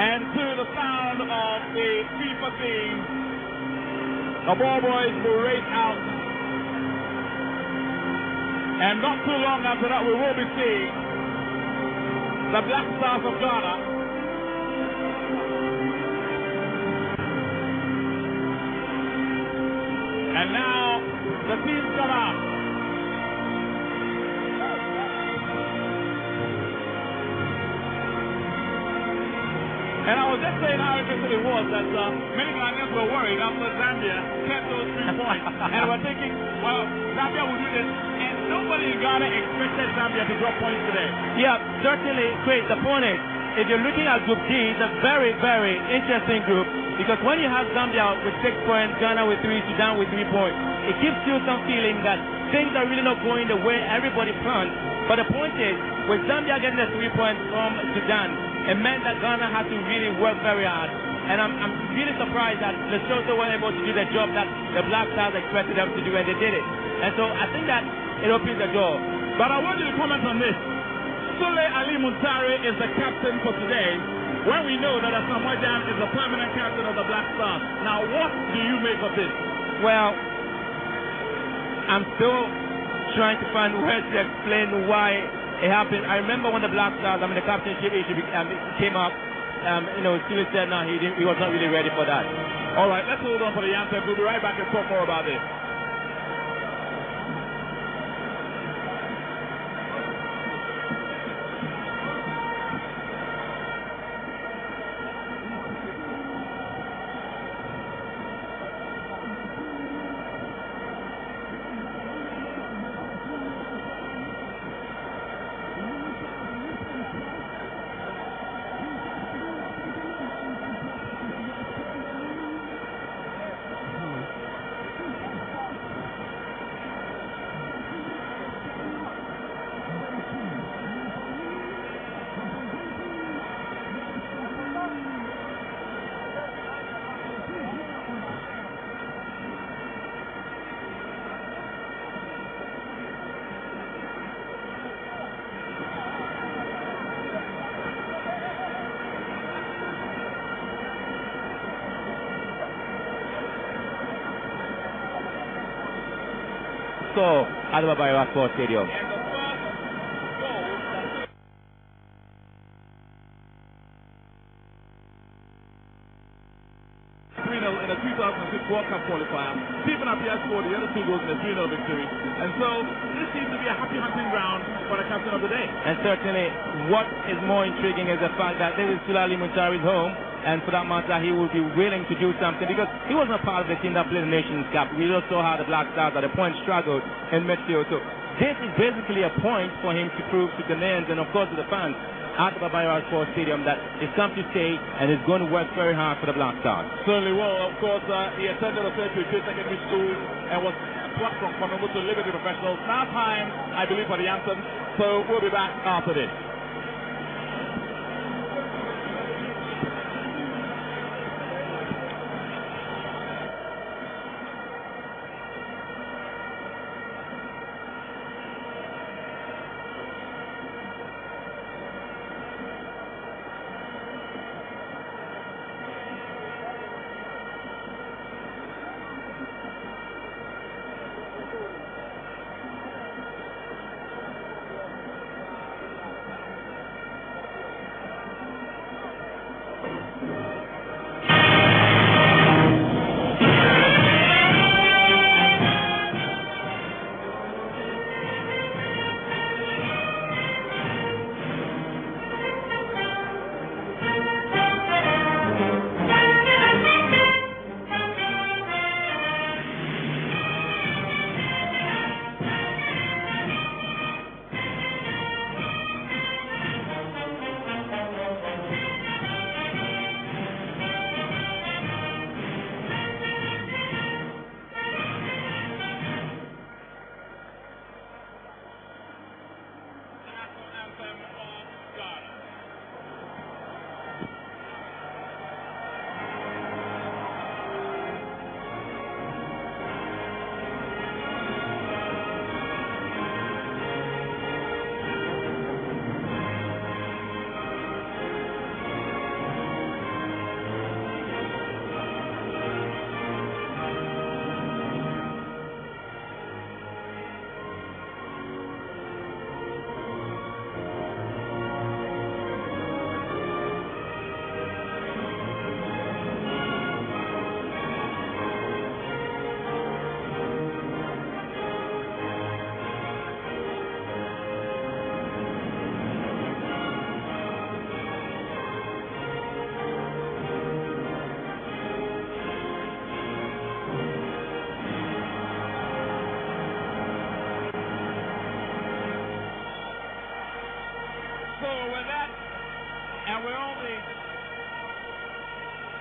And to the sound of the FIFA theme, the ball boys will race out. And not too long after that, we will be seeing the Black Stars of Ghana and now the teams come out. And I was just saying how interesting it was that many Ghanaians were worried after Zambia kept those 3 points. And we're thinking, well, Zambia will do this. And nobody in Ghana expected Zambia to drop points today. Yeah, certainly. Chris, the point is, if you're looking at Group D, it's a very, very interesting group. Because when you have Zambia with 6 points, Ghana with 3, Sudan with 3 points, it gives you some feeling that things are really not going the way everybody planned. But the point is, with Zambia getting the 3 points from Sudan, it meant that Ghana had to really work very hard. And I'm really surprised that Lesotho were able to do the job that the Black Stars expected them to do, and they did it. And so I think that it opens the door. But I want you to comment on this. Sule Ali Muntari is the captain for today, when we know that Asamoah Gyan is the permanent captain of the Black Stars. Now, what do you make of this? Well, I'm still trying to find words to explain why it happened. I remember when the Black Stars, the captainship issue came up, Sule said no, he was not really ready for that. All right, let's hold on for the answer. We'll be right back and talk more about this. So, at the Baba Yara Sports Stadium. In the 2006 World Cup qualifier, Stephen Appiah scored the other 2 goals in the 3-0 victory. And so, this seems to be a happy hunting ground for the captain of the day. And certainly, what is more intriguing is the fact that this is Sule Ali Muntari's home, and for that matter, he will be willing to do something because he wasn't a part of the team that played the Nations Cup. We just saw how the Black Stars at the point struggled in midfield. So this is basically a point for him to prove to Ghanaians and of course to the fans at the Baba Yara Sports Stadium that it's come to stay and is going to work very hard for the Black Stars. Certainly will. Of course, he attended a Fairfield Secondary School and was plucked from Konomo to Liberty Professionals. Now time, I believe, for the anthem. So we'll be back after this.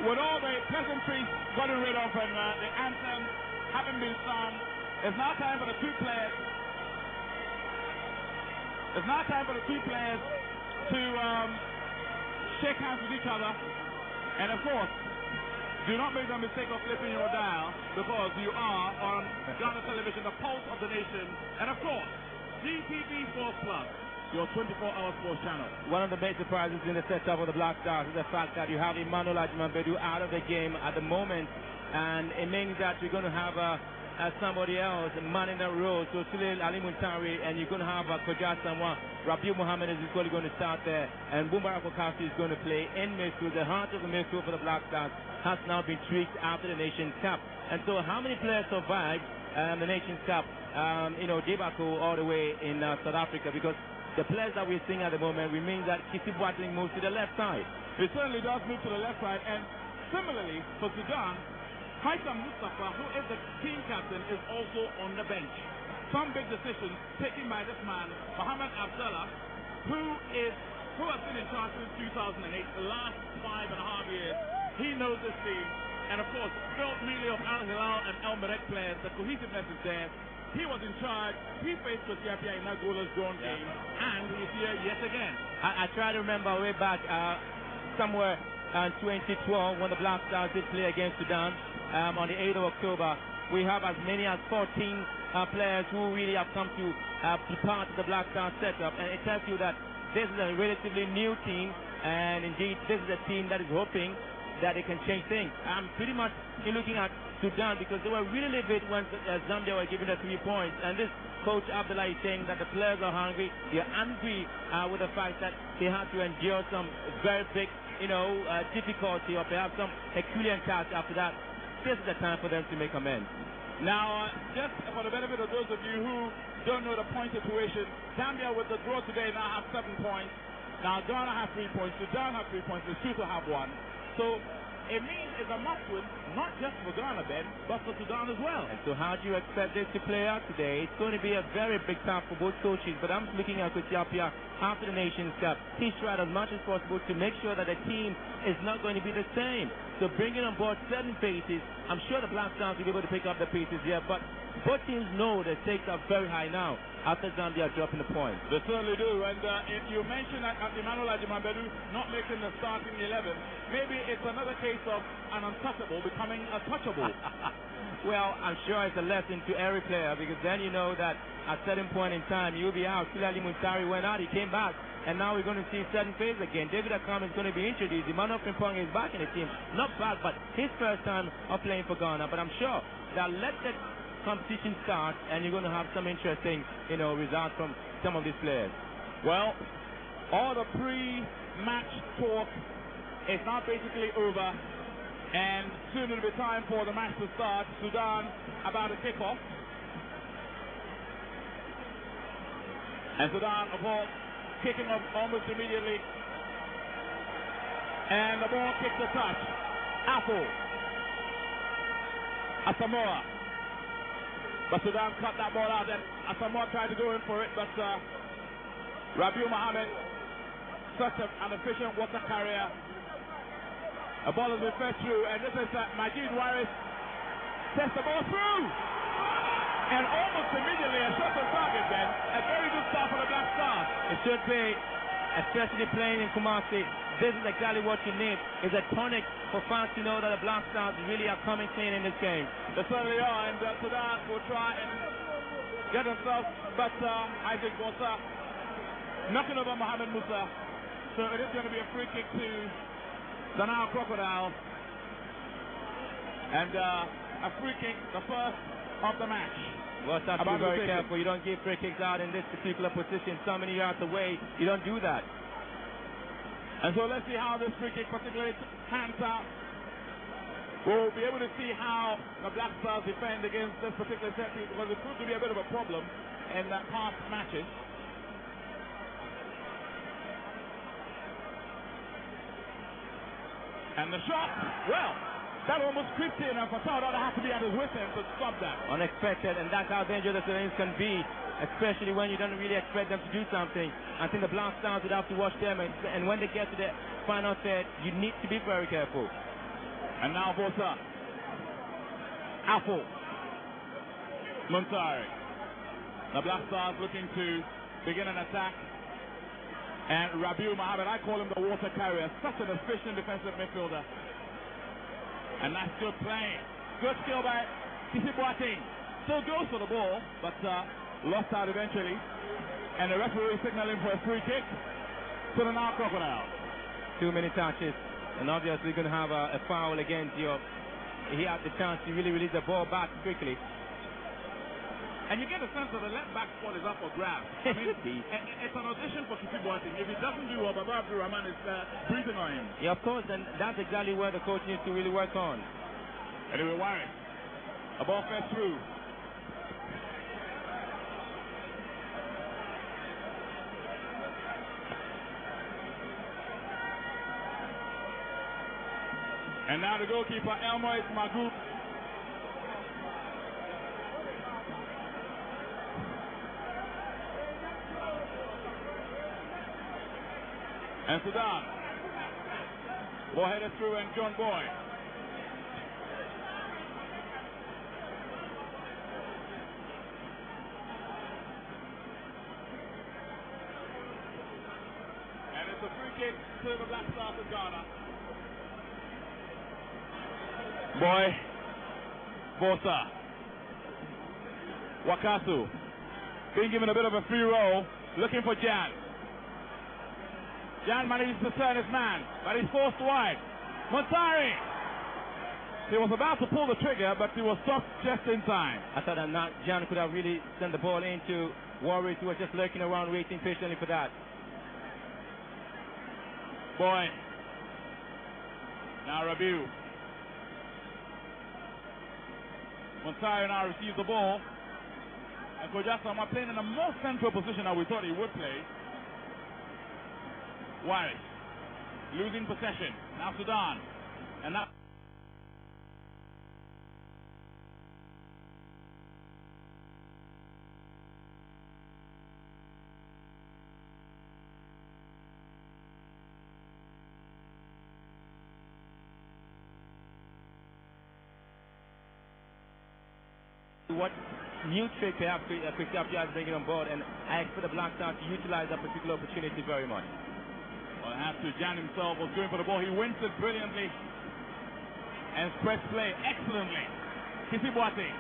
with all the pleasantries gotten rid of and the anthem having been sung, it's now time for the two players. It's now time for the two players to shake hands with each other. And of course, do not make the mistake of flipping your dial, because you are on Ghana Television, the pulse of the nation. And of course, GTV Sports Plus, your 24-hour sports channel. One of the main surprises in the setup of the Black Stars is the fact that you have Emmanuel Ajimanbedu out of the game at the moment, and it means that you're going to have somebody else manning that role. So Sulil Ali Muntari, and you're going to have Kojat Samwa. Rabiu Mohammed is equally going to start there, and Bumbarak Okasi is going to play in midfield. The heart of the midfield for the Black Stars has now been tweaked after the Nations Cup. And so how many players survived the Nations Cup, debacle all the way in South Africa? Because the players that we're seeing at the moment remains that Kisi Boateng moves to the left side. It certainly does move to the left side. And similarly, for Sudan, Haitham Mustafa, who is the team captain, is also on the bench. Some big decisions taken by this man, Mohamed Abdullah, who has been in charge since 2008, the last 5.5 years. He knows this team. And of course, Phil Mealy of Al Hilal and El Merek players, the cohesiveness is there. He was in charge. He faced Ethiopia in that goalless drawn game, and he's here yet again. I try to remember way back somewhere in 2012 when the Black Stars did play against Sudan on the 8th of October. We have as many as 14 players who really have come to be part of the Black Stars setup, and it tells you that this is a relatively new team, and indeed this is a team that is hoping that it can change things. I'm pretty much looking at Sudan because they were really livid when Zambia were given the 3 points, and this coach Abdullah is saying that the players are hungry. They're angry with the fact that they had to endure some very big difficulty, or perhaps some Herculean task after that. This is the time for them to make amends. Now, just for the benefit of those of you who don't know the point situation, Zambia with the draw today now have 7 points. Now Ghana has 3 points, Sudan have 3 points, Lesotho have 1. So it means it's a must-win, not just for Ghana, Ben, but for Sudan as well. And so how do you expect this to play out today? It's going to be a very big task for both coaches, but I'm looking at Ethiopia after the Nations Cup. He's tried as much as possible to make sure that the team is not going to be the same. So bringing on board 7 faces, I'm sure the Black Stars will be able to pick up the pieces here, but both teams know the stakes are very high now after Zambia dropping the points. They certainly do, and if you mention that Emmanuel Ajimanbedu not making the starting 11, maybe it's another case of an untouchable becoming a touchable. Well, I'm sure it's a lesson to every player, because then you know that at a certain point in time you'll be out. Sulali Muntari went out, he came back, and now we're going to see certain phase again. David Akam is going to be introduced. Emmanuel Frimpong is back in the team. Not back, but his first time of playing for Ghana. But I'm sure that let the competition start, and you're going to have some interesting, results from some of these players. Well, all the pre-match talk is now basically over, and soon it'll be time for the match to start. Sudan about to kick off. And Sudan, of course, kicking off almost immediately. And the ball kicks a touch. Apple. Asamoah. But Sudan cut that ball out, and Asamoah tried to go in for it, but Rabiu Mohammed, such an efficient water carrier. A ball has been fed through, and this is Majid Waris sets the ball through. And almost immediately a shot on target then. A very good start for the Black Stars. It should be, especially playing in Kumasi. This is exactly what you need. It's a tonic for fans to know that the Black Stars really are coming clean in this game. They certainly are, and Sudan will try and get themselves, but Isaac Bosa knocking over Mohamed Musa. So it is going to be a free kick to the Nile Crocodiles. And a free kick, the first of the match. Well, have to be very careful. You don't give free kicks out in this particular position so many yards away. You don't do that. And so let's see how this free kick particularly hands out. We'll be able to see how the Black Stars defend against this particular set piece, because it proved to be a bit of a problem in that past matches. And the shot, well, that almost creeped in, and Fatah had to be at his wit's end to stop that. Unexpected, and that's how dangerous the Sudanese can be, especially when you don't really expect them to do something. I think the Black Stars would have to watch them, and when they get to the final set, you need to be very careful. And now Bosa. Apple. Muntari. The Black Stars looking to begin an attack. And Rabiu Mohammed, I call him the water carrier. Such an efficient defensive midfielder. And that's good play. Good skill by Kisi Boateng. Still goes for the ball, but lost out eventually. And the referee signaling for a free kick to the Nile Crocodiles. Too many touches. And obviously going to have a foul against you. He had the chance to really release the ball back quickly. And you get a sense that the left back spot is up for grabs. I mean, it's an audition for Kisi Boateng. If he doesn't do what Baba Yara is breathing on him. Yeah, of course, and that's exactly where the coach needs to really work on. Anyway, Warren. A ball fed through. And now the goalkeeper, Elmois Magoub. And Sudan. Ball headed through and John Boy. And it's a free kick to the Black Stars of Ghana. Boy. Bosa. Wakasu. Being given a bit of a free roll. Looking for Jan. Jan manages to turn his man, but he's forced wide. Montari! He was about to pull the trigger, but he was stopped just in time. I thought that Jan could have really sent the ball into Warriors, who was just lurking around waiting patiently for that. Boy. Now Rabiu. Montari now receives the ball. And Kojasama playing in a more central position than we thought he would play. Warwick losing possession. Now Sudan. And now what new trick perhaps Christophe is bringing on board, and I expect the Black Stars to utilize that particular opportunity very much. Well, has to. Jan himself was going for the ball. He wins it brilliantly and spreads play excellently. Kisi Boateng.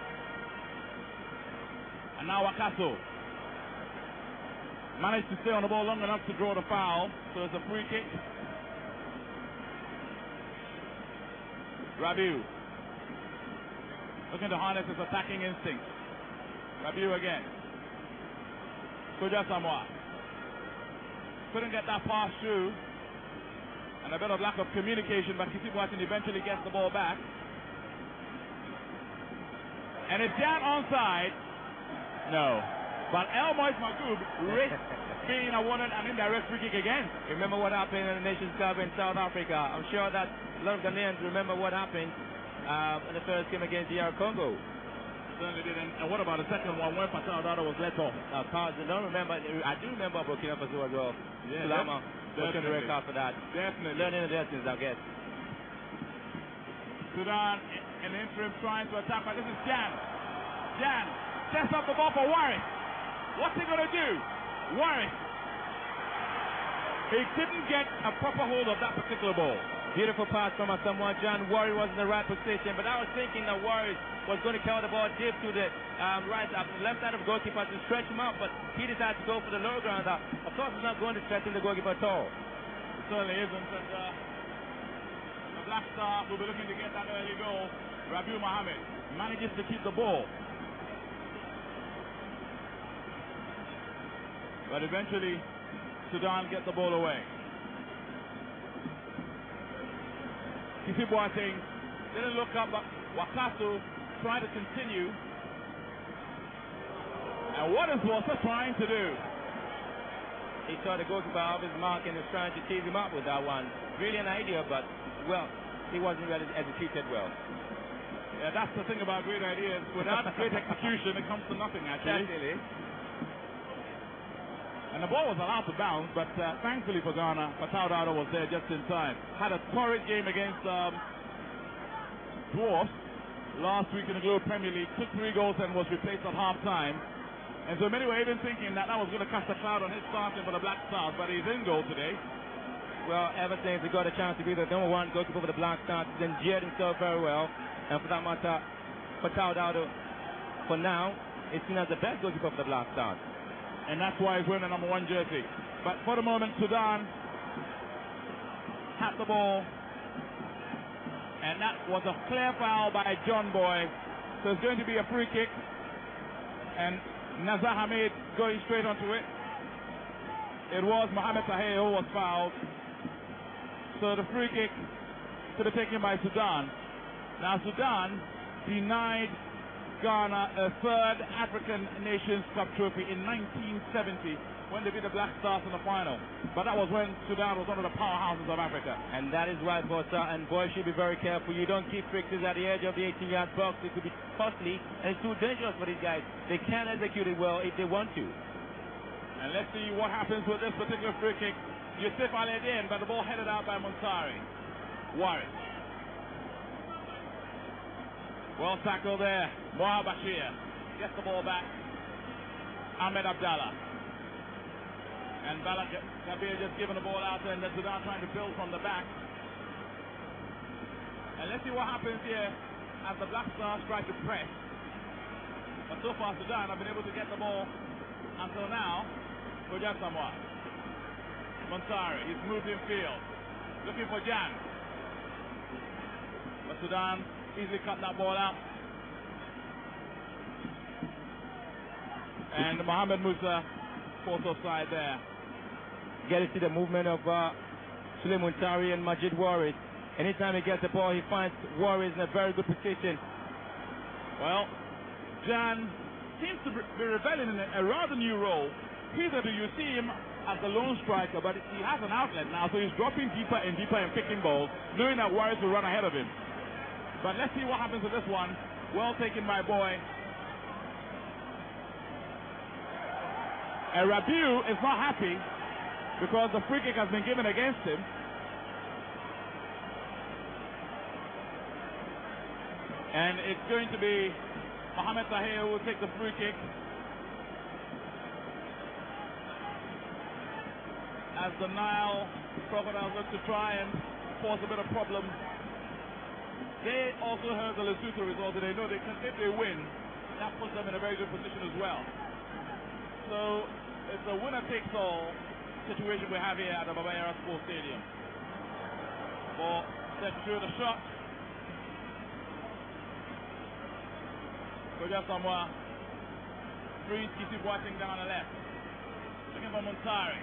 And now Wakaso managed to stay on the ball long enough to draw the foul. So it's a free kick. Rabiu looking to harness his attacking instinct. Rabiu again. Koja Samoa. Couldn't get that pass through. And a bit of lack of communication, but Kisi Boateng eventually gets the ball back. And is Jan onside? No. But Elmois Magoub risks being awarded an indirect free kick again. Remember what happened in the Nations Cup in South Africa. I'm sure that a lot of Ghanaians remember what happened in the first game against DR Congo. Certainly did. And what about the second one where Patel Dada was let off? I don't remember. I do remember Burkina Faso as well. Yeah, Sulama was on the record for that. Definitely. Learning the lessons, I guess. Sudan in the interim trying to attack, but this is Jan. Jan sets up the ball for Warwick. What's he going to do? Warwick. He didn't get a proper hold of that particular ball. Beautiful pass from someone. Jan Warwick was in the right position, but I was thinking that Warwick was going to carry the ball deep to the left side of the goalkeeper to stretch him up, but he decided to go for the low ground. Of course, he's not going to threaten the goalkeeper at all. It certainly isn't. And the Black Star will be looking to get that early goal. Rabiu Mohammed manages to keep the ball. But eventually, Sudan gets the ball away. Kisi Boateng didn't look up, but Wakasu trying to continue. And what is Wasa trying to do? He saw the goalkeeper off his mark and is trying to tease him up with that one. Brilliant idea, but, well, he wasn't really executed well. Yeah, that's the thing about great ideas. Without great execution, it comes to nothing, actually. Definitely. And the ball was allowed to bounce, but thankfully for Ghana, Patel Dada was there just in time. Had a torrid game against Dwarfs last week in the Globe Premier League, took 3 goals and was replaced at half-time. And so many were even thinking that was going to cast a cloud on his starting for the Black Stars, but he's in goal today. Well, ever since he got a chance to be the number 1 goalkeeper for the Black Stars, he's endeared himself very well. And for that matter, Fatau, for now, is seen as the best goalkeeper for the Black Stars. And that's why he's wearing the number 1 jersey. But for the moment, Sudan had the ball. And that was a clear foul by John Boy. So it's going to be a free kick. And Nazar Hamid going straight onto it. It was Mohamed Tahir who was fouled. So the free kick to be taken by Sudan. Now Sudan denied Ghana a 3rd African Nations Cup trophy in 1970 when they beat the Black Stars in the final. But that was when Sudan was one of the powerhouses of Africa. And that is right, Bossa. And boys should be very careful. You don't keep fixes at the edge of the 18-yard box. It could be costly and it's too dangerous for these guys. They can execute it well if they want to. And let's see what happens with this particular free kick. Yusuf Al-Edin, but the ball headed out by Muntari. Warren. Well tackled there. Moha Bashir gets the ball back. Ahmed Abdallah. And Bala Kabir just giving the ball out, and Sudan trying to build from the back. And let's see what happens here as the Black Stars try to press. But so far Sudan have been able to get the ball until now. Koja Samoa. Muntari, he's moved in field. Looking for Jan. But Sudan easily cut that ball out. And Mohamed Musa forced offside there. Get to see the movement of Sule Muntari and Majid Waris. Anytime he gets the ball, he finds Waris in a very good position. Well, Jan seems to be reveling in a rather new role. Peter, do you see him as the lone striker, but he has an outlet now, so he's dropping deeper and deeper and picking balls, knowing that Waris will run ahead of him. But let's see what happens with this one. Well taken by Boy. And Rabiu is not happy because the free kick has been given against him. And it's going to be Mohamed Tahir who will take the free kick. As the Nile Crocodiles look to try and cause a bit of problem. They also heard the Lesotho result, and they know if they win, that puts them in a very good position as well. So it's a winner-takes-all situation we have here at the Baba Yara Sports Stadium. Ball set through the shot. Koja Samoa. Free keeps watching down the left. Looking for Muntari.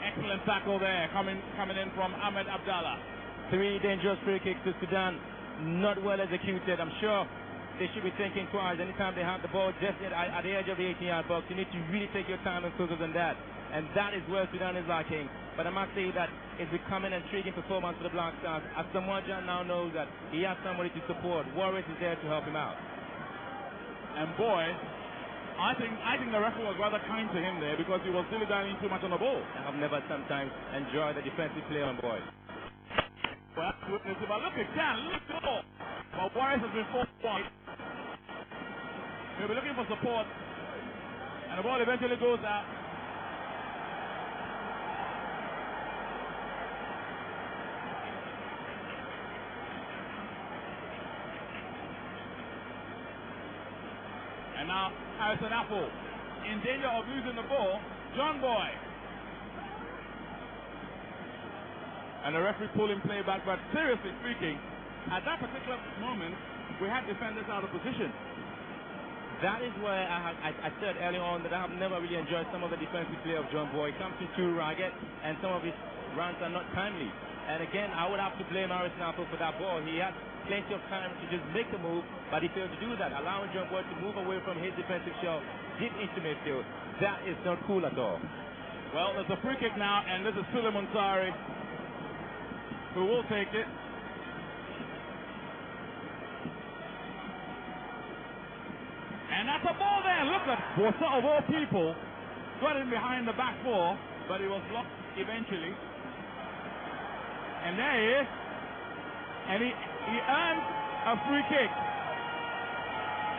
Excellent tackle there, coming in from Ahmed Abdallah. 3 dangerous free kicks to Sudan, not well executed. I'm sure they should be thinking twice anytime they have the ball just at the edge of the 18-yard box. You need to really take your time and focus on that. And that is where Sudan is lacking. But I must say that it's becoming an intriguing performance for the Black Stars, as Samoa Jan now knows that he has somebody to support. Waris is there to help him out. And Boy, I think the referee was rather kind to him there because he was dilly-dallying too much on the ball. I've never sometimes enjoyed the defensive play on Boy. Well, but look at Jan, look at the ball. But Waris has been forced wide. He'll be looking for support. And the ball eventually goes out. And now Harrison Apple in danger of losing the ball. John Boy. And the referee pulling play back, but seriously speaking, at that particular moment, we had defenders out of position. That is where I said earlier on that I have never really enjoyed some of the defensive play of John Boy. He comes in too ragged, and some of his runs are not timely. And again, I would have to blame Harrison Apple for that ball. He had plenty of time to just make the move, but he failed to do that, allowing John Boy to move away from his defensive shell deep into midfield. That is not cool at all. Well, there's a free kick now, and this is Sule Muntari who will take it. And that's a ball there. Look at Bossa of all people. Got in behind the back four, but he was blocked eventually. And there he is. And he earned a free kick.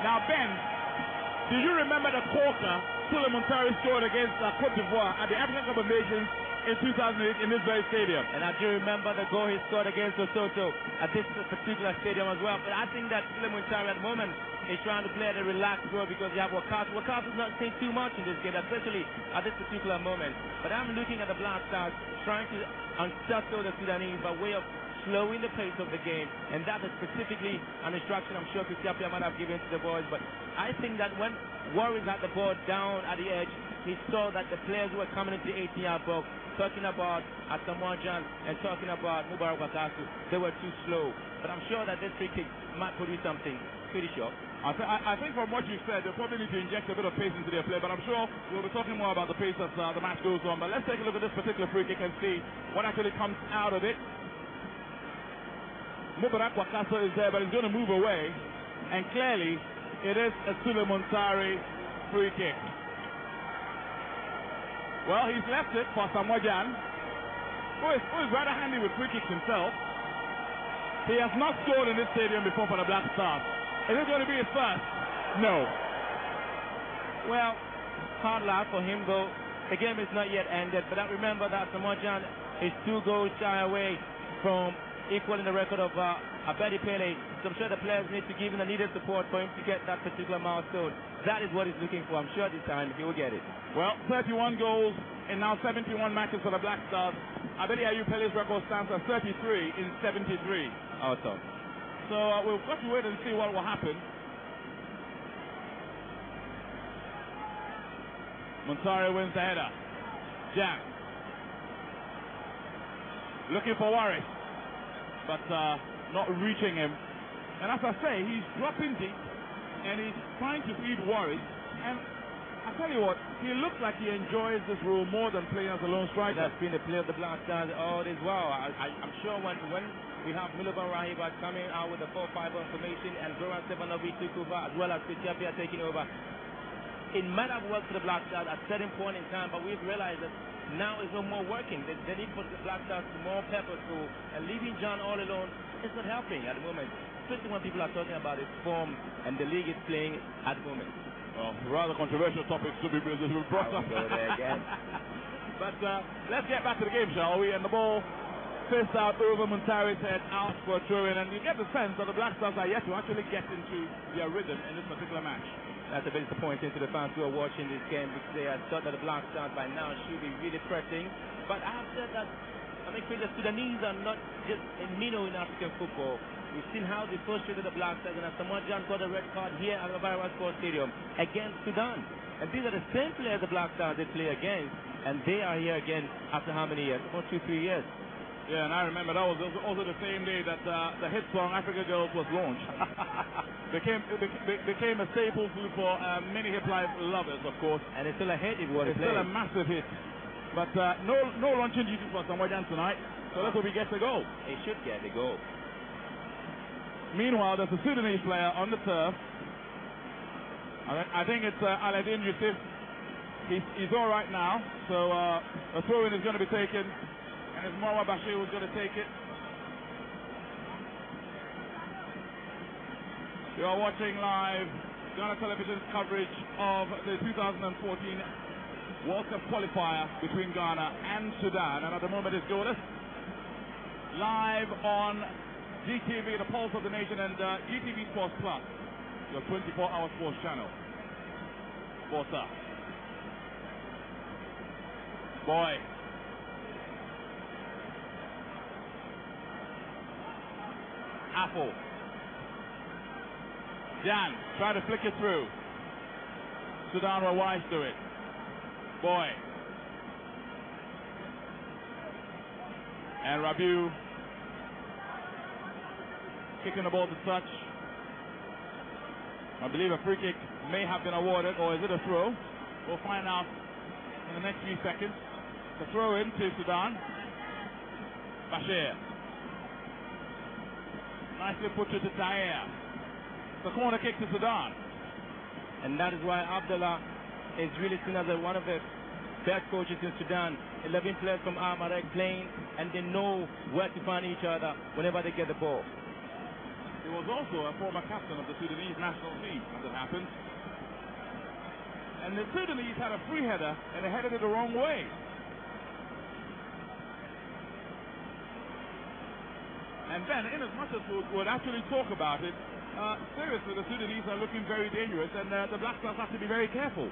Now, Ben, do you remember the corker Suleiman Montari scored against Cote d'Ivoire at the African Cup of Nations in 2008 in this very stadium? And I do remember the goal he scored against Lesotho at this particular stadium as well. But I think that Suleiman Montari at the moment is trying to play at a relaxed role because you have Wakasu. Wakasu's not saying too much in this game, especially at this particular moment. But I'm looking at the Black Stars trying to unsettle the Sudanese by way of slowing the pace of the game, and that is specifically an instruction I'm sure Christiapia might have given to the boys. But I think that when Warriors had the ball down at the edge, he saw that the players who were coming into the 18-yard box, talking about Asamoah Gyan and talking about Mubarak Wakasu, they were too slow. But I'm sure that this free kick might produce something. Pretty sure. I think from what you said, they probably need to inject a bit of pace into their play, but I'm sure we'll be talking more about the pace as the match goes on. But let's take a look at this particular free kick and see what actually comes out of it. Mubarak Wakasu is there, but he's going to move away, and clearly it is a Suleiman Montari free kick. Well, he's left it for Asamoah Gyan, who is rather handy with free kicks himself. He has not scored in this stadium before for the Black Stars. Is it going to be his first? No. Well, hard luck for him, though. The game is not yet ended, but I remember that Asamoah Gyan is 2 goals shy away from equaling the record of Abedi Pele. So I'm sure the players need to give him the needed support for him to get that particular milestone. That is what he's looking for. I'm sure this time he will get it. Well, 31 goals in now 71 matches for the Black Stars. Abedi Pele's record stands at 33 in 73. Awesome. So we've got to wait and see what will happen. Montari wins the header. Gyan looking for Warris, but not reaching him. And as I say, he's dropping deep and he's trying to feed Warris. And I tell you what, he looks like he enjoys this role more than playing as a lone striker. That's been the play of the Black Stars all this while. I'm sure when we have Milovan Rahiba coming out with the 4-5 formation and Goran Stefanovic took over as well as Christiapia taking over, it might have worked for the Black Stars at a certain point in time, but we've realized that now it's no more working. The need for the Black Stars to more purposeful, and leaving John all alone is not helping at the moment, especially when people are talking about his form and the league is playing at the moment. Well, rather controversial topics to be brought up. Go there again. But let's get back to the game, shall we? And the ball first out over Montari's head, out for a throw-in, and you get the sense that the Black Stars are yet to actually get into their rhythm in this particular match. That's a bit disappointing to the fans who are watching this game because they had thought that the Black Stars by now should be really pressing. But I have said that the Sudanese are not just a minnow in African football. We've seen how they frustrated the Black Stars, and Asamoah Gyan got a red card here at the Baba Yara Sports Stadium against Sudan. And these are the same players the Black Stars they play against, and they are here again after how many years? About 2-3 years. Yeah, and I remember that was also the same day that the hit song Africa Girls was launched. became a staple food for many hip life lovers, of course. And it's still a hit. It's still a massive hit. But no launching duty for Asamoah Gyan tonight, so let's hope he gets a goal. He should get a goal. Meanwhile, there's a Sudanese player on the turf. I think it's Aladdin Yusuf. He's all right now, so a throw-in is going to be taken, and it's Marwa Bashir who's going to take it. You are watching live Ghana Television's coverage of the 2014 World Cup Qualifier between Ghana and Sudan, and at the moment it's goalless. Live on GTV, the Pulse of the Nation, and GTV Sports Plus, your 24-hour sports channel. Bosa. Boy. Apple. Gyan, try to flick it through. Sudan were wise to it. Boy. And Rabiu kicking the ball to touch. I believe a free kick may have been awarded, or is it a throw? We'll find out in the next few seconds. The throw in to Sudan. Bashir. Nicely put to Taher. The corner kick to Sudan. And that is why Abdullah is really seen as one of the best coaches in Sudan. 11 players from Amarek playing, and they know where to find each other whenever they get the ball. He was also a former captain of the Sudanese national team, as it happens. And the Sudanese had a free header, and they headed it the wrong way. And then, in as much as we would actually talk about it, seriously, the Sudanese are looking very dangerous, and the Black Stars have to be very careful.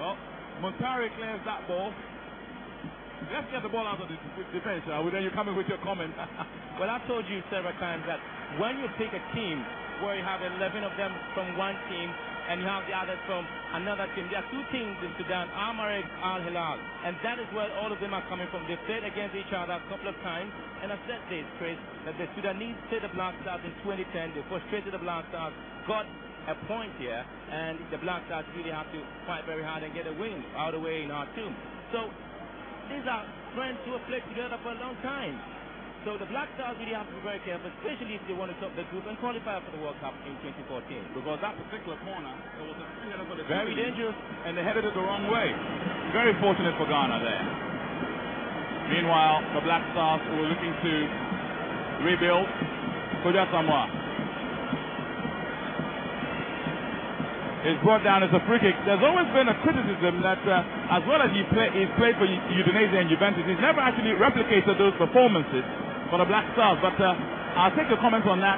Well, Montari clears that ball. Let's get the ball out of the defense, shall we? Then you come in with your comments. Well, I've told you several times that when you pick a team where you have 11 of them from one team and you have the others from another team, there are two teams in Sudan, Amarek, Al Hilal, and that is where all of them are coming from. They've played against each other a couple of times, and I've said this, Chris, that the Sudanese played the Black Stars in 2010. They frustrated the Black Stars, got a point here, and the Black Stars really have to fight very hard and get a win all the way in R2. So these are friends who have played together for a long time. So the Black Stars really have to be very careful, especially if they want to top the group and qualify for the World Cup in 2014. Because that particular corner, it was a free header for the very dangerous, and they headed it the wrong way. Very fortunate for Ghana there. Meanwhile, the Black Stars were looking to rebuild. Koja Samoa is brought down as a free kick. There's always been a criticism that as well as he's played for Udinese and Juventus, he's never actually replicated those performances for the Black Stars. But I'll take your comments on that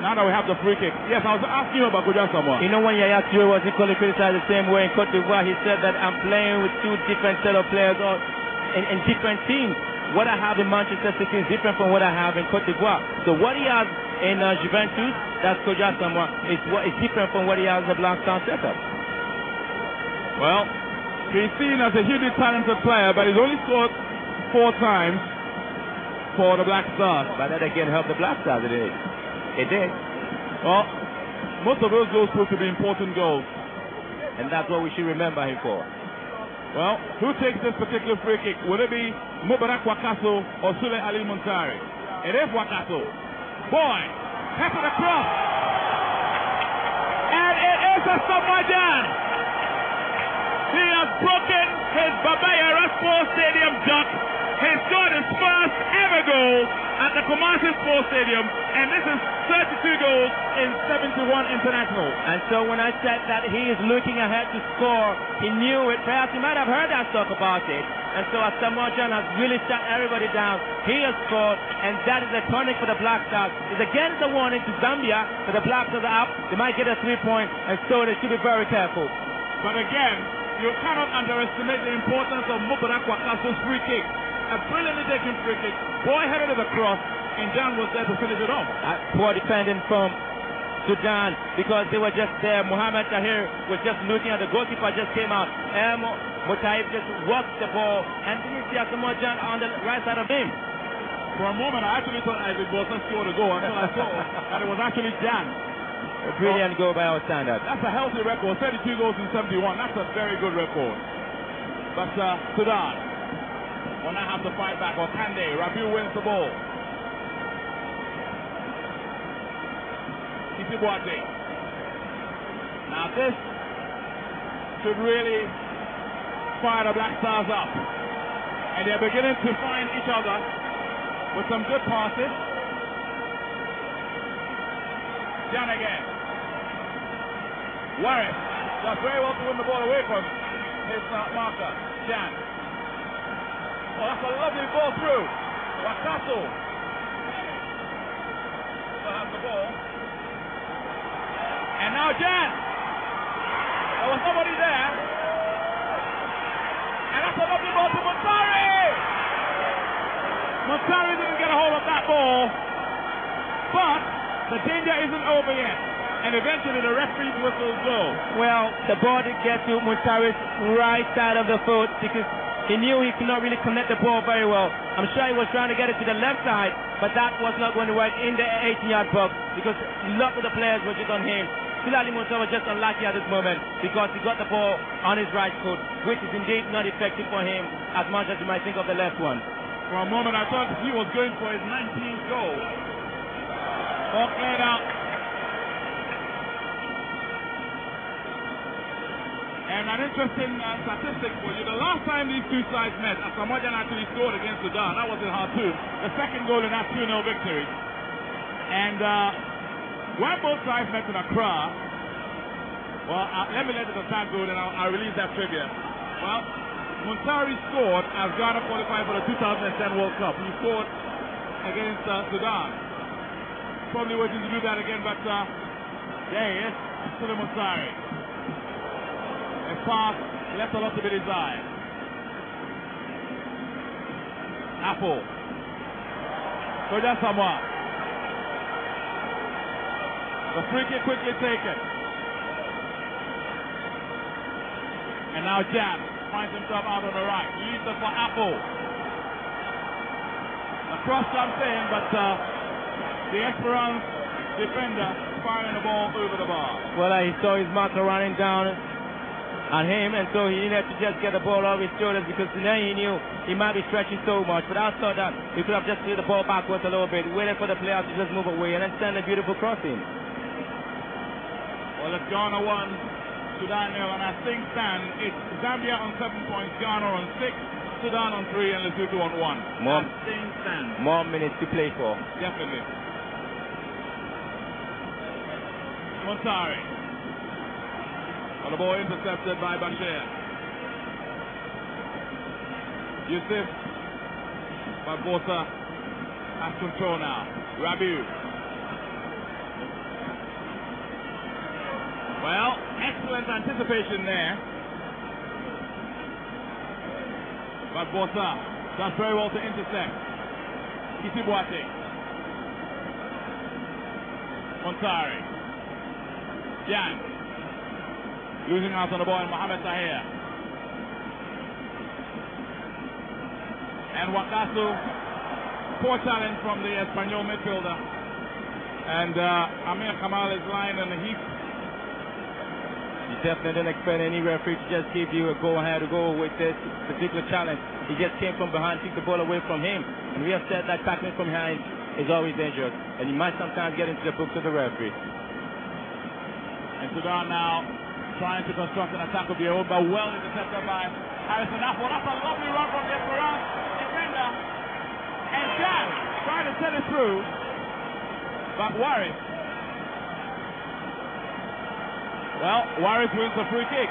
now that we have the free kick. Yes, I was asking you about Koja Samoa. You know, when Yaya Toure was equally criticized the same way in Cote d'Ivoire, he said that I'm playing with two different set of players in different teams. What I have in Manchester City is different from what I have in Cote d'Ivoire. So what he has in Juventus, that's Koja Samoa, is different from what he has in the Black Star setup. Well, he's seen as a hugely talented player, but he's only scored 4 times for the Black Stars. But that again helped the Black Stars, didn't it? It did. Well, most of those goals proved to be important goals. And that's what we should remember him for. Well, who takes this particular free kick? Will it be Mubarak Wakaso or Sule Ali Muntari? It is Wakaso. Boy, head to the cross. And it is a Samajan. He has broken his Baba Yara Sports Stadium duck. He scored his first ever goal at the Kumasi Sports Stadium, and this is 32 goals in 71 internationals. And so when I said that he is looking ahead to score, he knew it. Perhaps he might have heard us talk about it. And so as Samoa John has really shut everybody down, he has scored, and that is a tonic for the Black Stars. It's again a warning to Zambia that the Black Stars are up. They might get a 3-point, and so they should be very careful. But again, you cannot underestimate the importance of Mubarak Wakaso's free kick. A brilliantly taken free kick. Boy headed it across, and John was there to finish it off. Poor defending from Sudan, because they were just there. Mohamed Tahir was just looking at the goalkeeper, just came out. Mutaib just walked the ball, and didn't see Samoa John on the right side of him. For a moment, I actually thought Isaac Wilson scored a goal until I saw that it was actually Jan. A brilliant goal by our standard. That's a healthy record. 32 goals in 71. That's a very good record. But Sudan will now have to fight back. Or can they? Rabiu wins the ball. Kisibuate. Now this should really fire the Black Stars up. And they're beginning to find each other with some good passes. Jan again. Warren does very well to win the ball away from his marker, Jan. Oh, that's a lovely ball through. Wakaso will have the ball. And now Jan. There was nobody there. And that's a lovely ball to Montari. Montari didn't get a hold of that ball. But the danger isn't over yet. And eventually the referee's whistles blow. Well, the ball did get to Montari's right side of the foot because he knew he could not really connect the ball very well. I'm sure he was trying to get it to the left side, but that was not going to work in the 18-yard box because a lot of the players were just on him. Sulali Musa was just unlucky at this moment because he got the ball on his right foot, which is indeed not effective for him as much as you might think of the left one. For a moment I thought he was going for his 19th goal. Ball cleared out. And And an interesting statistic for you. The last time these two sides met, Asamoah actually scored against Sudan. That was in Khartoum. The second goal in that 2-0 victory. And when both sides met in Accra, well, let me let it attack go, and I'll release that trivia. Well, Muntari scored as Ghana qualified for the 2010 World Cup. He scored against Sudan. Probably waiting to do that again, but there he is, Sule Muntari. A pass left a lot to be desired. Apple. Soja Samoa. The free kick quickly taken. And now Jan finds himself out on the right. Leads it for Apple. A cross comes in, but the Esperance defender firing the ball over the bar. Well, he saw his marker running down on him, and so he needed to just get the ball off his shoulders, because then he knew he might be stretching so much. But I thought that he could have just threw the ball backwards a little bit, waited for the player to just move away, and then send a beautiful crossing. Well, it's Ghana 1, Sudan 0, and as things stand, it's Zambia on 7 points, Ghana on 6, Sudan on 3, and Lesotho on 1. More, as things stand. More minutes to play for. Definitely. Muntari. Well, the ball intercepted by Bashir. Yusuf Barbosa has control now. Rabiu. Well, excellent anticipation there. Barbosa does very well to intercept. Kisibuate. Muntari. Jan. Losing out on the ball, and Mohamed Tahir. And Wakasu, poor challenge from the Espanyol midfielder. And Amir Kamal is lying on the heap. You definitely didn't expect any referee to just give you a go-ahead to go with this particular challenge. He just came from behind, took the ball away from him. And we have said that tackling from behind is always dangerous. And you might sometimes get into the books of the referee. And Sudan now trying to construct an attack of their own, but well intercepted by Harrison Apple. That's a lovely run from the Esperance defender. And Jan trying to send it through, but Waris. Well, Waris wins the free kick.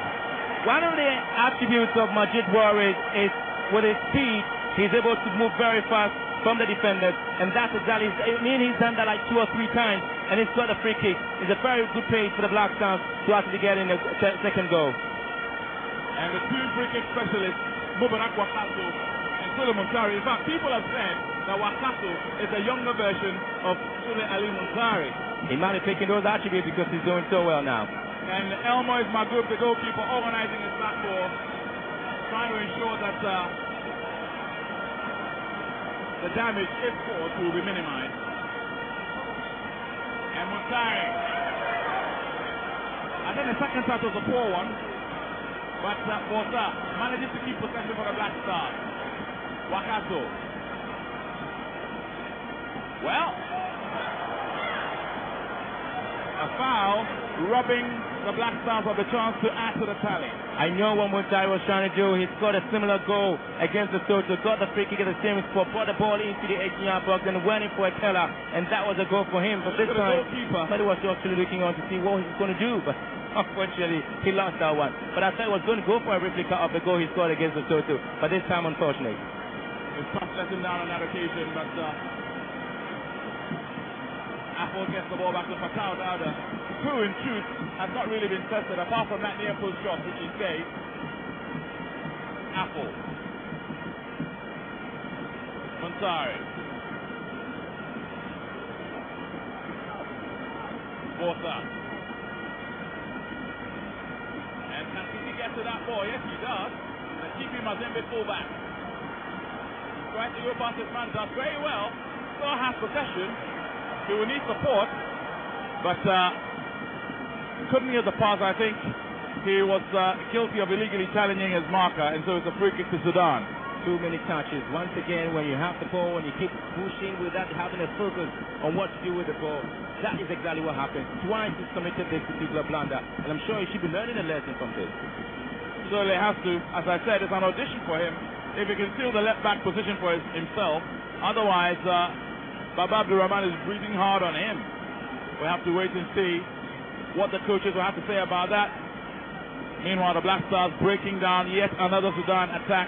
One of the attributes of Majid Waris is with his speed, he's able to move very fast from the defenders, and that's exactly, he's done that like 2 or 3 times, and he's got a free kick. It's a very good pace for the Black Stars to actually get in the second goal. And the 2 free kick specialists, Mubarak Wakasu and Sule Muntari. In fact, people have said that Wakasu is a younger version of Sule Ali Muntari. He might be taking those attributes because he's doing so well now. And Elmo is Magub, the goalkeeper, organizing his back four, trying to ensure that the damage, if caused, will be minimized. And Muntari, I think the second touch was a poor one, but Bosa manages to keep possession for the Black Stars. Wakaso. Well, a foul robbing the Black Stars of the chance to add to the tally. I know what Muntari was trying to do. He scored a similar goal against the Lesotho, got the free kick at the same spot, brought the ball into the 18-yard box and went in for a teller, and that was a goal for him. But this time, somebody was actually looking on to see what he was going to do, but unfortunately, he lost that one. But I thought he was going to go for a replica of the goal he scored against the Lesotho, but this time, unfortunately. His touch let him down on that occasion, but Apple gets the ball back to Fatau Dada, who in truth has not really been tested apart from that near post shot which he saved. Apple. Muntari. Bosa. And can he get to that ball? Yes, he does. The Chipi Mazembe fullback. Trying to go past his man, does very well. Still has possession. He will need support, but couldn't hear the pass. I think he was guilty of illegally challenging his marker, and so it's a free kick to Sudan. Too many touches. Once again, when you have the ball, when you keep pushing without having a focus on what to do with the ball, that is exactly what happened. Twice he committed this particular blunder, and I'm sure he should be learning a lesson from this. certainly has to. As I said, it's an audition for him. If he can steal the left back position for himself, otherwise, Baba Abdurrahman is breathing hard on him. We have to wait and see what the coaches will have to say about that. Meanwhile, the Black Stars breaking down yet another Sudan attack.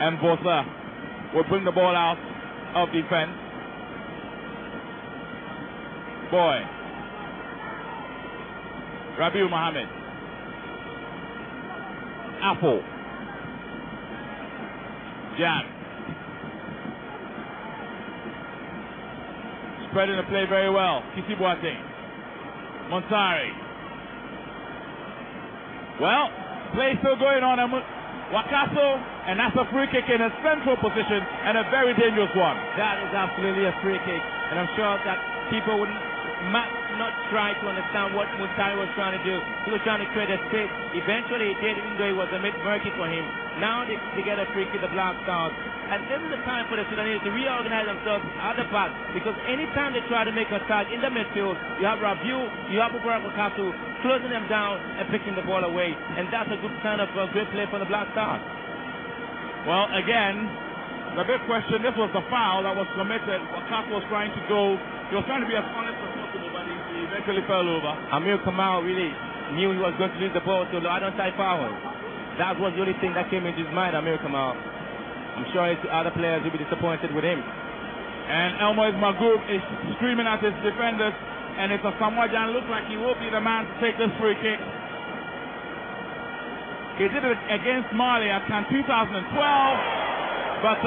And Bosa will bring the ball out of defense. Boy. Rabiu Mohammed. Apple. Jan. Spreading the play very well. Kisi Boateng. Montari. Well, play still going on. Wakaso, and that's a free kick in a central position and a very dangerous one. That is absolutely a free kick, and I'm sure that people might not try to understand what Montari was trying to do. He was trying to create a space. Eventually, he did, even though it was a bit murky for him. Now they get a free kick, the Black Stars. And this is the time for the Sudanese to reorganize themselves at the back, because anytime they try to make a attack in the midfield, you have Rabiu, you have Mubarak Wakaso closing them down and picking the ball away. And that's a good sign of a great play for the Black Stars. Well, again, the big question, this was the foul that was committed. Wakaso was trying to go, he was trying to be as honest as possible, but he eventually fell over. Amir Kamal really knew he was going to lose the ball, so I don't tie fouls. That was the only thing that came into his mind, Amir Kamal. I'm sure other players will be disappointed with him. And Elmo Magub is screaming at his defenders, and it's a Samoa-Jan. Looks like he will be the man to take this free kick. He did it against Mali at Cannes 2012, but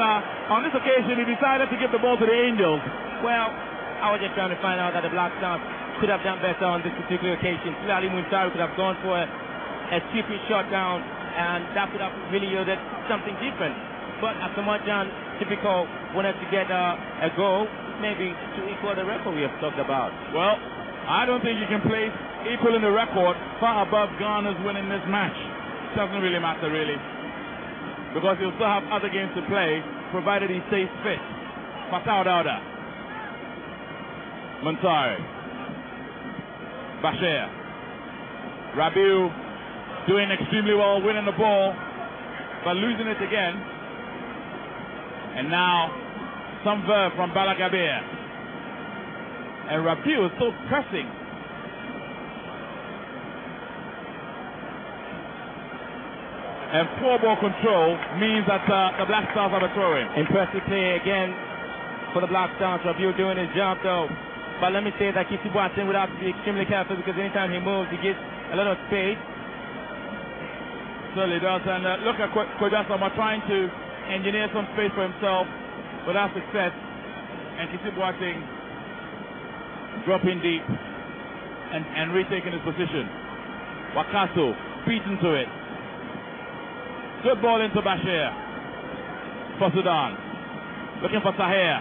on this occasion he decided to give the ball to the Angels. Well, I was just trying to find out that the Black Stars could have done better on this particular occasion. Clearly Muntari could have gone for a stupid shot down, and that could have really yielded something different. But as Samoa-Jan, typical, wanted to get a goal, maybe to equal the record we have talked about. Well, I don't think you can place equaling the record far above Ghana's winning this match. Doesn't really matter, really, because he'll still have other games to play, provided he stays fit. Fatau Dauda. Montari. Bashir. Rabiu doing extremely well, winning the ball, but losing it again. And now, some verve from Balagabir. And Rabiu is still pressing. And poor ball control means that the Black Stars are throwing. Impressive play again for the Black Stars. Rabiu doing his job though. But let me say that Kisi Boateng would have to be extremely careful, because anytime he moves, he gets a lot of space. Certainly does. And look at Kojasama trying to engineer some space for himself without success. And Kisi Boateng dropping deep and retaking his position. Wakaso beaten to it. Good ball into Bashir for Sudan. Looking for Sahir.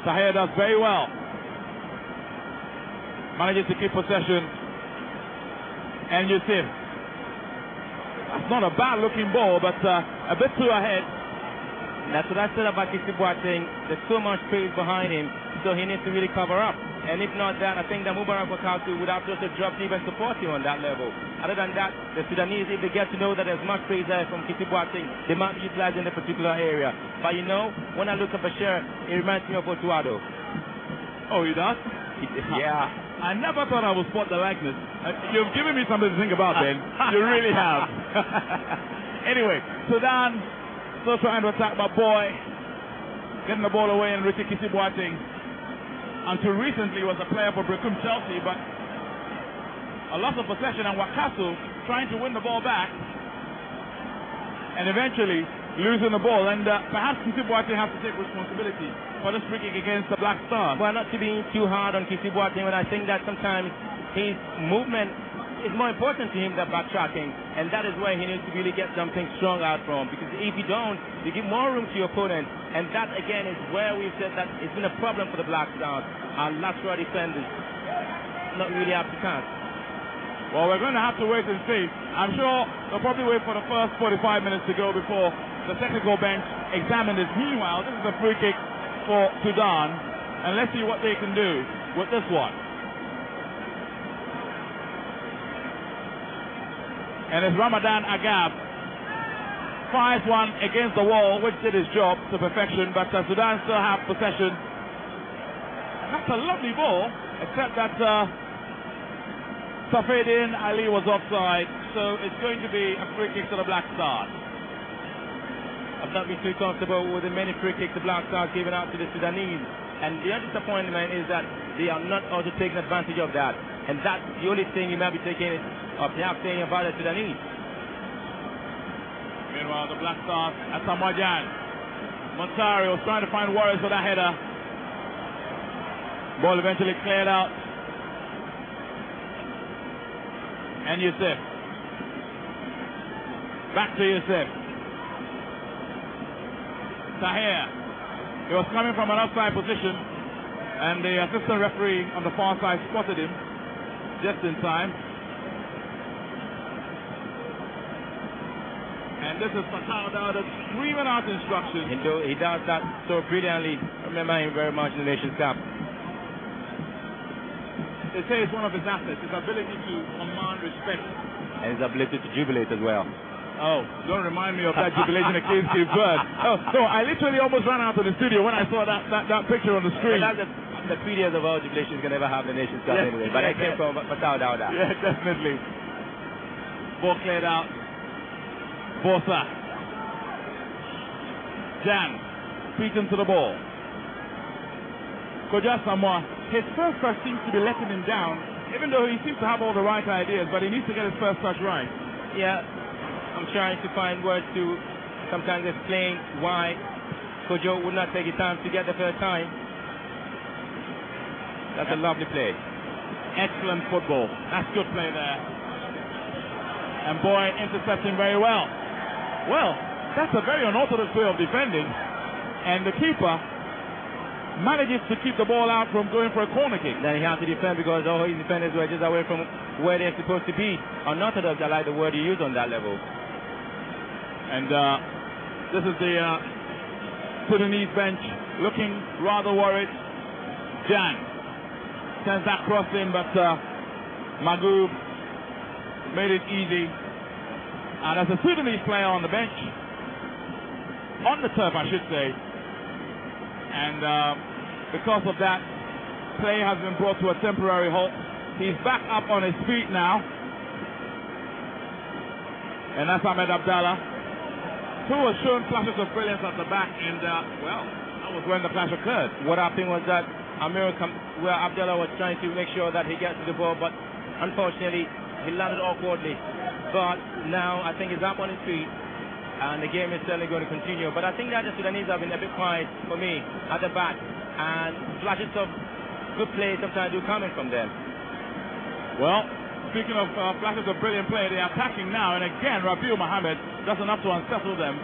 Sahir does very well. Manages to keep possession. And Yusuf. That's not a bad looking ball, but a bit too ahead. That's what I said about Kisi Boateng. There's so much space behind him, so he needs to really cover up. And if not that, I think that Mubarak Wakaso would have to also drop deep and support him on that level. Other than that, the Sudanese, if they get to know that there's much space there from Kisi Boateng, they might be utilizing the particular area. But you know, when I look at Bashir, it reminds me of Otuado. Oh, he does? Yeah. I never thought I would spot the likeness. You've given me something to think about, Ben. You really have. Anyway, Sudan still trying to attack, but boy, getting the ball away and Richie Kisi Boateng. Until recently was a player for Brecum Chelsea, but a loss of possession, and Wakaso trying to win the ball back and eventually losing the ball. And perhaps Kisi Boateng has to take responsibility for this free kick against the Black Stars. Well, not to be too hard on Kisi Boateng, but I think that sometimes his movement is more important to him than backtracking, and that is where he needs to really get something strong out from, because if you don't, you give more room to your opponent, and that again is where we've said that it's been a problem for the Black Stars, and lateral defenders not really up to task. Well, we're going to have to wait and see. I'm sure they'll probably wait for the first 45 minutes to go before the technical bench examine this. Meanwhile, this is a free kick for Sudan, and let's see what they can do with this one. And it's Ramadan Agab. Fires one against the wall, which did his job to perfection, but Sudan still have possession. And that's a lovely ball, except that Safedin Ali was offside, so it's going to be a free kick to the Black Stars. I've not been too comfortable with the many free kicks the Black Stars given out to the Sudanese. And the other disappointment is that they are not also taking advantage of that. And that's the only thing you might be taking or perhaps saying about the Sudanese. Meanwhile, the Black Stars at Samoajan. Montari was trying to find Warriors for that header. Ball eventually cleared out. And Youssef. Back to Youssef. Tahir. He was coming from an outside position, and the assistant referee on the far side spotted him just in time. And this is Fatah Dawda screaming out instructions. He does that so brilliantly. I remember him very much in the Nations Cup. They say it's one of his assets, his ability to command respect. And his ability to jubilate as well. Oh, don't remind me of that jubilation against Cape Verde. Oh, no, I literally almost ran out of the studio when I saw that picture on the screen. Well, that's the prettiest of all jubilations you can ever have in the Nations Cup anyway. But I came from Fatah Dawda. Yeah, definitely. Ball cleared out. Bosa. Jan. Feet into the ball. Koja Samoa. His first touch seems to be letting him down, even though he seems to have all the right ideas, but he needs to get his first touch right. Yeah, I'm trying to find words to sometimes explain why Kojo would not take his time to get the first time. That's a lovely play. Excellent football. That's good play there. And Boy intercepting very well. Well, that's a very unorthodox way of defending. And the keeper manages to keep the ball out from going for a corner kick. Then he had to defend because all his defenders were just away from where they're supposed to be. Unorthodox, I like the word you use on that level. And this is the Sudanese bench looking rather worried. Jan sends that cross in, but Magoob made it easy. And as a Sudanese player on the bench, on the turf I should say, and because of that, play has been brought to a temporary halt. He's back up on his feet now. And that's Ahmed Abdallah, who was shown flashes of brilliance at the back, and well, that was when the clash occurred. What happened was that where Abdallah was trying to make sure that he gets to the ball, but unfortunately, he landed awkwardly. But now I think he's up on his feet, and the game is certainly going to continue. But I think that the Sudanese have been a bit quiet for me at the back, and flashes of good play sometimes do come in from them. Well, speaking of flashes of brilliant play, they're attacking now, and again Rabiu Mohammed does enough to unsettle them.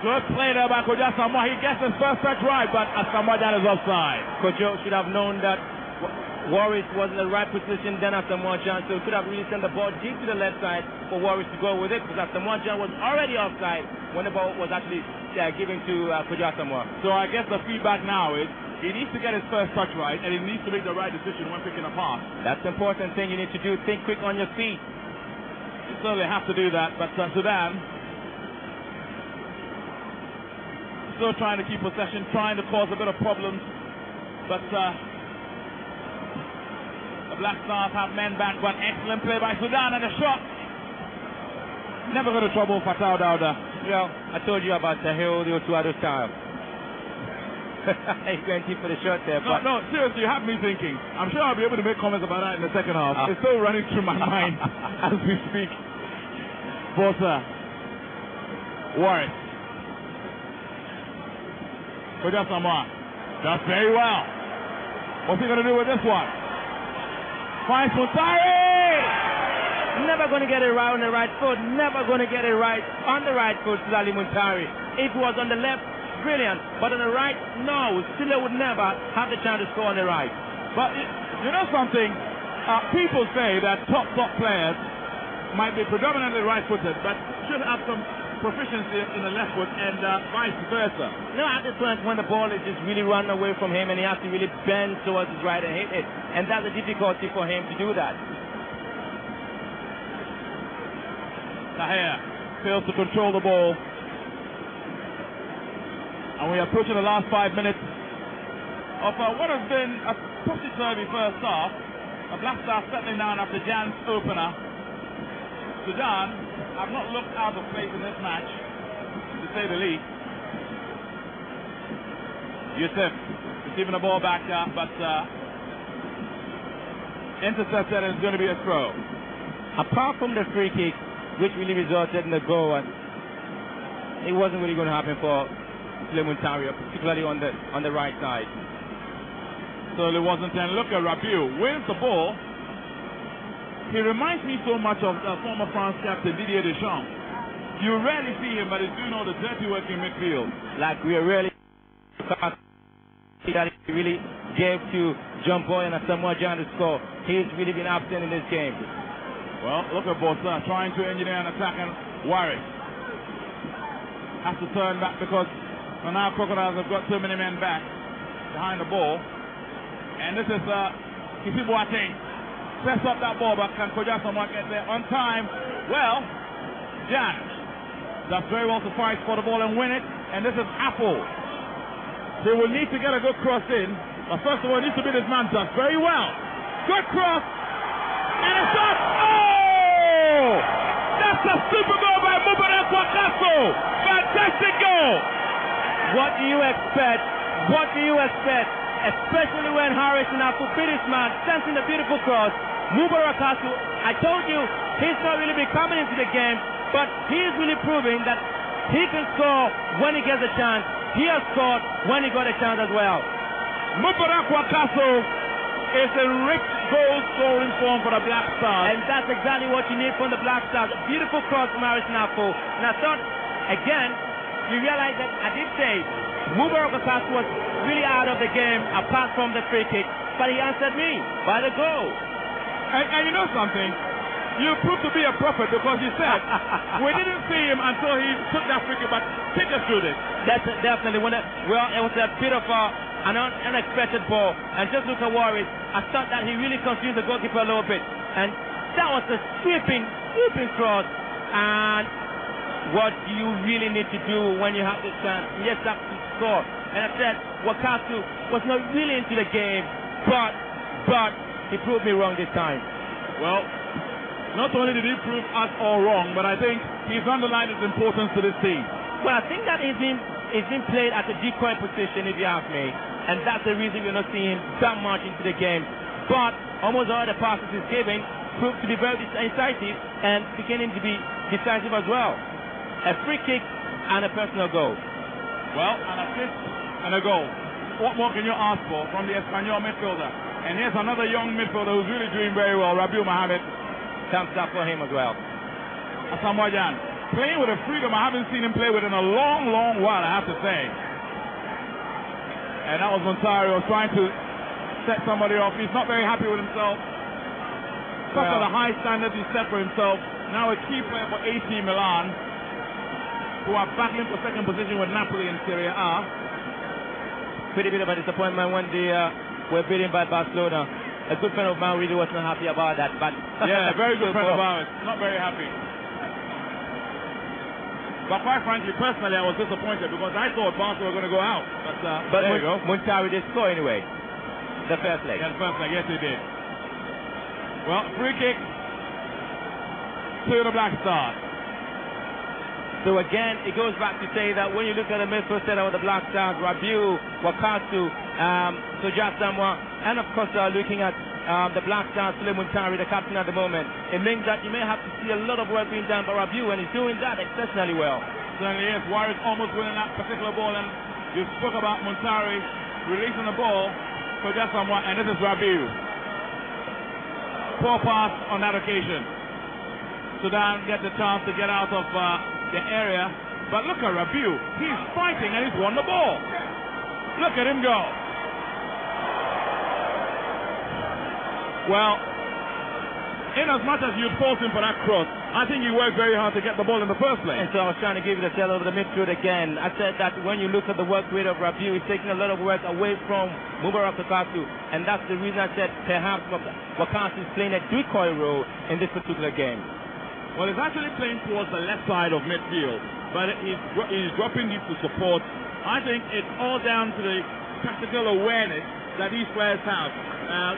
Good play there by Koja Samoa. He gets his first touch right, but Asamoah is offside. Kojo should have known that Warris was in the right position, then Asamoah, so he could have really sent the ball deep to the left side for Warris to go with it, because Asamoah was already offside when the ball was actually given to Koja Samoa. So I guess the feedback now is he needs to get his first touch right, and he needs to make the right decision when picking a pass. That's the important thing you need to do. Think quick on your feet. You certainly have to do that, but Sudan still trying to keep possession, trying to cause a bit of problems, but the Black Stars have men back, but excellent play by Sudan, and a shot never going to trouble Fatah Dawda. Well, I told you about the Hero the Otuado style. He's going deep for the shot there. But no, seriously, you have me thinking. I'm sure I'll be able to make comments about that in the second half. It's still running through my mind as we speak. Bosa. Warren. Koja Samoa. Does very well. What's he going to do with this one? Finds Muntari! Never going to get it right on the right foot. Never going to get it right on the right foot, Lali Muntari. It was on the left. Brilliant, but on the right, no. Silla would never have the chance to score on the right. But you know something? People say that top players might be predominantly right-footed, but should have some proficiency in the left foot, and vice versa. No, at this point when the ball is just really running away from him, and he has to really bend towards his right and hit it, and that's a difficulty for him to do that. Kahea fails to control the ball. And we're approaching the last 5 minutes of what has been a topsy-turvy first half. The Black Stars settling down after Jan's opener. Sudan have not looked out of place in this match, to say the least. Youssef receiving the ball back up, but intercepted, and it's going to be a throw. Apart from the free kick, which really resulted in the goal, and it wasn't really going to happen for Suleiman, particularly on the right side. So it wasn't. And look at Rabiu wins the ball. He reminds me so much of former France captain Didier Deschamps. You rarely see him, but he's doing all the dirty work in midfield. Like we are really that he really gave to John Boy and Samoa John to score. He's really been absent in this game. Well, look at Bossa trying to engineer an attack, and Warwick has to turn back because now Crocodiles have got too many men back behind the ball. And this is Kisi Boateng. Press up that ball, but can Koja Samoa get there on time? Well, Jan does very well to fight for the ball and win it. And this is Apple. He will need to get a good cross in. But first of all, he needs to beat his man Duck very well. Good cross. And a shot. Oh! That's a super goal by Mubarak Wakaso. Fantastic goal. What do you expect? What do you expect? Especially when Harrison Apple beat his man, sensing the beautiful cross. Mubarak Wakaso, I told you, he's not really been coming into the game, but he is really proving that he can score when he gets a chance. He has scored when he got a chance as well. Mubarak Wakaso is a rich goal scoring form for the Black Stars. And that's exactly what you need from the Black Stars. A beautiful cross from Harrison Apple. And I thought, again, you realize that I did say Mubarak Wakaso was really out of the game apart from the free kick. But he answered me by the goal. And you know something? You proved to be a prophet because you said we didn't see him until he took that free kick, but take us through this. That's definitely well, it was a bit of an unexpected ball, and just look at Warwick. I thought that he really confused the goalkeeper a little bit, and that was a sweeping cross. And what do you really need to do when you have the chance? Yes, have to score. And I said Wakaso was not really into the game, but he proved me wrong this time. Well, not only did he prove us all wrong, but I think he's underlined his importance to this team. Well, I think that he's been played at a decoy position, if you ask me, and that's the reason we're not seeing him that much into the game. But almost all the passes he's giving proved to be very incisive and beginning to be decisive as well. A free kick and a personal goal. Well, an assist and a goal. What more can you ask for from the Espanyol midfielder? And here's another young midfielder who's really doing very well, Rabiu Mohammed. Thumbs up for him as well. Samoa John playing with a freedom I haven't seen him play with in a long while, I have to say. And that was Montario trying to set somebody off. He's not very happy with himself. Because of the high standards he set for himself. Now a key player for AC Milan, who are battling for second position with Napoli in Serie A. Pretty bit of a disappointment when they were beaten by Barcelona. A good friend of mine really wasn't happy about that, but yeah, a very good friend of ours, not very happy. But quite frankly, personally, I was disappointed because I thought Barca were going to go out. But there you go. Montari did score anyway. The first leg. Yeah, the first leg, yes, he did. Well, free kick to the Black Stars. So again, it goes back to say that when you look at the midfield setup of the Black Stars, Rabiu, Wakaso, Soja Samoa, and of course looking at the Black Stars, Suleiman, the captain at the moment, it means that you may have to see a lot of work being done by Rabiu, and he's doing that exceptionally well. Certainly is. Warwick almost winning that particular ball, and you spoke about Montari releasing the ball for just someone, and this is Rabiu. Poor pass on that occasion. Sudan gets the chance to get out of the area, but look at Rabiu. He's fighting and he's won the ball. Look at him go. Well, in as much as you'd fault him for that cross, I think he worked very hard to get the ball in the first place. And so I was trying to give you the tell over the midfield again. I said that when you look at the work rate of Rabiu, he's taking a lot of work away from Mubarak Wakaso, and that's the reason I said perhaps Wakaso is playing a decoy role in this particular game. Well, he's actually playing towards the left side of midfield, but he's dropping deep to support. I think it's all down to the tactical awareness that these players have,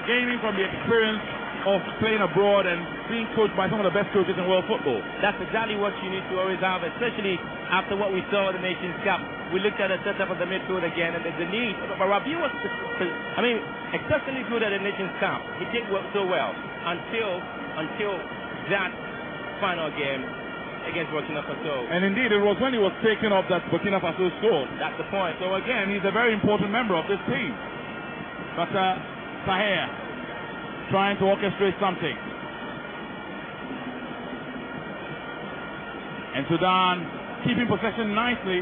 gaining from the experience of playing abroad and being coached by some of the best coaches in world football. That's exactly what you need to always have, especially after what we saw at the Nations Cup. We looked at the setup of the midfield again, and there's a need. But Rabiu was, exceptionally good at the Nations Cup. He did work so well until that final game against Burkina Faso. And indeed, it was when he was taken off that Burkina Faso scored. That's the point. So again, he's a very important member of this team. But Saher trying to orchestrate something. And Sudan keeping possession nicely.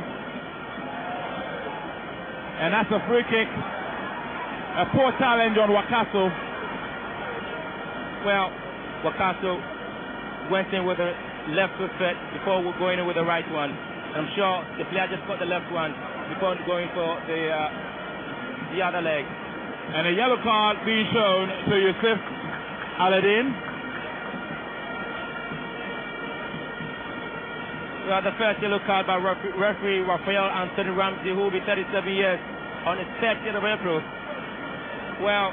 And that's a free kick. A poor challenge on Wakaso. Well, Wakaso went in with the left foot before going in with the right one. I'm sure the player just got the left one before going for the other leg. And a yellow card being shown to Yusuf Aladdin. Well, the first yellow card by referee Raphael Anthony Ramsey, who will be 37 years on his 30th of April. Well,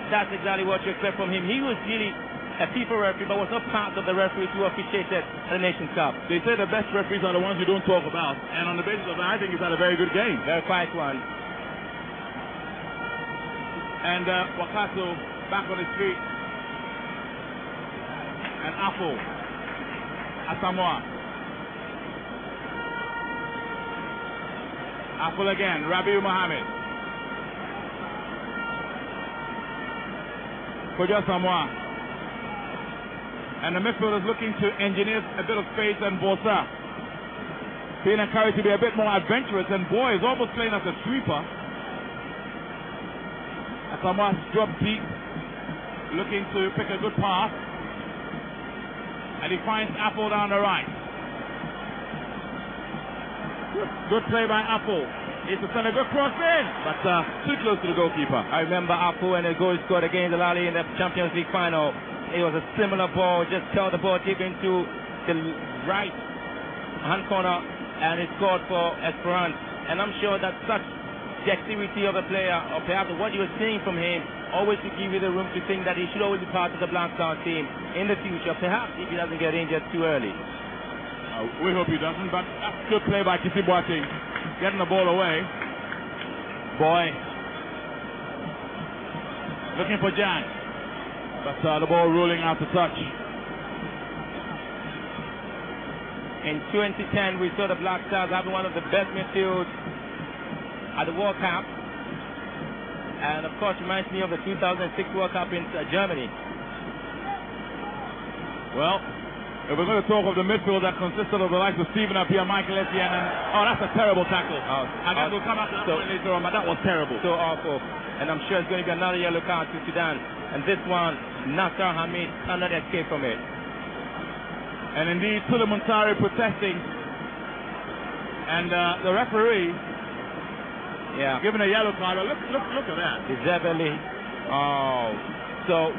that's exactly what you expect from him. He was really a FIFA referee, but was not part of the referees who officiated at the Nations Cup. They say the best referees are the ones you don't talk about. And on the basis of that, I think he's had a very good game. Very quiet one. And Wakaso back on his feet. And Afo Asamoah. Afo again, Rabiu Mohammed. Koja Samoa. And the midfield is looking to engineer a bit of space, and Bosa being encouraged to be a bit more adventurous, and Boy is almost playing as a sweeper. Asamoah dropped deep, looking to pick a good pass, and he finds Apple down the right. Good play by Apple. It's a send a good cross in, but too close to the goalkeeper. I remember Apple when the goal scored against the Lali in the Champions League final. It was a similar ball, just held the ball deep into the right hand corner, and it scored for Esperance. And I'm sure that such the activity of a player, or perhaps what you were seeing from him, always to give you the room to think that he should always be part of the Black Star team in the future, perhaps if he doesn't get injured too early. We hope he doesn't, but that's good play by Kisi Boateng, getting the ball away. Boy looking for Jan, but the ball ruling out to touch. In 2010, we saw the Black Stars having one of the best midfields at the World Cup, and of course reminds me of the 2006 World Cup in Germany. Well, if we're going to talk of the midfield that consisted of the likes of Stephen Appiah, Michael Essien, and that's a terrible tackle. I guess we'll come back to that point later on, but that was terrible. So awful. And I'm sure it's going to be another yellow card to Sudan. And this one, Nasser Hamid cannot escape from it. And indeed, Suleiman Tari protesting, and the referee given a yellow card. Look at that. Izebeli. Oh. So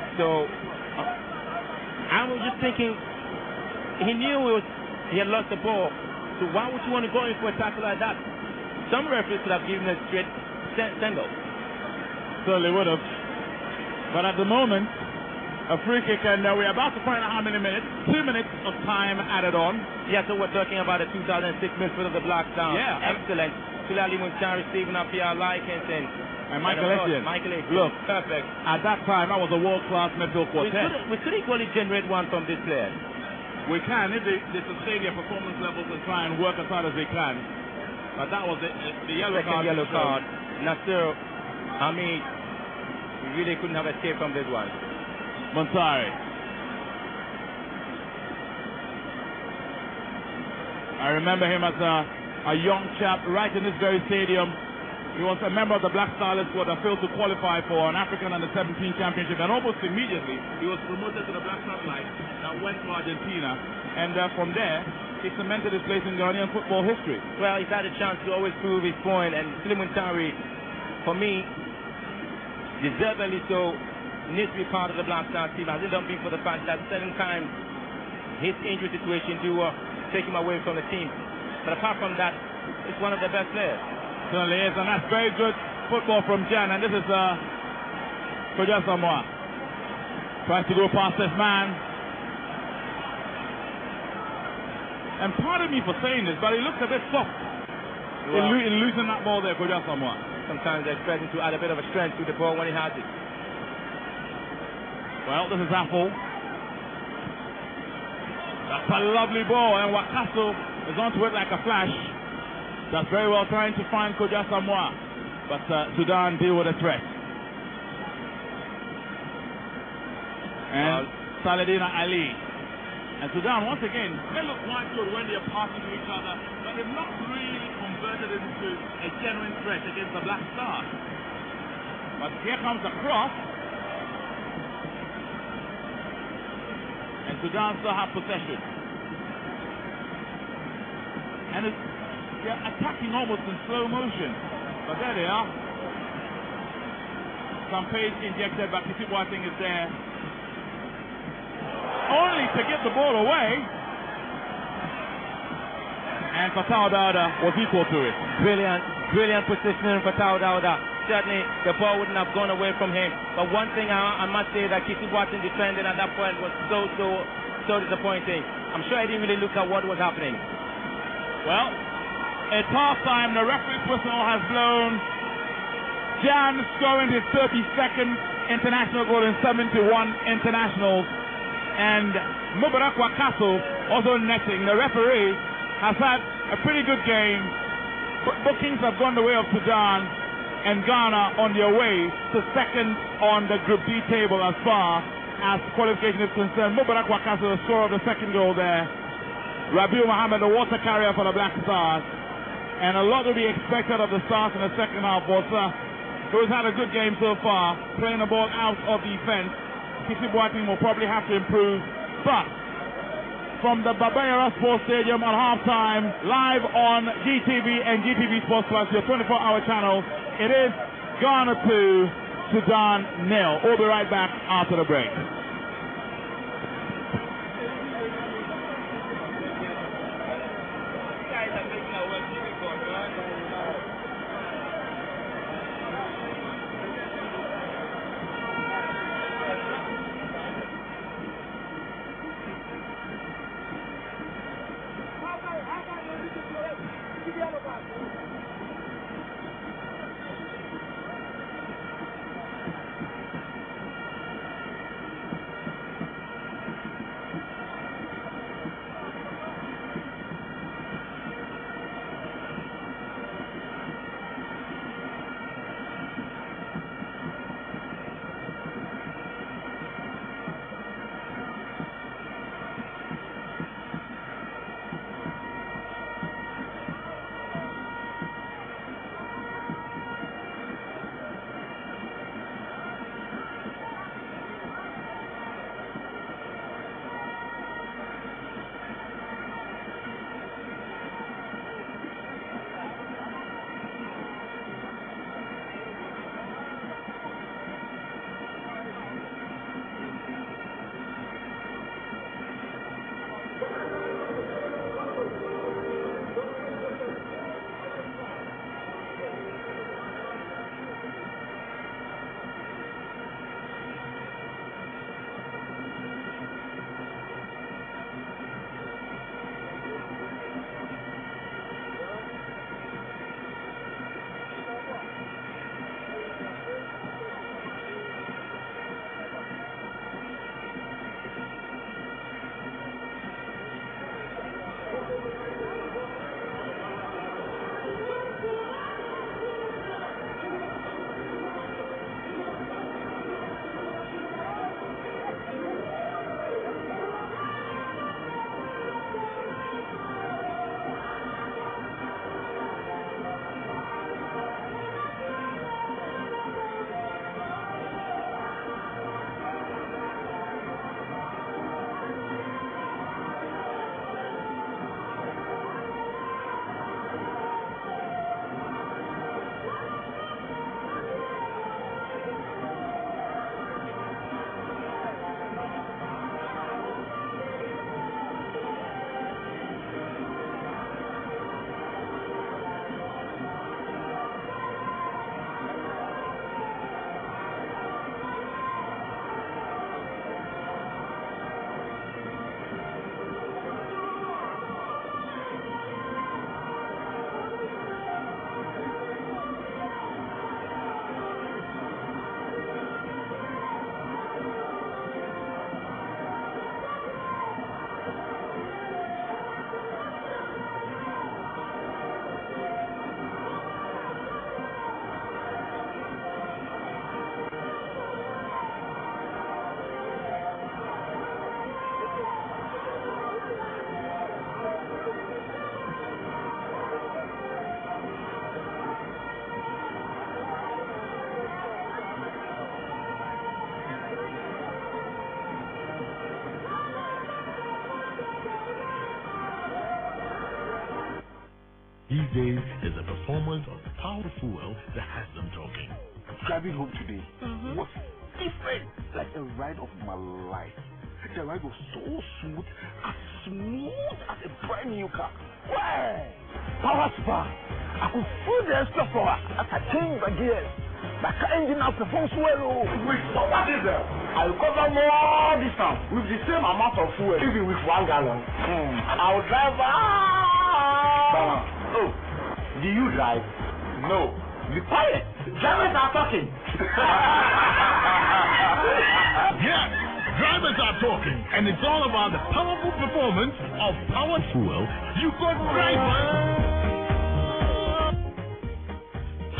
I was just thinking, he knew he had lost the ball. So why would you want to go in for a tackle like that? Some referees could have given a straight send-off. Certainly would have. But at the moment, a free kick, and we're about to find out how many minutes. 2 minutes of time added on. Yeah, so we're talking about the 2006 midfield of the Black Stars. Yeah. Excellent. Sulali Muntari, Stephen Appiah, Lykinson. And Michael Essien. Look, perfect. At that time, that was a world-class midfield quartet. We could equally generate one from this player. We can, if they sustain their performance levels and try and work as hard as they can. But that was the yellow card. Second yellow card. Nasser Hamid, we really couldn't have escaped from this one. Montari. I remember him as a young chap right in this very stadium. He was a member of the Black Starlet squad that failed to qualify for an African Under-17 championship, and almost immediately he was promoted to the Black Satellite that went to Argentina, and from there he cemented his place in Ghanaian football history. Well, he's had a chance to always prove his point, and Suleiman Tari, for me, deservedly so, needs to be part of the Black Star team. Has it not been for the fact that 7 times his injury situation do take him away from the team. But apart from that, it's one of the best players. Certainly is, and that's very good football from Jan. And this is Koja Samoa. Tries to go past this man. And pardon me for saying this, but he looks a bit soft in losing that ball there, Koja Samoa. Sometimes they're expecting to add a bit of a strength to the ball when he has it. Well, this is Apple. That's a lovely ball, and Wakaso is onto it like a flash. That's very well trying to find Koja Samoa, but Sudan deal with a threat. And Saladina Ali. And Sudan, once again, they look quite good when they're passing to each other, but they've not really converted it into a genuine threat against the Black Stars. But here comes the cross. And Sudan still have possession. And they're attacking almost in slow motion. But there they are. Some pace injected, but Kisi Boateng is there. Only to get the ball away. And Fatau Dauda was equal to it. Brilliant positioning for Fatau Dauda. Certainly the ball wouldn't have gone away from him. But one thing I must say that Kisi Boateng defending at that point was so disappointing. I'm sure he didn't really look at what was happening. Well, it's half time. The referee's whistle has blown. Jan scoring his 32nd international goal in 71 internationals. And Mubarak Wakaso also netting. The referee has had a pretty good game. Bookings have gone the way of Sudan and Ghana on their way to second on the Group D table as far as qualification is concerned. Mubarak Wakaso, the scorer of the second goal there. Rabiu Mohammed, the water carrier for the Black Stars. And a lot to be expected of the Stars in the second half. Who's had a good game so far, playing the ball out of defense. Kisi Boateng will probably have to improve. But from the Baba Yara Sports Stadium on halftime, live on GTV and GTV Sports Plus, your 24-hour channel, it is Ghana 2, Sudan 0. We'll be right back after the break. these days, it's the performance of power fuel that has them talking. Driving home today was different, like a ride of my life. The ride was so smooth as a brand new car. Wow! Power Spa. I could feel the extra power as I changed my gears. My car engine now performs well. With so much diesel, I will cover more distance with the same amount of fuel, even with 1 gallon. I will drive. Oh, do you drive? No. Be quiet. Drivers are talking. Yes, drivers are talking, and it's all about the powerful performance of powered fuel. You got drivers.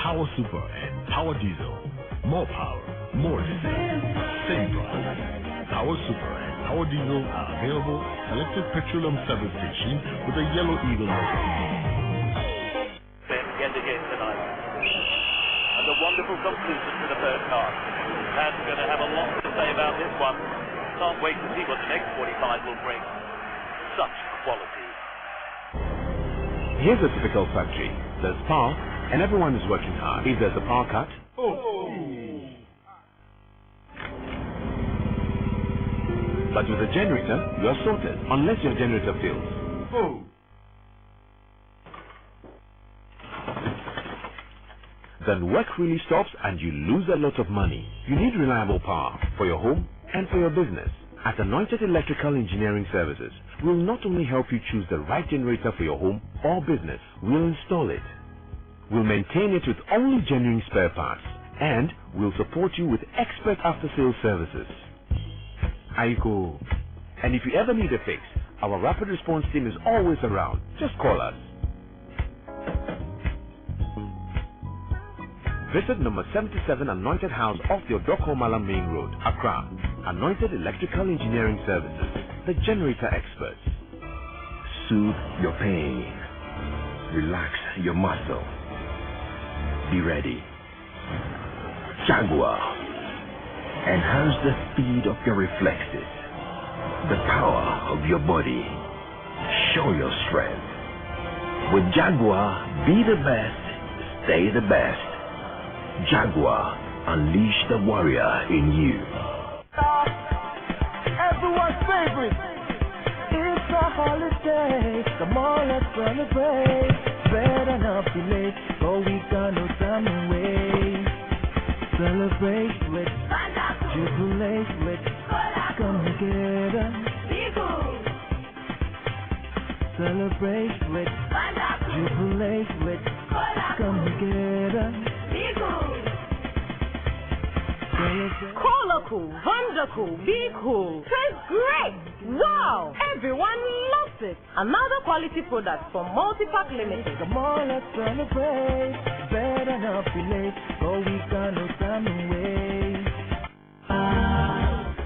Power Super and Power Diesel. More power, more diesel. Same price. Power Super and Power Diesel are available at selected petroleum service stations with a yellow eagle logo. Yet again tonight. And a wonderful conclusion to the first half. Fans are going to have a lot to say about this one. Can't wait to see what the next 45 will bring. Such quality. Here's a typical factory. There's power, and everyone is working hard. If there's a power cut, but with a generator, you are sorted, unless your generator fails. Then work really stops and you lose a lot of money. You need reliable power for your home and for your business. At Anointed Electrical Engineering Services, we'll not only help you choose the right generator for your home or business, we'll install it. We'll maintain it with only genuine spare parts, and we'll support you with expert after-sales services. Aiko. And if you ever need a fix, our rapid response team is always around. Just call us. Visit number 77 Anointed House off the Odokomala Main Road, Accra. Anointed Electrical Engineering Services, the generator experts. Soothe your pain. Relax your muscle. Be ready. Jaguar. Enhance the speed of your reflexes. The power of your body. Show your strength. With Jaguar, be the best, stay the best. Jaguar, unleash the warrior in you. Everyone's favorite. It's a holiday. Come on, let's celebrate. Better not be late, for we got no time to waste. Celebrate with, jubilate with, come together. Celebrate with, jubilate with, come together. Colorful, wonderful, be cool. Tastes great. Wow, everyone loves it. Another quality product from Multipack Limited. Come on, let's celebrate. Better not be late, for we got no time to waste.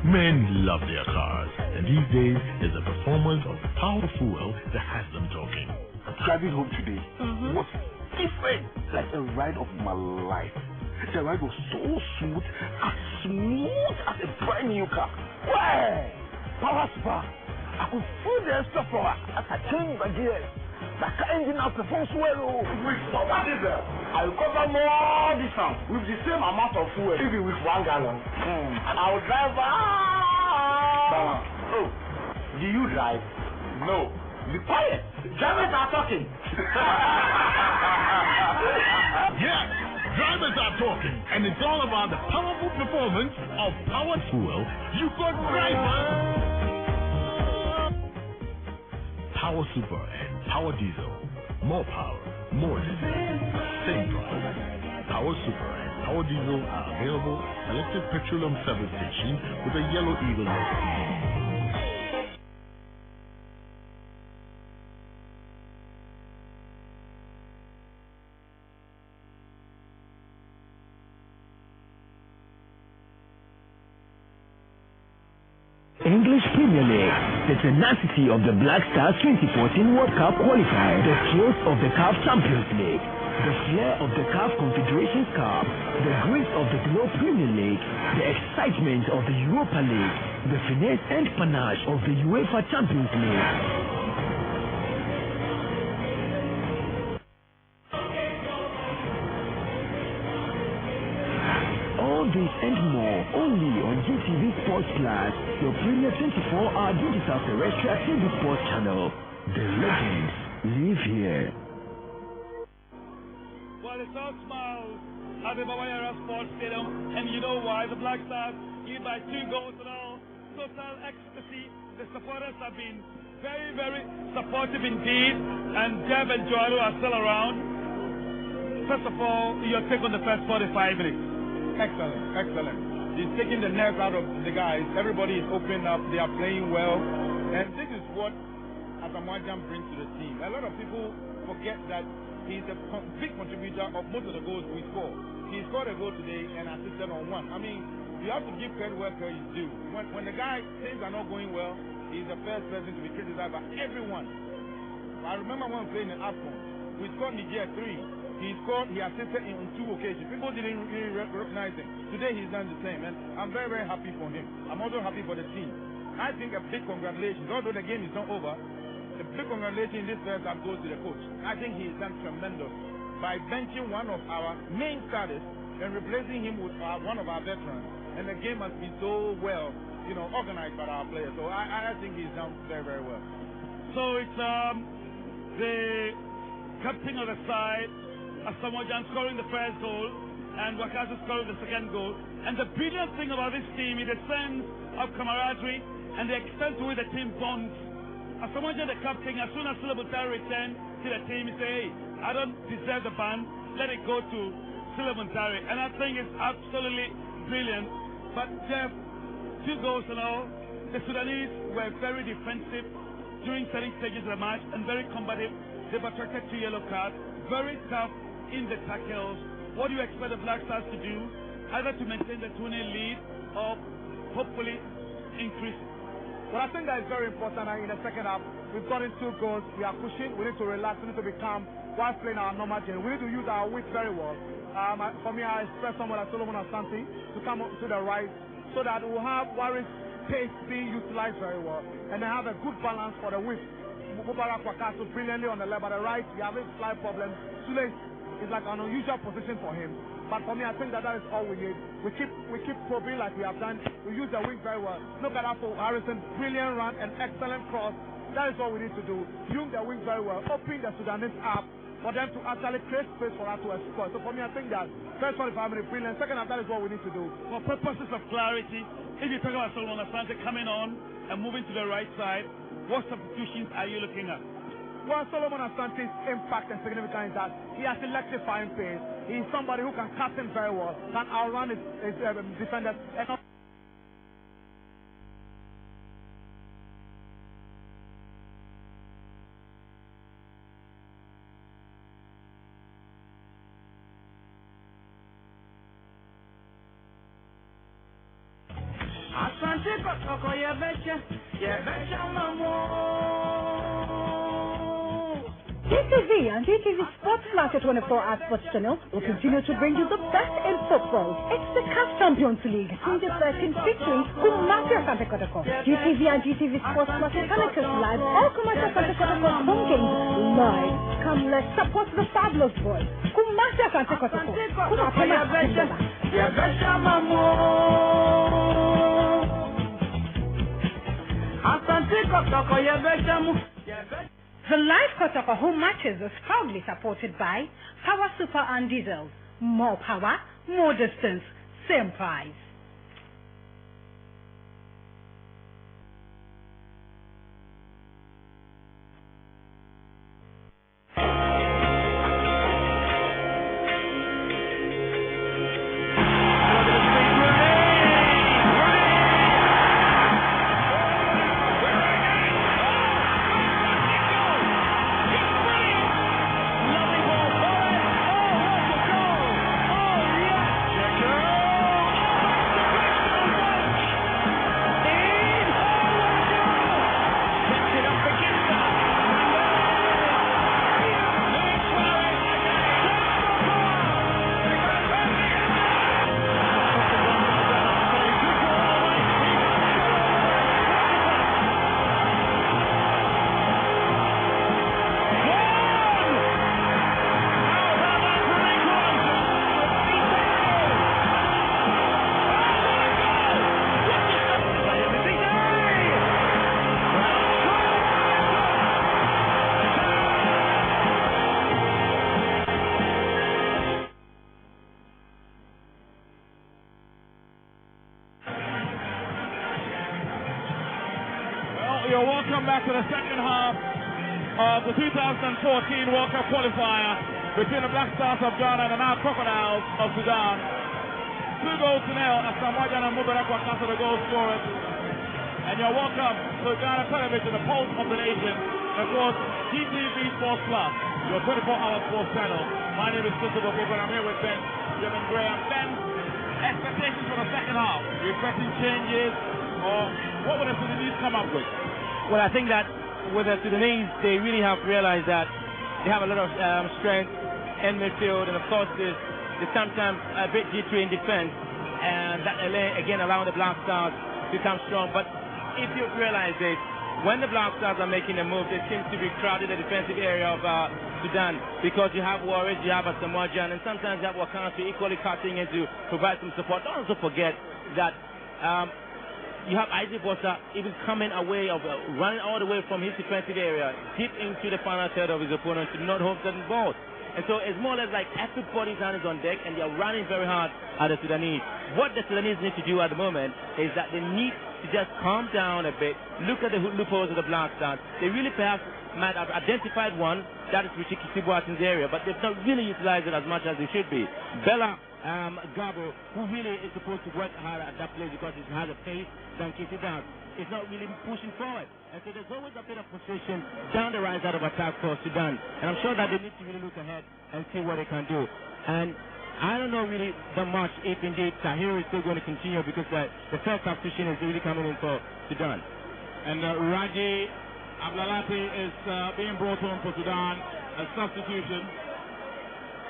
Men love their cars, and these days, it's the performance of power fuel that has them talking. Driving home today was different, like a ride of my life. The ride was so smooth as a brand new car. Wow! Power Spa. I could feel the extra power as I changed my gears. My car engine now performs well. With so much diesel, I will cover more distance with the same amount of fuel, even with 1 gallon. I will drive. Oh, do you drive? No. Be quiet. Drivers are talking. Yes, drivers are talking, and it's all about the powerful performance of powered fuel. You got drivers. Power Super and Power Diesel. More power, more diesel. Same price. Power Super and Power Diesel are available at selected petroleum service stations with a yellow eagle logo. English Premier League, the tenacity of the Black Stars 2014 World Cup Qualifier, the thrills of the CAF Champions League, the flair of the CAF Confederations Cup, the grace of the Globe Premier League, the excitement of the Europa League, the finesse and panache of the UEFA Champions League. All this and more only on GTV Sports Plus, your premier 24-hour digital terrestrial TV sports channel. The legends live here. Well, it's all smiles at the Baba Yara Sports Stadium, and you know why? The Black Stars lead by 2 goals and all. Total ecstasy. The supporters have been very, very supportive indeed, and Jeff and Joel are still around. First of all, your take on the first 45 minutes. Excellent. He's taking the nerves out of the guys. Everybody is opening up. They are playing well, and this is what Asamoah brings to the team. A lot of people forget that he's a big contributor of most of the goals we score. He scored a goal today and assisted on one. I mean, you have to give credit where credit is due. When the guy things are not going well, he's the first person to be criticized by everyone. I remember when playing in AFCON, we scored Nigeria 3. He assisted on 2 occasions. People didn't really recognize him. Today he's done the same, and I'm very, very happy for him. I'm also happy for the team. I think a big congratulations, although the game is not over. A big congratulations in this first half goes to the coach. I think he's done tremendous by benching one of our main starters and replacing him with one of our veterans. And the game has been so well, organized by our players. So I think he's done very, very well. So it's the captain of the side, Asamoah scoring the first goal, and Wakazu scoring the second goal. And the brilliant thing about this team is the sense of camaraderie and the extent to which the team bonds. Asamoah, the captain, as soon as Sulemuntari returned to the team, he said, hey, I don't deserve the ban, let it go to Sulemuntari. And I think it's absolutely brilliant. But Jeff, 2 goals and all, the Sudanese were very defensive during certain stages of the match and very combative. They've attracted 2 yellow cards, very tough in the tackles. What do you expect the Black Stars to do? Either to maintain the 2-0 lead or hopefully increase it? Well, I think that is very important. In the second half, we've gotten 2 goals. We are pushing. We need to relax. We need to be calm while playing our normal game. We need to use our width very well. For me, I expect someone like Solomon Asante to come up to the right so that we'll have Warren's pace being utilized very well. And then have a good balance for the width. Mubarak Wakasu brilliantly on the left, but the right, we have a slight problem. Sule is like an unusual position for him. But for me, I think that is all we need. We keep probing like we have done. We use the wing very well. Look at that for Harrison, brilliant run and excellent cross. That is what we need to do. Use the wing very well. Open the Sudanese up for them to actually create space for us to exploit. So for me, I think that first 45 minutes brilliant. Second half, that is what we need to do. For purposes of clarity, if you talk about Solomon Asante coming on and moving to the right side, what substitutions are you looking at? Well, Solomon Asante's impact and significance is that he has electrifying pace. He's somebody who can captain very well, can outrun his defenders. And Asante Kotoko, you betcha, mamo. GTV and GTV Sports Plus 24-hour sports channel will continue to bring you the best in football. It's the CAF Champions League, Season 13 featuring Kumasi Asante Kotoko. GTV and GTV Sports Plus telecast live all Kumasi Asante Kotoko's home games live. Come, let's support the fabulous boys. Kumasi Asante Kotoko. The live Kotoko home matches is proudly supported by Power Super and Diesel. More power, more distance, same price. Welcome back to the second half of the 2014 World Cup qualifier between the Black Stars of Ghana and the now Crocodiles of Sudan. 2 goals to nil as Samoa and Mubarak Wakaso the goal scorers. And you're welcome to Ghana Television, the pulse of the nation. And of course, GTV Sports Plus, your 24-hour sports channel. My name is Christopher Booker and I'm here with Ben, Jim and Graham. Ben, expectations for the second half? Are you expecting changes? Or what would the Sudanese come up with? Well, I think that with the Sudanese, they really have realized that they have a lot of strength in midfield, and of course, they're sometimes a bit jittery in defense, and that again allowing the Black Stars to come strong. But if you realize this, when the Black Stars are making a move, they seem to be crowded the defensive area of Sudan, because you have Warriors, you have a Samoa, and sometimes you have Wakana equally cutting in to provide some support. Don't also forget that you have Isaac Bossa even coming away of running all the way from his defensive area deep into the final third of his opponent to not hold certain balls. And so it's more or less like everybody's hand is on deck and they're running very hard at the Sudanese. What the Sudanese need to do at the moment is that they need to just calm down a bit, look at the loopholes of the Black Stars. They really perhaps might have identified one, that is Richie Kisibuatin's area, but they've not really utilized it as much as they should be. Bella Gabo, who really is supposed to work hard at that place because he has a pace than Kisi does, is not really pushing forward. And so there's always a bit of position down the right side of attack for Sudan. And I'm sure that they need to really look ahead and see what they can do. And I don't know really that much if indeed Tahir is still going to continue, because the first substitution is really coming in for Sudan. And Raji Ablalati is being brought on for Sudan as substitution.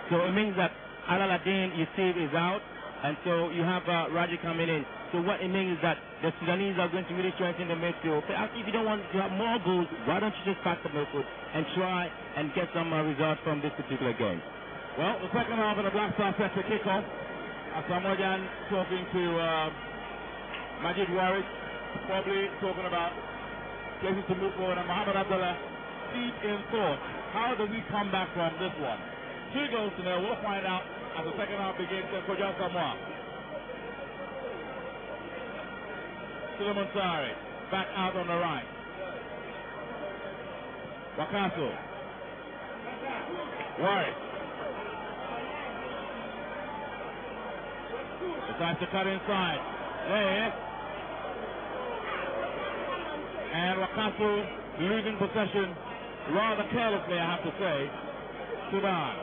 So it means that Alaladin Yusuf is out, and so you have Raji coming in. So what it means is that the Sudanese are going to really strengthen the midfield. If you don't want to have more goals, why don't you just pack the midfield and try and get some results from this particular game? Well, the second half of the Black Stars set to kick off. Samoan talking to Majid Waris, probably talking about places to move forward, and Mohamed Abdullah deep in thought. How do we come back from this one? 2 goals to nil. We'll find out as the second half begins in Kojan Samoa. Suleiman Sari back out on the right. Wakaso. Warwick. Decides to cut inside. There. And Wakaso losing possession rather carelessly, I have to say. Sudan.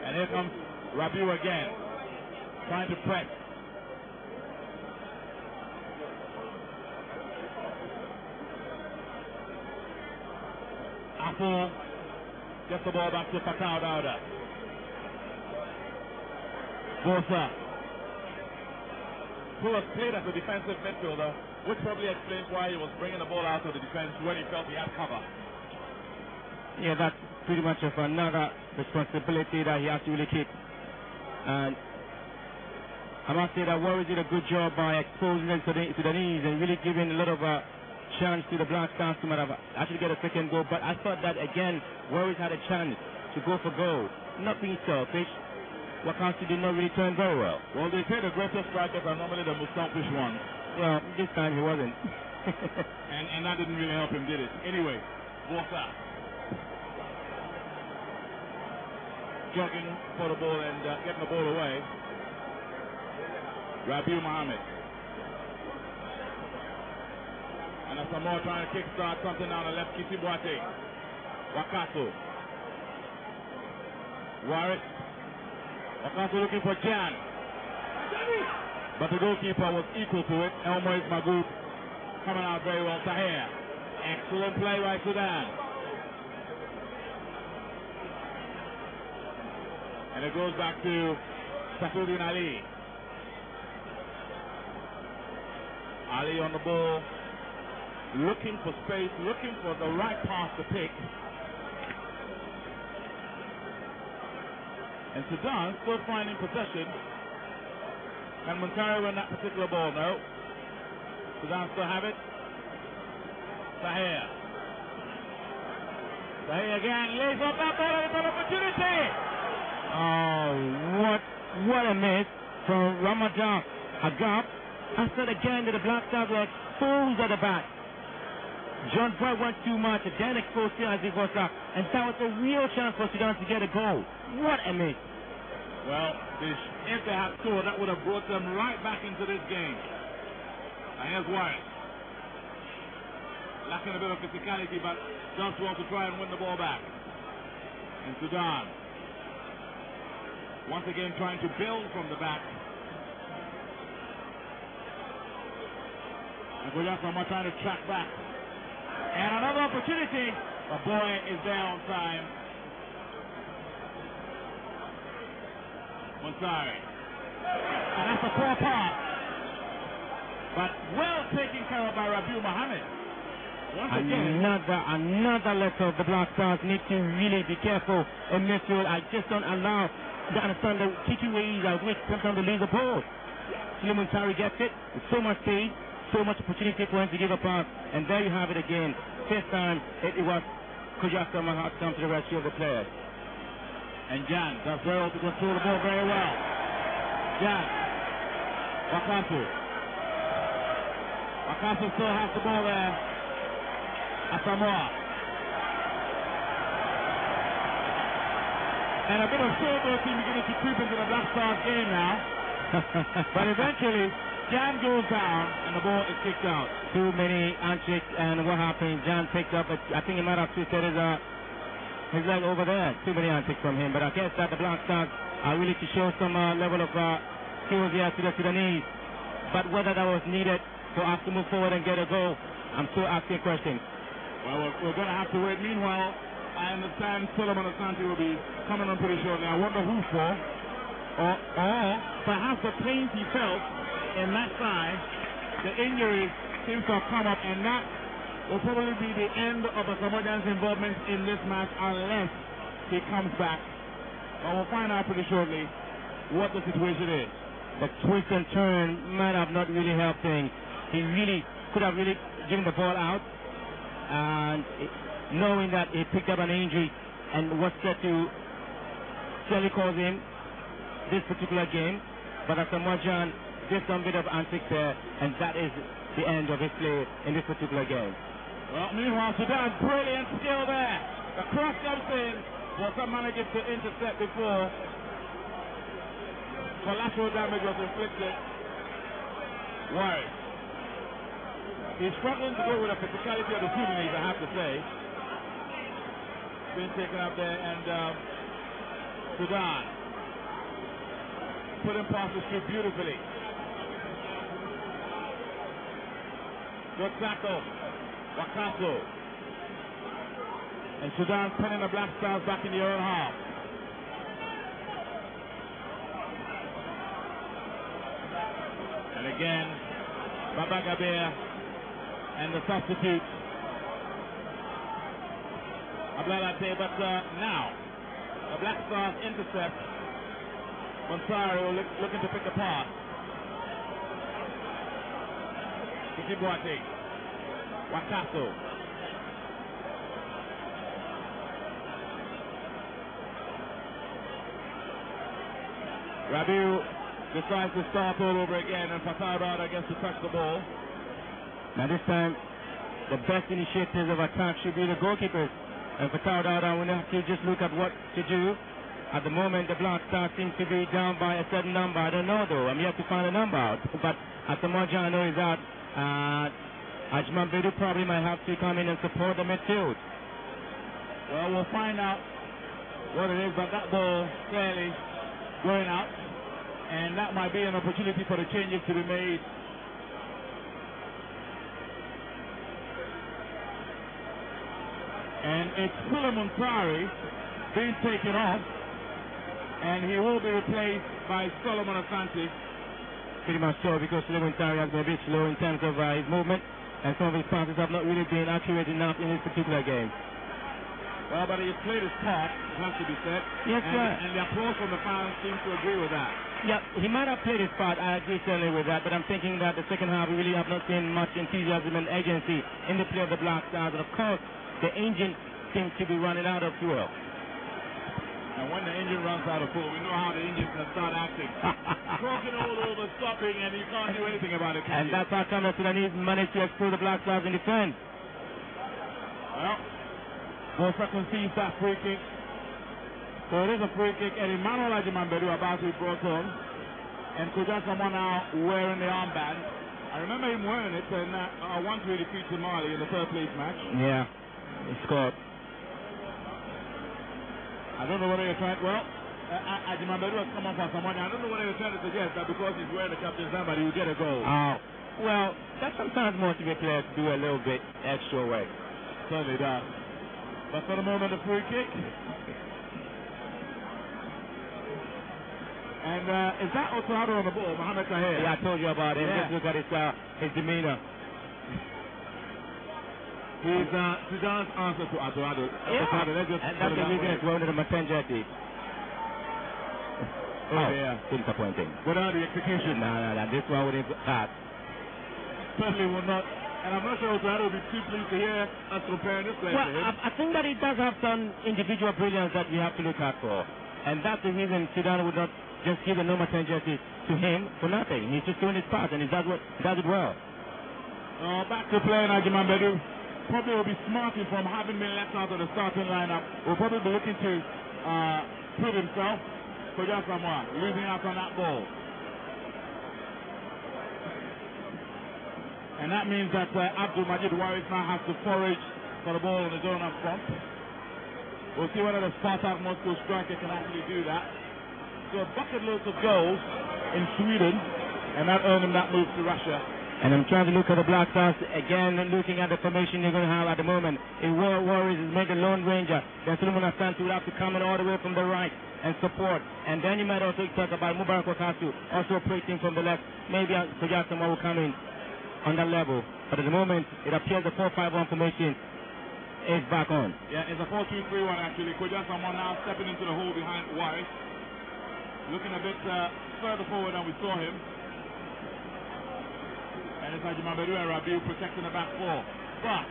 And here comes Rabiu again, trying to press. Afu gets the ball back to Fakao Dauda. Bosa, who has played as a defensive midfielder, which probably explains why he was bringing the ball out of the defense when he felt he had cover. Yeah, that's pretty much of another responsibility that he has to really keep. And I must say that Warriors did a good job by exposing the Sudanese and really giving a lot of chance to the Black Stars to actually get a second goal. But I thought that, again, Warriors had a chance to go for goal. Not being selfish. Wakansi did not really turn very well. Well, they say the greatest strikers are normally the most selfish ones. Well, this time he wasn't. and that didn't really help him, did it? Anyway, Bosa jogging for the ball and getting the ball away. Rabiu Mohammed. And as Samoa trying to kickstart something down the left, Kisibuate. Wakaso. Warwick. Wakaso looking for Jan. But the goalkeeper was equal to it. Elmois Magoo coming out very well. Tahir. Excellent play by Sudan. And it goes back to Safuddin Ali. Ali on the ball, looking for space, looking for the right pass to pick. And Sudan still finding possession. Can Montari win that particular ball? No. Sudan still have it. Tahir. Tahir again, lays up that ball, it's an opportunity. Oh, what a miss from Ramadan Agab. I said again that the Black Stars were exposed at the back. John Boy went too much, and then exposed him as he was up, and that was a real chance for Sudan to get a goal. What a miss. Well, if they had scored, that would have brought them right back into this game. And here's Warren. Lacking a bit of physicality, but just wants to try and win the ball back. And Sudan, once again trying to build from the back. And Goyasama trying to track back. And another opportunity. The boy is there on time. Monsari. And that's a poor pass. But well taken care of by Rabiu Mohammed. Once again. Another letter of the Black Stars need to really be careful in midfield. I just don't allow to understand the kicking ways at which sometimes they lose the ball. Monsari gets it with so much speed. So much opportunity for him to give a pass, and there you have it again. This time it was Kujasa Mahat come to the rescue of the players. And Jan does well to control the ball very well. Jan. Wakasu still has the ball there. Asamoah. And a bit of showboating beginning to creep into the Black Stars game now. But eventually Jan goes down and the ball is kicked out. Too many antics, and what happened? Jan picked up, I think he might have twisted his leg over there. Too many antics from him, but I guess that the Black Stars are willing to show some level of skills here to the Sudanese. But whether that was needed for us to move forward and get a goal, I'm still asking questions. Well, we're going to have to wait. Meanwhile, I understand Solomon Asante will be coming on pretty shortly. I wonder who for, or perhaps the pains he felt in that side, the injury seems to have come up, and that will probably be the end of Asamoah's involvement in this match unless he comes back. But we'll find out pretty shortly what the situation is. The twist and turn might have not really helped things. He really could have really given the ball out, and knowing that he picked up an injury and was set to certainly cause him this particular game, but Asamoah did some bit of antics there, and that is the end of his play in this particular game. Well, meanwhile, Sudan, brilliant skill there. The cross comes in. Was some manager to intercept before collateral damage was inflicted. Worried. He's struggling to go with the physicality of the Sudanese, I have to say. Been taken up there, and Sudan put him past the street beautifully. Good tackle. Wakaso. And Sudan pinning the Black Stars back in the own half. And again, Baba Yara and the substitute. Ablalate, but now the Black Stars intercept. Monsari looking to pick the pass. Kikibuate. Wakaso. Rabiu decides to start all over again, and Fatah gets to touch the ball. Now this time, the best initiatives of attack should be the goalkeepers. And Fatah will have to just look at what to do. At the moment, the Black Stars seem to be down by a certain number. I don't know though. I'm yet to find a number out. But Asamoah I know is out. Ajman Bedu probably might have to come in and support the midfield. Well, we'll find out what it is, but that ball clearly going out, and that might be an opportunity for the changes to be made. And it's Suleiman Traore being taken off, and he will be replaced by Solomon Asante. Pretty much so, because Suleiman Traore has been a bit slow in terms of his movement, and some of his passes have not really been accurate enough in this particular game. Well, but he has played his part, it has to be said. Yes, sir. And the applause from the fans seems to agree with that. Yeah, he might have played his part, I agree certainly with that, but I'm thinking that the second half we really have not seen much enthusiasm and agency in the play of the Black Stars, and of course, the engine seems to be running out of fuel. And when the engine runs out of fuel, we know how the engine can start acting. Talking all over, stopping, and you can't do anything about it. And that's how come the Sudanese managed to expose the Black Stars in defense. Well, Bosa conceives that free kick. So it is a free kick, and Emmanuel Ajimambedu about to be brought on. And Koja Samoa now wearing the armband. I remember him wearing it in a 1-3 defeat to Mali in the third place match. Yeah, he scored. I don't know whether you're trying. Well, Ajimambedu has come on for someone. I don't know whether you're trying to suggest that because he's wearing the captain's armband, he will get a goal. Well, that sometimes motivates players to do a little bit extra work. Certainly does. But for the moment, a free kick. And is that Otado on the ball, Mohamed Tahir? Yeah, I told you about him. Yeah. Just look at his demeanor. He's Sudan's answer to Otado. Yeah, and that's the reason it's one of the Matenjati. Oh, yeah. Disappointing. Without the execution. No. This one wouldn't pass. Certainly will not. And I'm not sure Otado will be too pleased to hear us comparing this player Well, to him. I think that he does have some individual brilliance that we have to look out for. And that's the reason Sudan would not just give a no Matenjati to him for nothing. He's just doing his part, and he does it well. Back to playing Ajimambedu. Probably will be smarting from having been left out of the starting lineup. Will probably be looking to prove himself. Koja Samoa losing out on that ball. And that means that Abdul Majid Waris now has to forage for the ball in the zone up front. We'll see whether the Spartak Moscow striker can actually do that. So a bucket loads of goals in Sweden, and that earned him that move to Russia. And I'm trying to look at the Black Stars again, looking at the formation they're going to have at the moment. If World Warriors is made the Lone Ranger, then Solomon Asante will have to come in all the way from the right and support. And then you might also talk about Mubarak Okasu also operating from the left. Maybe Koja Samoa will come in on that level. But at the moment, it appears the 4-5-1 formation is back on. Yeah, it's a 4-2-3-1 actually. Koja Samoa now stepping into the hole behind Waris. Looking a bit further forward than we saw him. And it's Ajimambedu and Rabiu protecting the back four. But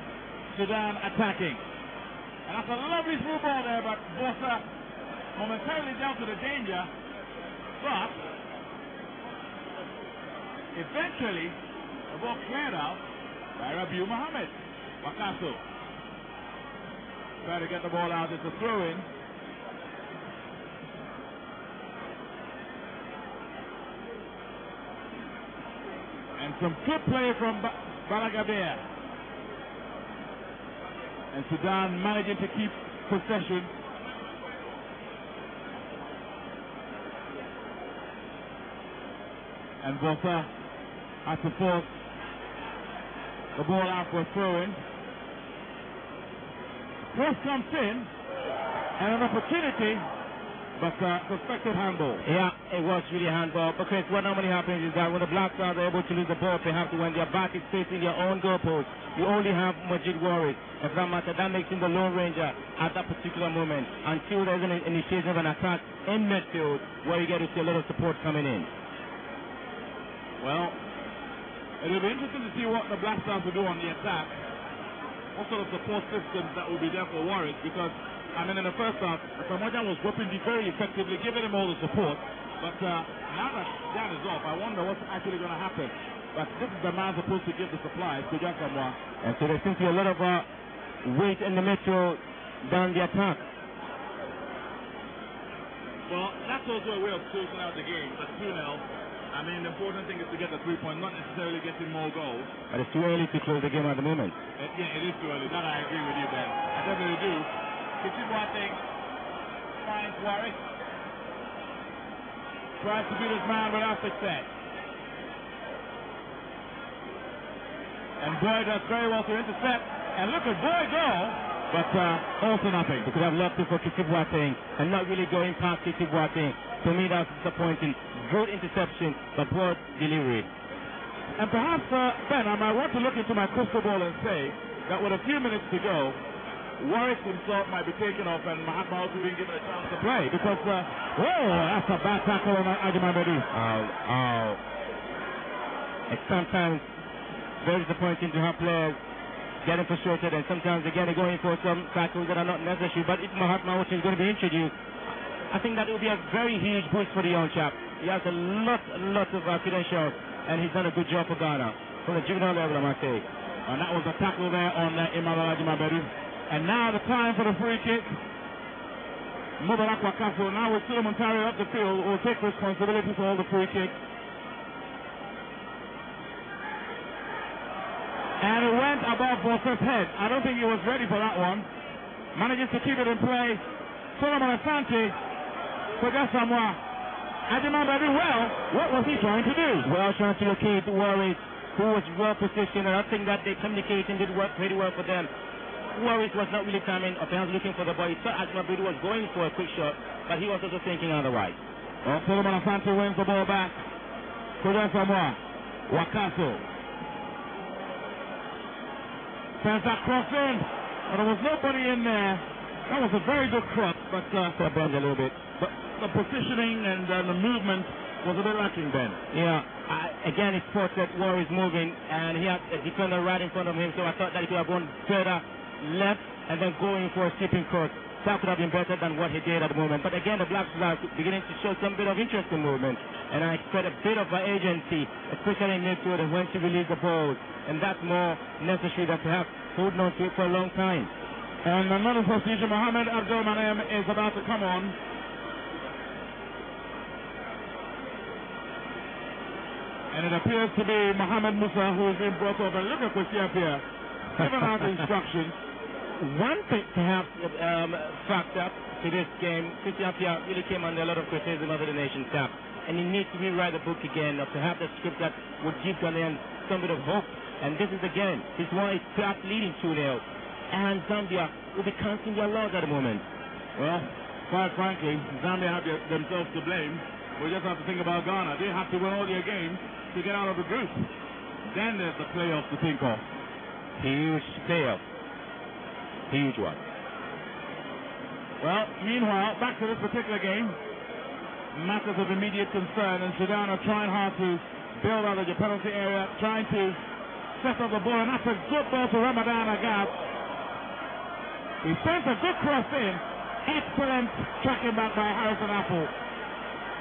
Sudan attacking. And that's a lovely through ball there, but Bosa momentarily dealt with the danger. But eventually the ball cleared out by Rabiu Mohammed. Wakaso trying to get the ball out. It's a throw in. And some good play from Balagabea. And Sudan managing to keep possession. And Bosa has to force the ball out for a throw-in. Cross comes in, and an opportunity, but suspected handball. Yeah, it was really handball, because what normally happens is that when the Black Stars are able to lose the ball, perhaps when their back is facing their own goalpost, you only have Majid Waris. If that matter, that makes him the Lone Ranger at that particular moment, until there's an initiation of an attack in midfield, where you get to see a little support coming in. Well, it'll be interesting to see what the Black Stars will do on the attack. What sort of support systems that will be there for Waris, because I mean, in the first half, Samoa was whipping very effectively, giving him all the support. But now that that is off, I wonder what's actually going to happen. But this is the man supposed to give the supplies to Samoa. And so there seems to be a lot of weight in the midfield down the attack. Well, that's also a way of closing out the game. That's 2-0. I mean, the important thing is to get the 3 point, not necessarily getting more goals. But it's too early to close the game at the moment. Yeah, it is too early. That I agree with you, Ben. I definitely do. Kitchibwate finds Waris. Tries to beat his man without success. And Boy does very well to intercept. And look at Boy go. But also nothing. Because I've loved it for Kitchibwate and not really going past Kitchibwate. To me, that's disappointing. Good interception, but poor delivery. And perhaps, Ben, I might want to look into my crystal ball and say that with a few minutes to go, Waris himself might be taken off and Mahatma also being given a chance to play. Because, that's a bad tackle on Ajimambedu. It's sometimes very disappointing to have players getting frustrated, and sometimes again they're going for some tackles that are not necessary. But if Mahatma is going to be introduced, I think that it will be a very huge boost for the young chap. He has a lot of credentials, and he's done a good job for Ghana from the juvenile level, I must say. And that was a tackle there on Emmanuel Ajimambedu. And now the time for the free kick. Mubarak Wakaso, now with Suleiman Tari up the field, will take responsibility for all the free kicks. And it went above Bosa's head. I don't think he was ready for that one. Manages to keep it in play. Solomon Asante for Gasamoa. Adimanda did well. What was he trying to do? Well, trying to locate Warwick, who was well positioned, and I think that the communication did work pretty well for them. Warwick was not really coming, or perhaps looking for the ball. He thought Adimanda was going for a quick shot, but he was also thinking otherwise. Well, Solomon Asante wins the ball back. For Gasamoa. Wakaso. Sends that cross in, but there was nobody in there. That was a very good cross, but bend a little bit. But the positioning and the movement was a bit lacking, Ben. Yeah, again, it's thought that War is moving, and he had a defender right in front of him, so I thought that he could have gone further left and then going for a skipping cross. That could have been better than what he did at the moment. But again, the Blacks are beginning to show some bit of interest in movement, and I expect a bit of agency, especially in midfield and when to release the balls, and that's more necessary than perhaps holding on to it for a long time. And another substitution, Mohamed Abdul Manem is about to come on. And it appears to be Mohamed Musa who has been brought over. Look at Kwesi here, giving out the instructions. One thing perhaps factor to this game, Kwesi really came under a lot of criticism of the nation's cap, and he needs to rewrite the book again, or perhaps a script that would give Ghanaians some bit of hope. And this is again, this one is perhaps leading 2-0. And Zambia will be counting their loss at the moment. Well, quite frankly, Zambia have themselves to blame. We just have to think about Ghana. They have to win all their games to get out of the group. Then there's the playoffs to think of. Huge playoff. Huge one. Well, meanwhile, back to this particular game. Matters of immediate concern, and Sudan are trying hard to build out of the penalty area, trying to set up the ball, and that's a good ball to Ramadan Agab. He sends a good cross in. Excellent tracking back by Harrison Apple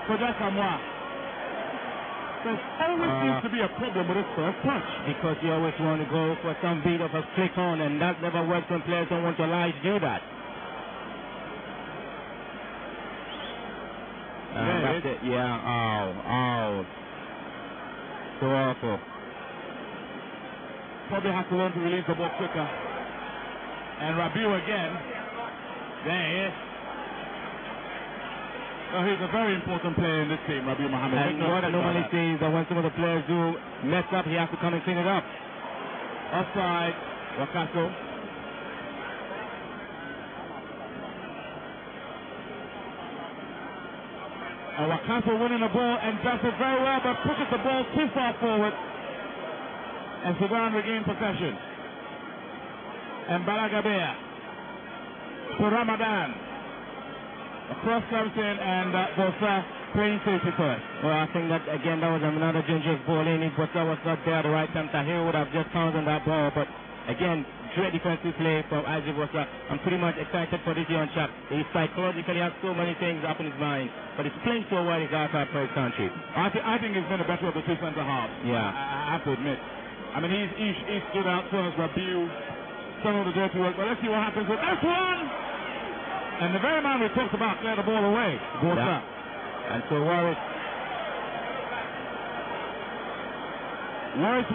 for Gasamoa. There always seems to be a problem with his first touch. Because you always want to go for some bit of a flick on, and that never works when players don't want to allow you to do that. That's it. Yeah, ow. So awful. Probably has to learn to release the ball quicker. And Rabiu again. There he is. So he's a very important player in this team, Rabiu Mohammed. And what I normally see is that when some of the players do mess up, he has to come and clean it up. Offside, Wakaso. And Wakaso winning the ball and does it very well, but pushes the ball too far forward. And Sudan regain possession. And Balagabea to Ramadan. Across comes in, and Bosa playing safety first. Well, I think that again that was another dangerous ball in. Bosa was not there at the right time. Tahir would have just pounced on that ball, but again, great defensive play from Isaac Bosa. I'm pretty much excited for this young chap. He psychologically has so many things up in his mind, but he's playing so well. He's outside for his country. I think he's been the better of the two centre halves. Yeah, I have to admit. I mean, he stood out so as Rabiu. Some of the dirty work, but let's see what happens with this one. And the very man we talked about cleared the ball away. Bosa. Yeah. And so Warwick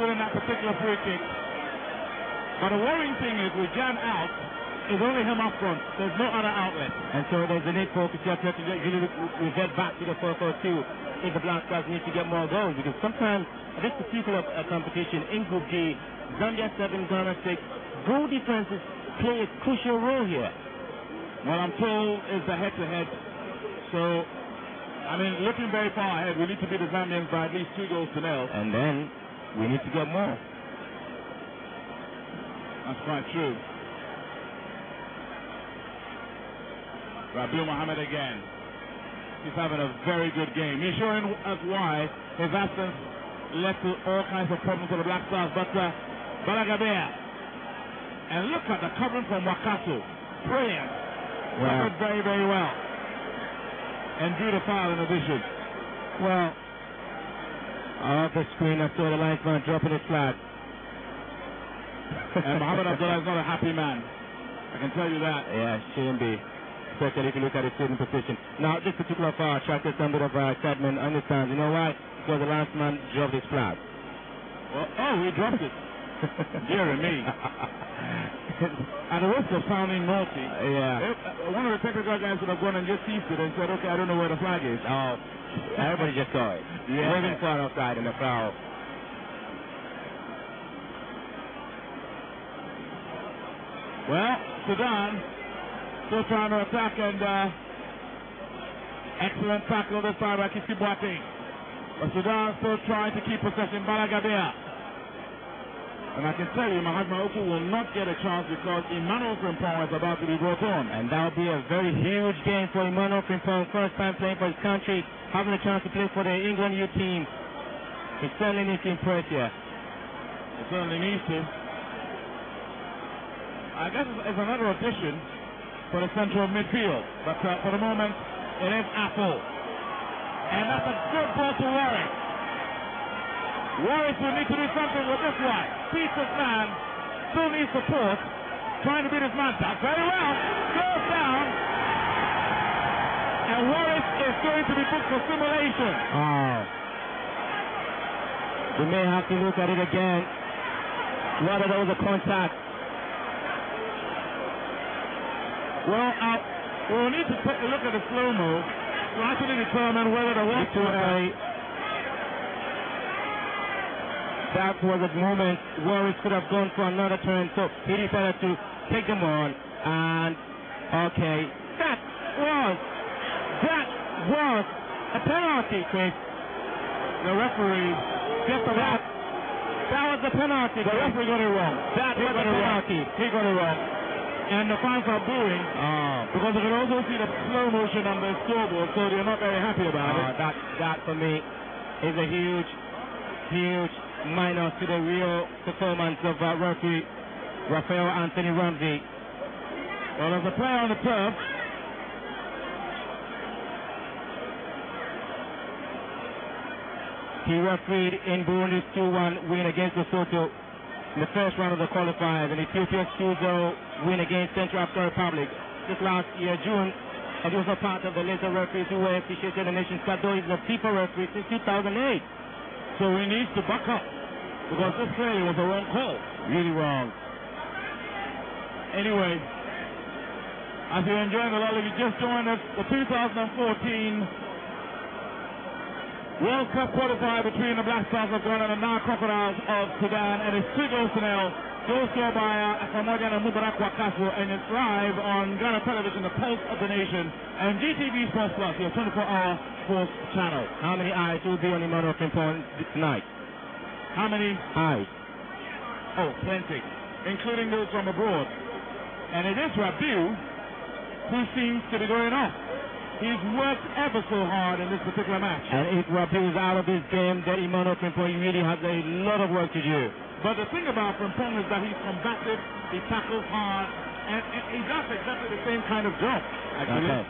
winning that particular free kick. But the worrying thing is with Jan out, it's only him up front. There's no other outlet. And so there's a need for Kuchia to really revert back to the 4-4-2 if the Black Stars need to get more goals. Because sometimes this particular competition in Group G, Zambia 7, Ghana 6, goal defenses play a crucial role here. Well, I'm told it's a head-to-head. So, I mean, looking very far ahead, we need to beat the Zambians by at least 2-0. And then we need to get more. That's quite true. Rabiu Mohammed again. He's having a very good game. He's showing us why his absence led to all kinds of problems for the Black Stars. But Balagabea. And look at the covering from Wakaso. Brilliant. Covered very, very well. And drew the foul in addition. Well, off the screen, I saw the linesman dropping his flag. And Mohamed Abdullah is not a happy man. I can tell you that. Yeah, shouldn't be. Especially if you look at his sitting position. Now, this particular foul attracted some bit of excitement. Understand? You know why? Because the last man dropped his flag. Well, he dropped it. Dear me. At the risk of sounding naughty, one of the technical guys would have gone and just seized it and said, okay, I don't know where the flag is. Oh, everybody just saw it. Yeah. Waving far outside in the foul. Well, Sudan still trying to attack, and excellent tackle this time by Kisibwate. But Sudan still trying to keep possession. Balagabea. And I can tell you, Mahatma Oku will not get a chance because Emmanuel Frimpong is about to be brought on. And that will be a very huge game for Emmanuel Frimpong. First time playing for his country, having a chance to play for the England youth team. He certainly needs to impress here. He certainly needs to. I guess it's another addition for the central midfield. But for the moment, it is Apple. And that's a good ball to Warwick. Warwick will need to do something with this one. Peter's man still needs support. Trying to beat his man back. Very well. Goes down. And Warwick is going to be booked for simulation. Oh. We may have to look at it again. Whether there was a contact. Well, we'll need to take a look at the slow-mo to actually determine whether there was that was a moment Warwick could have gone for another turn, so he decided to take them on. And okay, that was a penalty, Chris. The referee just about. That was a penalty. The referee got it wrong. That was a penalty. He got it wrong. And the fans are booing because they can also see the slow motion on the scoreboard, so they're not very happy about it. That for me is a huge minus to the real performance of referee Rafael Anthony Ramsey. Well, as a player on the turf, he refereed in Burundi's 2-1 win against Lesotho in the first round of the qualifiers, and Ethiopia's 2-0 win against Central African Republic this last year, June. And he was a part of the later referees who were officiated the Nations Cup, though he's a FIFA referee since 2008. So he needs to back up, because this clearly was a wrong call. Really wrong. Anyway, as you're enjoying the rally, you just joined us, the 2014 World Cup qualifier between the Black Stars of Ghana and the Nile Crocodiles of Sudan, and it's 3-0 to nil. Goal scored by Asamoah and Mubarak Wakaso, and it's live on Ghana Television, the Pulse of the Nation, and GTV Sports Plus, your 24-hour sports channel. How many eyes will be on Emmanuel Frimpong tonight? How many eyes? Oh, plenty, including those from abroad. And it is Rabiu who seems to be going off. He's worked ever so hard in this particular match. And if Rabiu is out of this game, then Emmanuel Frimpong really has a lot of work to do. But the thing about Frimpong is that he's combative, he tackles hard, and he does exactly the same kind of job, actually. Okay.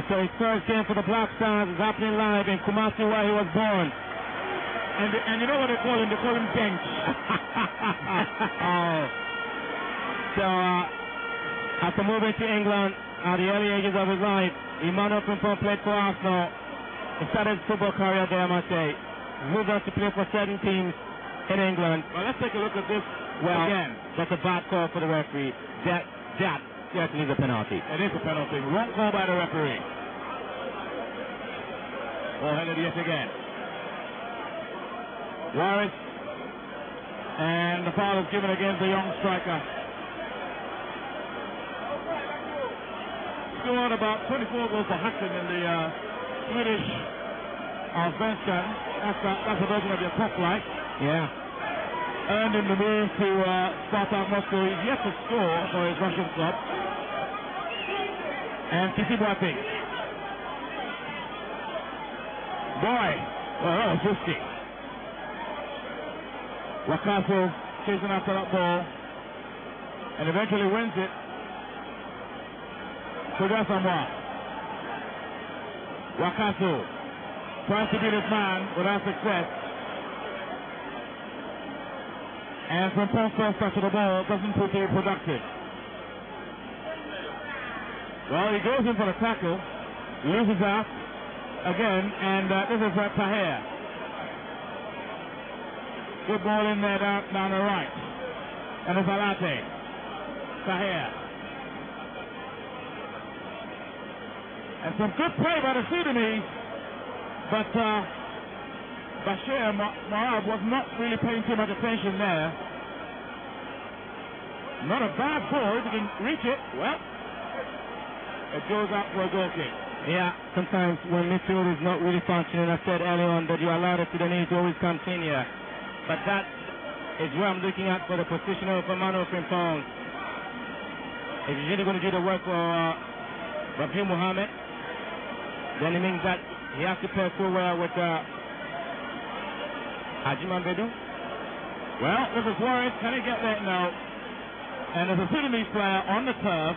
And so his first game for the Black Stars is happening live in Kumasi, where he was born. And you know what they call him? They call him Bench. Oh. So, after moving to England at the early ages of his life, Emmanuel Frimpong played for Arsenal. He started his football career there, I must say. Moved on to play for certain teams in England. Well, let's take a look at this again. That's a bad call for the referee. That certainly is a penalty. It is a penalty. Wrong call by the referee. Ball-headed yet again. Warwick. And the foul is given against the young striker. Scored about 24 goals for Hacken in the Swedish Allsvenskan. That's a version of your top flight. Yeah. Earned him the move to Spartak Moscow. He's yet to score for his Russian club. And Kisibwate. Boy, well, that was risky. Wakaso chasing after that ball and eventually wins it. Asamoah. Wakaso tries to beat his man without success. And Frimpong's first touch of the ball doesn't prove to be productive. Well, he goes in for the tackle, loses out again, and this is Tahir. Good ball in there down the right. And it's Alate. Tahir. And some good play by the Sudanese, but Bashir Moab was not really paying too much attention there. Not a bad ball, if he can reach it, well, it goes up for a goal kick. Yeah, sometimes when midfield is not really functioning, I said earlier on that you allow the Sudanese to always continue. But that is where I'm looking at for the positional for Mano Frimpong. If he's really going to do the work for Rafi Mohammed, then it means that he has to play forward with Hajiman Bedu. Well, this is Warren. Can he get there? No. And there's a Sudanese player on the turf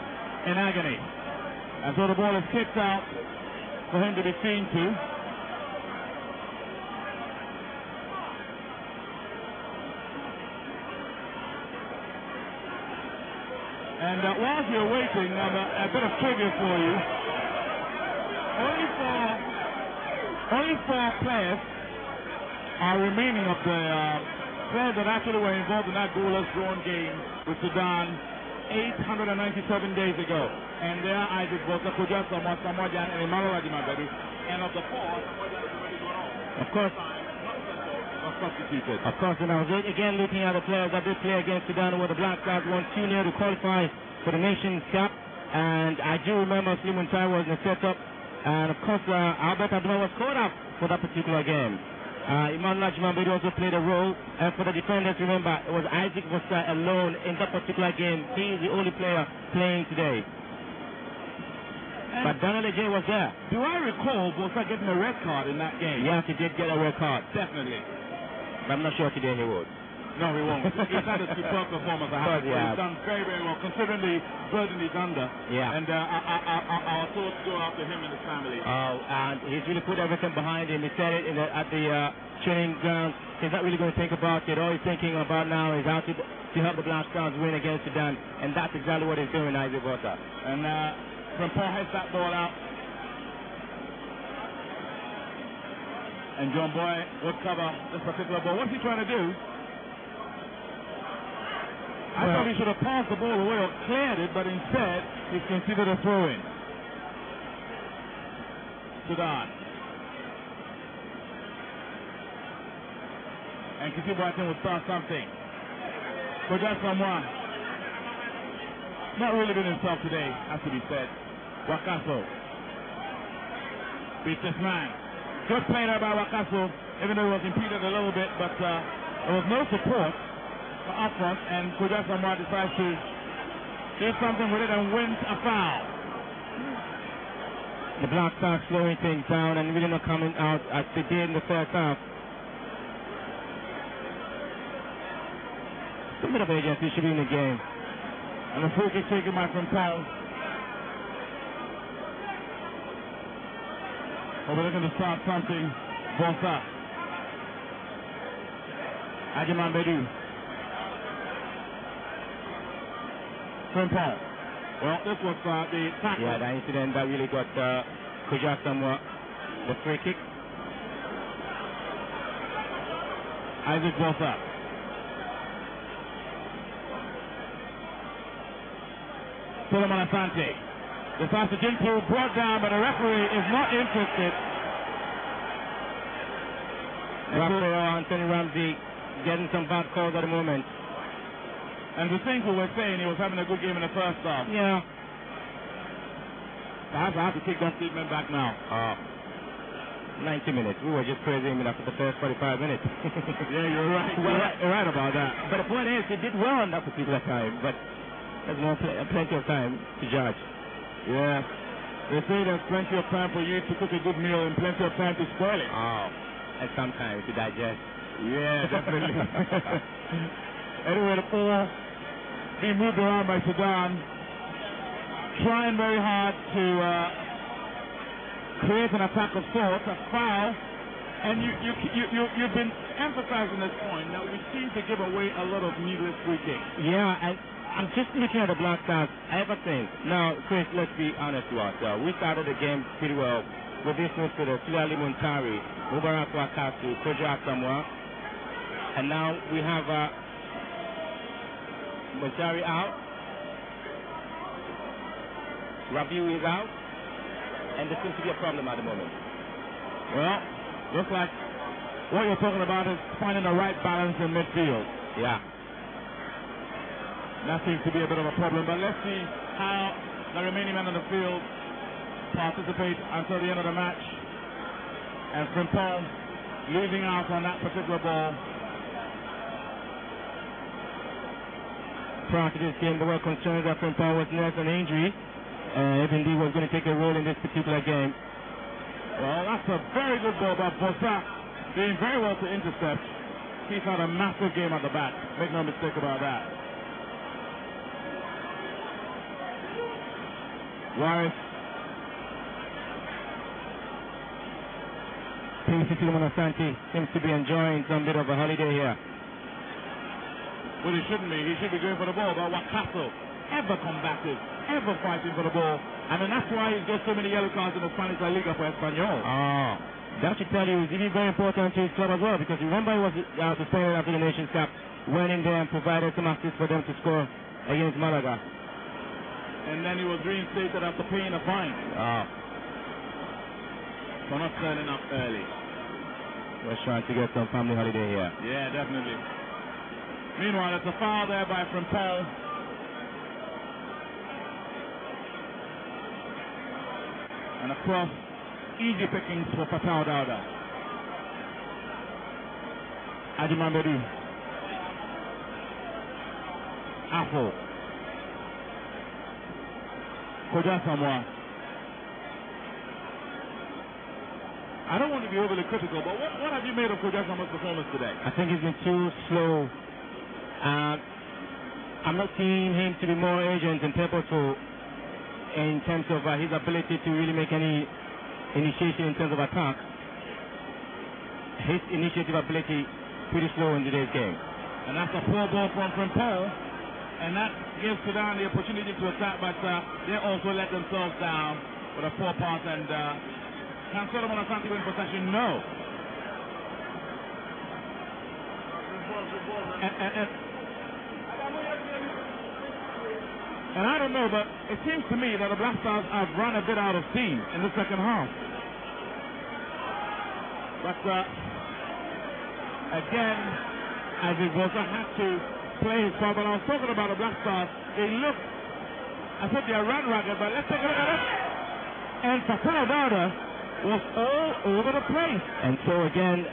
in agony. And so the ball is kicked out for him to be seen to. And whilst you're waiting, a bit of trivia for you. Only four players are remaining of the players that actually were involved in that goalless drawn game with Sudan 897 days ago. And they are Isaac Bosa, Kuja Samojan, and Emmanuel Ajimabedu. And of the four, Samojan has already gone on. Of course. Was substituted. Of course, and I was again looking at the players that did play against Sudan, where the Black Stars won 2-0 to qualify for the Nations Cup. And I do remember Slimun Tai was in the setup. And of course, Albert Abdullah was caught up for that particular game. Emmanuel Ajimabedu also played a role. And for the defenders, remember, it was Isaac Bosa alone in that particular game. He is the only player playing today. But Daniel J was there. Do I recall Bosa getting a red card in that game? Yes, he did get a red card. Definitely. But I'm not sure today he would. No, he won't. He's had a superb performance. He's done very, very well, considering the burden he's under. Yeah. And our thoughts go out to him and his family. Oh, and he's really put everything behind him. He said it at the training ground. He's not really going to think about it. All he's thinking about now is how to help the Black Stars win against Sudan. And that's exactly what he's doing, Isaac Bosa. And Frimpong heads that ball out. And John Boy would cover this particular ball. What's he trying to do? I thought he should have passed the ball away or cleared it, but instead he's considered a throw-in. Sudan. And Kisi Boateng will start something. Koja Samoa. Not really been himself today, has to be said. Wakaso. Beats this man. Good play there by Wakaso, even though it was impeded a little bit, but there was no support up front, and Koja Samoa decides to do something with it and wins a foul. The Black Stars slowing things down and really not coming out as they did in the first half. Some bit of agency should be in the game. And the free kick taken by Frimpong. Oh, we're looking to start something. Bosa. Ajiman Bedu. Frimpong. Well, this was the tackle. Yeah, the incident that really got Koja Samoa the free kick. Isaac Bosa. Solomon Asante. The Sasa Jinpu brought down, but the referee is not interested. Raphael Anthony Ramsey getting some bad calls at the moment. And the things we were saying, he was having a good game in the first half. Yeah. Perhaps I have to take that statement back now. 90 minutes. We were just praising him after the first 45 minutes. Yeah, you're right. You're right about that. But the point is, he did well on that particular time. But there's plenty of time to judge. Yeah. They say there's plenty of time for you to cook a good meal and plenty of time to spoil it. Oh. And sometimes to digest. Yeah, definitely. Anyway, the ball being moved around by Sudan, trying very hard to create an attack of sorts, a foul, and you've been emphasizing this point. Now we seem to give away a lot of needless free kicks. Yeah, and I'm just looking at the Black Stars ever since. Now, Chris, let's be honest with ourselves. We started the game pretty well with this midfielder, Sulali Muntari, Mubarak Wakasu, Kojo Asamoah. And now we have Muntari out. Rabiu is out. And there seems to be a problem at the moment. Well, looks like what you're talking about is finding the right balance in midfield. Yeah. That seems to be a bit of a problem, but let's see how the remaining men on the field participate until the end of the match. And Frimpong losing out on that particular ball. Prior to this game, there were concerns that Frimpong was nursing an injury, and if indeed was going to take a role in this particular game. Well, that's a very good ball by Bossa, doing very well to intercept. He's had a massive game at the back. Make no mistake about that. Waris. P.C. Asante seems to be enjoying some bit of a holiday here. Well, he shouldn't be. He should be going for the ball. But Wakaso, ever combative, ever fighting for the ball. I mean, that's why he's got so many yellow cards in the Spanish La Liga for Espanyol. Oh, that should tell you he's very important to his club as well, because remember he was suspended after the Nations Cup, went in there and provided some assist for them to score against Malaga. And then he was reinstated after paying a fine. For not turning up early. Was trying to get some family holiday here. Yeah, definitely. Meanwhile, it's a foul there by Frimpong. And across, easy pickings for Fatau Dauda. Ajimambedu. Afo. Kojo Asamoah. I don't want to be overly critical, but what have you made of Kojo Asamoah's performance today? I think he's been too slow. I'm not seeing him to be more urgent and purposeful in terms of his ability to really make any initiation in terms of attack. His initiative ability pretty slow in today's game. And that's a poor ball from Frimpong. And that gives Sudan the opportunity to attack, but they also let themselves down with a poor pass. And can Solomon Asante win possession? No. And I don't know, but it seems to me that the Black Stars have run a bit out of steam in the second half. But again, as it was, I had to play his part. But I was talking about the Black Stars. They look as if they are run ragged, but let's take a look at it. And Fatau Dauda was all over the place. And so again,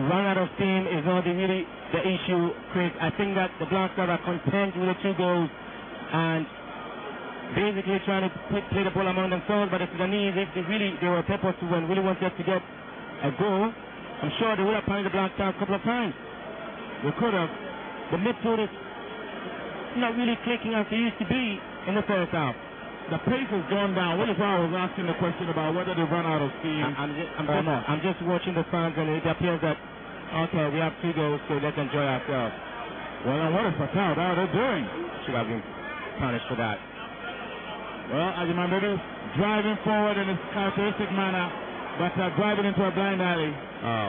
run out of steam is not really the issue, Chris. I think that the Black Stars are content with the 2 goals and basically trying to play the ball among themselves. But the Sudanese, if they were purposeful and really wanted to get a goal, I'm sure they would have punished the Black Stars a couple of times. They could have. The midfield is not really clicking as it used to be in the first half. The pace has gone down. What is why I was asking the question about whether they run out of steam I'm just watching the fans, and it appears that, okay, we have 2 goals, so let's enjoy ourselves. Well, and what is Fatau Dauda doing? Should have been punished for that. Well, Ajimambedu driving forward in his characteristic manner, but driving into a blind alley. Oh.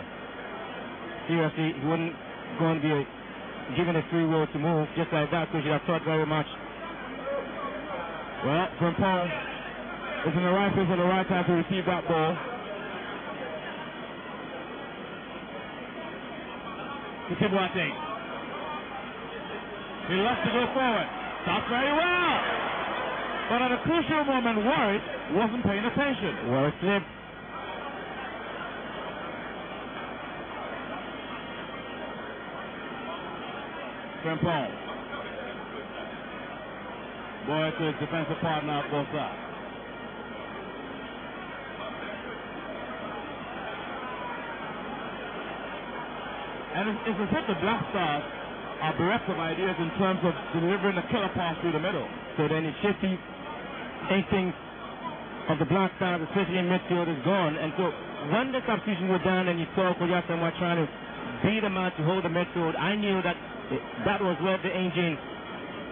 Seriously, he wouldn't go and be given a free will to move just like that, because he have thought very much. Well, Frimpong is in the right place at the right time to receive that ball. Kitibwate. He loves to go forward. Starts very well. But at a crucial moment, Warwick wasn't paying attention. Warwick slipped. Frimpong. Boy to his defensive partner, Bossa. And it's as if the Black Stars are bereft of ideas in terms of delivering a killer pass through the middle. So then it's shifty instincts of the Black Stars, especially in midfield, is gone. And so when the substitutions were done and you saw Kojo Asamoah trying to be the man to hold the midfield, I knew that that was where the engine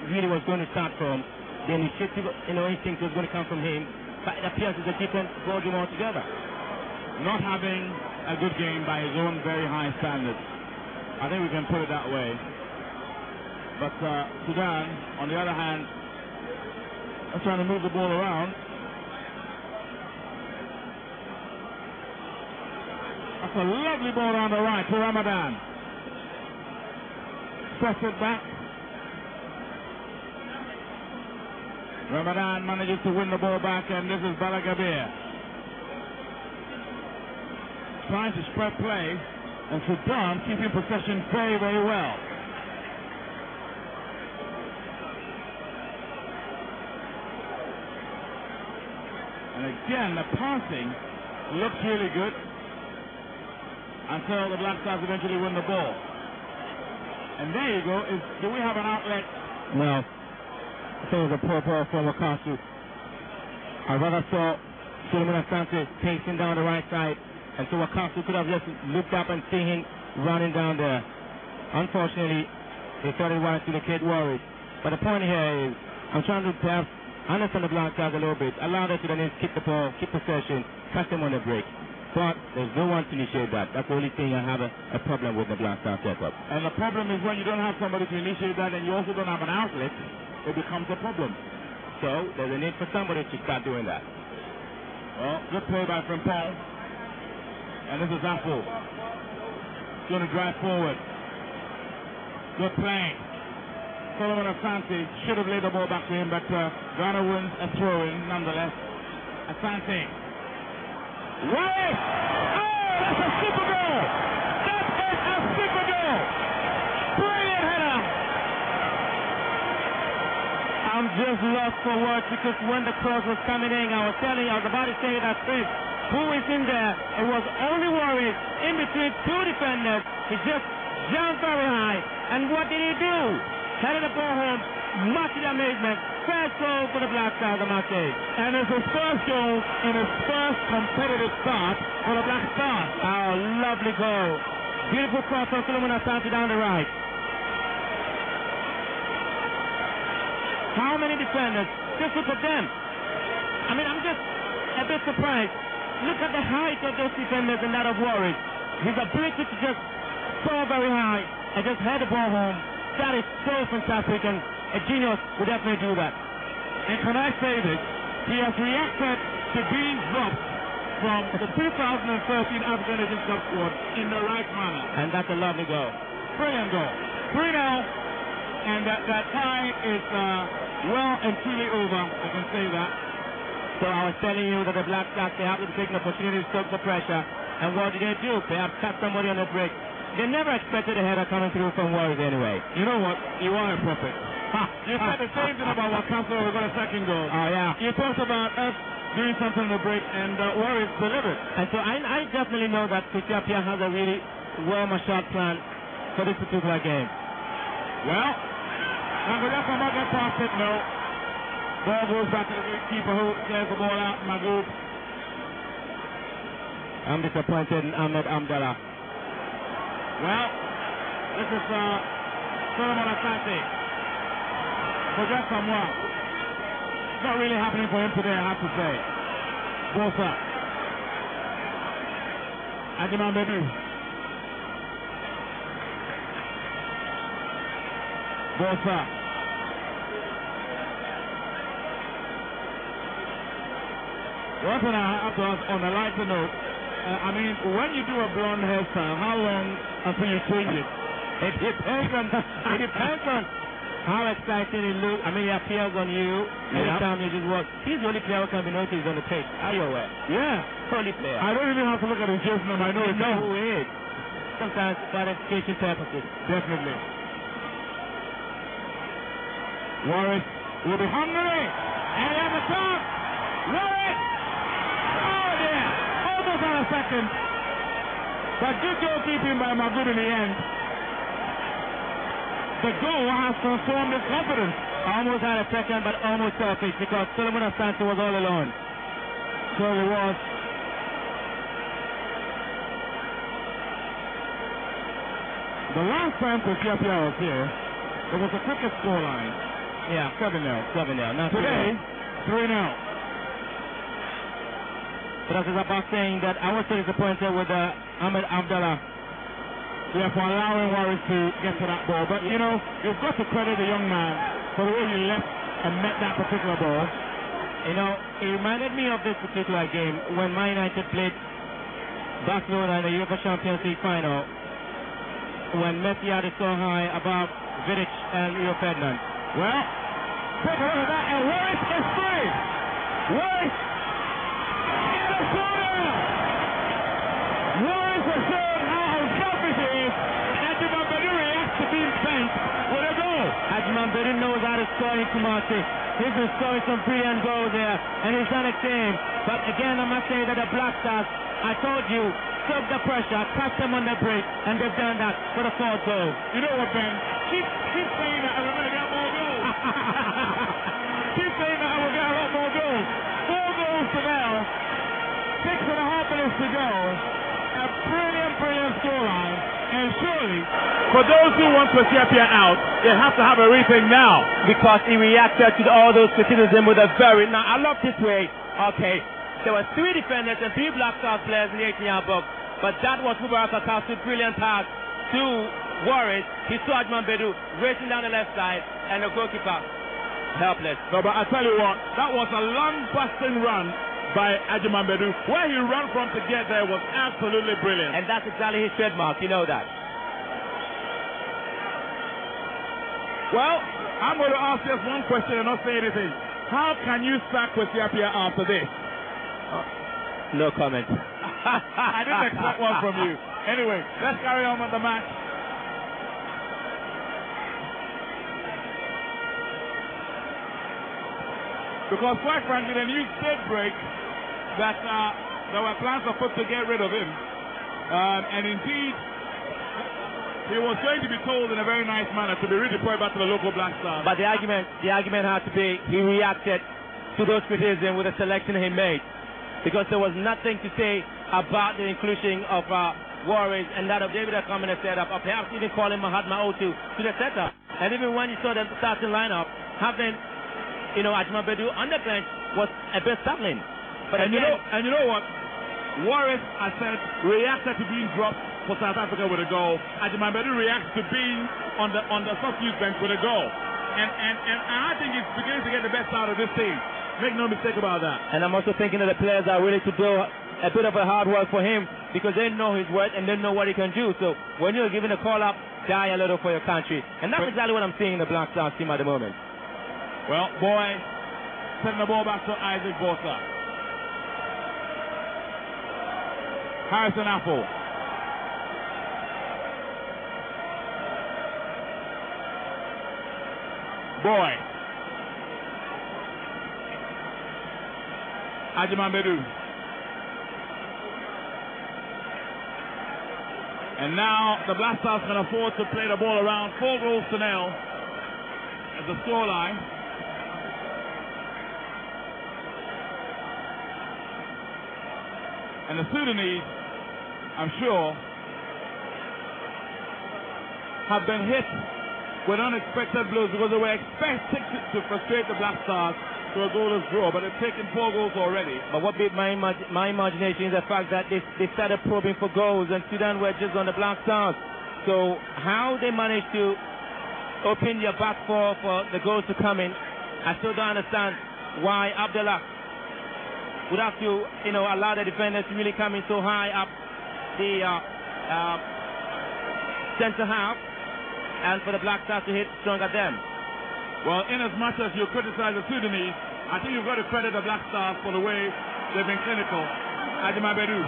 really was going to start from. The initiative, instinct was going to come from him, but it appears as the defense brought him altogether. Not having a good game by his own very high standards. I think we can put it that way. But Sudan, on the other hand, are trying to move the ball around. That's a lovely ball on the right to Ramadan. Press it back. Ramadan manages to win the ball back, and this is Balagabir. Trying to spread play, and Sudan keeping possession very, very well. And again, the passing looks really good until the Black Stars eventually win the ball. And there you go. Do we have an outlet? No. I think it was a poor ball from Wakasu. I rather saw Solomon Asante pacing down the right side, and so Wakasu could have just looked up and seen him running down there. Unfortunately, he thought it was to the kid worried. But the point here is, I'm trying to perhaps understand the Black Stars a little bit, allow them to then keep the ball, keep possession, catch them on the break. But there's no one to initiate that. That's the only thing I have a problem with the Black Stars setup. And the problem is when you don't have somebody to initiate that, and you also don't have an outlet, it becomes a problem. So there's a need for somebody to start doing that. Well, good play by Frimpong. And this is Apple. Going to drive forward. Good play. Solomon Asante should have laid the ball back to him, but Ghana wins a throw-in nonetheless. Asante. Right! Oh, that's a super goal! That is a super goal! Brilliant header! I'm just lost for words because when the cross was coming in, I was about to say that Chris, who is in there? It was only worried in between two defenders. He just jumped very high. And what did he do? Headed the ball home, much to the amazement. First goal for the Black Stars, I must say. And it's his first goal in his first competitive start for the Black Stars. Oh, lovely goal. Beautiful cross from Solomon Asante down the right. How many defenders? Just look at them. I mean, I'm just a bit surprised. Look at the height of those defenders and that of Warwick. His ability to just soar very high and just head the ball home. That is so fantastic, and a genius would definitely do that. And can I say this? He has reacted to being dropped from the 2013 African Nations Cup squad in the right manner. And that's a lovely goal. Brilliant goal. 3-0. And that tie is well and truly over. I can say that. So I was telling you that the Black Stars, they have to take an opportunity to stop the pressure. And what did they do? Perhaps cut somebody on the break. They never expected a header coming through from Warriors anyway. You know what? You are a prophet. You said the same thing about Wakaso over the second goal. Oh, yeah. You talked about us doing something on the break, and Warriors delivered. And so I definitely know that Kuchapia has a really well-marshaled plan for this particular game. Well, Nangojaka might get past it, no. Ball goes back to the keeper who clears the ball out, Magoo. I'm disappointed in Ahmed Amdallah. Well, this is Solomon Asante. Forget someone. It's not really happening for him today, I have to say. Bosa. Ajiman Bedu. Bosa. One thing I have to ask on a lighter note, I mean, when you do a blonde hairstyle, how long until you change it? It depends on how exciting it looks. I mean, it appears on you anytime you just walk. He's the only player who can be noticed on the pitch. Are you aware? Yeah. Only player. I don't even have to look at his jersey number. I know you know who he is. Sometimes for identification purposes. Definitely. Warwick will be hungry. And he has a chance. Warwick! Oh, dear. Almost on a second. But good goalkeeping by Magoo in the end. The goal has transformed his confidence. Almost had a second, but almost perfect because Solomon Asante was all alone. So he was. The last time Kuchapia was here, it was the quickest scoreline. Yeah, 7-0. 7-0. Not Today, 3-0. But I was about saying that I was so disappointed with Ahmed Abdallah. Yeah, for allowing Warriors to get to that ball. But, you know, you've got to credit the young man for the way he left and met that particular ball. You know, it reminded me of this particular game when Man United played Barcelona in the UEFA Champions League final, when Messi had it so high above Vidic and Rio Ferdinand. Well, take a look at that, and Warriors is free. Warriors in the corner. Warriors are showing how unselfish he is, and Ajimambadu reacts to being bent with a goal. Ajimambadu knows how to score in Kumasi. He's been scoring some brilliant goals there, and he's done the same. But again, I must say that the Black Stars, I told you, took the pressure, catch them on the break, and they've done that for the fourth goal. You know what, Ben? Keep saying that I'm going to get more goals. Keep saying that I will get a lot more goals. 4 goals to now, 6.5 minutes to go. A brilliant scoreline. And surely, for those who want Qualifier out, they have to have a rethink now. Because he reacted to all those criticism with a very... Now, I love this way. Okay, there were 3 defenders and 3 Black Stars players in the 18-yard box. But that was Mubarak Akasu's brilliant pass to Warriors. He saw Ajimambadu racing down the left side, and the goalkeeper helpless. No, but I tell you what, that was a long-busting run by Ajimambadu. Where he ran from to get there was absolutely brilliant. And that's exactly his trademark, you know that. Well, I'm going to ask just one question and not say anything. How can you sack Qualifier after this? No comment. I didn't expect one from you. Anyway, let's carry on with the match. Because quite frankly, the news did break that there were plans afoot to get rid of him. And indeed, he was going to be told in a very nice manner to be redeployed back to the local Black Stars. But the argument had to be he reacted to those criticisms with the selection he made. Because there was nothing to say about the inclusion of Warriors and that of David Akam in the setup, or perhaps even calling Mahatma Otu to the setup. And even when you saw the starting lineup, having Ajimambadu on the bench was a bit startling. But and again, you know what? Warriors, I said, reacted to being dropped for South Africa with a goal. Ajimambadu reacts to being on the substitute bench with a goal. And I think he's beginning to get the best out of this team. Make no mistake about that. And I'm also thinking that the players are willing to do a bit of a hard work for him because they know his worth and they know what he can do. So when you're given a call up, die a little for your country. And that's exactly what I'm seeing in the Black Stars team at the moment. Well, boy, sending the ball back to Isaac Bosa. Harrison Apple. Boy. Ajimambadu. And now the Black Stars can afford to play the ball around. 4 goals to 0 as the scoreline. And the Sudanese, I'm sure, have been hit with unexpected blows because they were expecting to frustrate the Black Stars to a goalless draw, but they've taken 4 goals already. But what beat my imagination is the fact that they started probing for goals, and Sudan were just on the Black Stars. So how they managed to open their back four for the goals to come in, I still don't understand why Abdallah would have to, allow the defenders to really come in so high up the center half, and for the Black Stars to hit strong at them. Well, in as much as you criticize the Sudanese, I think you've got to credit the Black Stars for the way they've been clinical. Ajimambadu.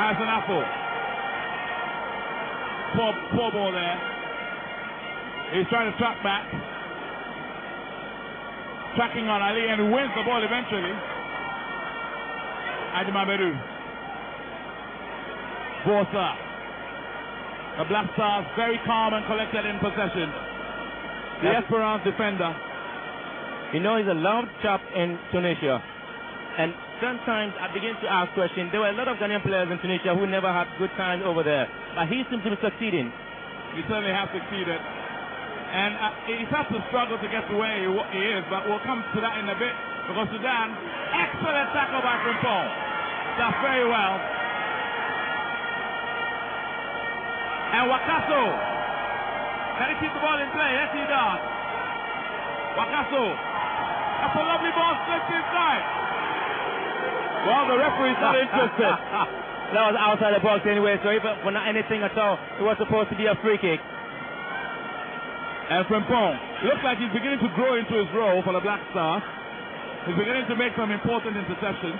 Harrison Apple. Poor ball there. He's trying to track back. Tracking on Ali and wins the ball eventually. Ajimambadu. Bosa. The Black Stars very calm and collected in possession. The Esperance defender. He's a loved chap in Tunisia. And sometimes I begin to ask questions. There were a lot of Ghanaian players in Tunisia who never had good times over there. But he seems to be succeeding. He certainly has succeeded. And he's had to struggle to get to where he is, but we'll come to that in a bit. Because Sudan, excellent tackle by Frimpong. That's very well. And Wakaso. Can he keep the ball in play? Yes, he does. Wakaso. That's a lovely ball slipped inside. Well, the referee's not interested. That was outside the box anyway, so even for not anything at all, it was supposed to be a free kick. And Frimpong looks like he's beginning to grow into his role for the Black Stars. He's beginning to make some important interceptions.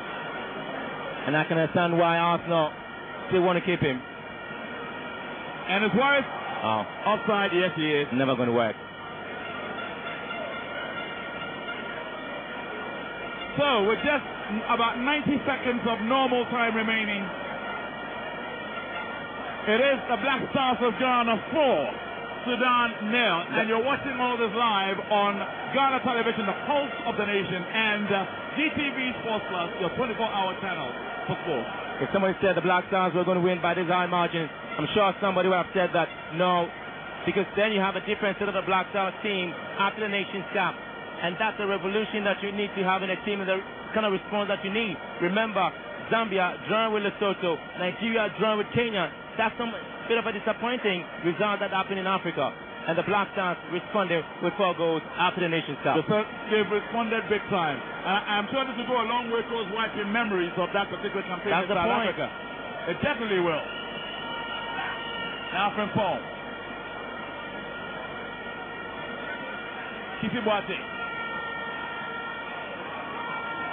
And I can understand why Arsenal still want to keep him. And it's worried. Oh. Offside, yes he is. Never going to work. So, with just about 90 seconds of normal time remaining, it is the Black Stars of Ghana 4, Sudan 0. And you're watching all this live on Ghana Television, the pulse of the nation, and GTV Sports Plus, your 24-hour channel for sports. If somebody said the Black Stars were going to win by this high margin, I'm sure somebody would have said that no, because then you have a different set of the Black Stars team after the Nations Cup. And that's a revolution that you need to have in a team, and the kind of response that you need. Remember, Zambia drawing with Lesotho, Nigeria drawing with Kenya. That's some bit of a disappointing result that happened in Africa. And the Black Stars responded with 4 goals after the Nations Cup. They've responded big time. And I'm sure this will go a long way towards wiping memories of that particular campaign in South Africa. It definitely will. Now from Paul. Kiki Boate.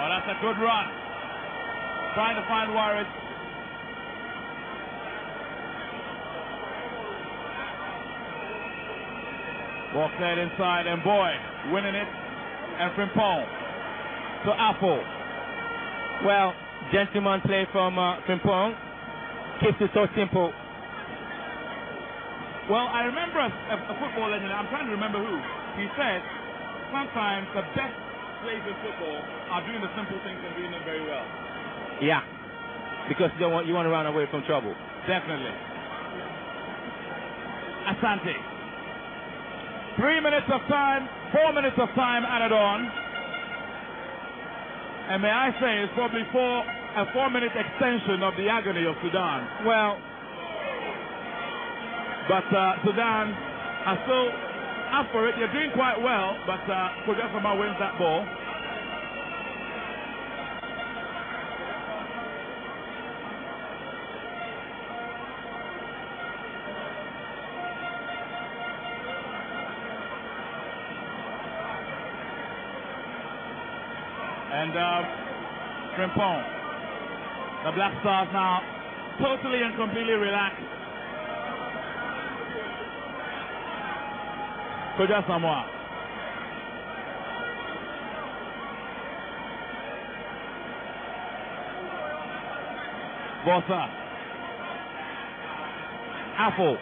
Oh, that's a good run. Trying to find Warren. Walks that inside, and boy, winning it. And Frimpong to Apple. Well, gentleman play from Frimpong. Keeps it so simple. Well, I remember a football legend, I'm trying to remember who. He said, sometimes the best players in football are doing the simple things and doing them very well. Yeah, because you want to run away from trouble. Definitely. Asante. 3 minutes of time, 4 minutes of time added on. And may I say, it's probably a 4-minute extension of the agony of Sudan. Well, but Sudan are still up for it. They're doing quite well, but Kogasama wins that ball. And Frimpong, the Black Stars now totally and completely relaxed. Koja Samoa. Bossa. Apple.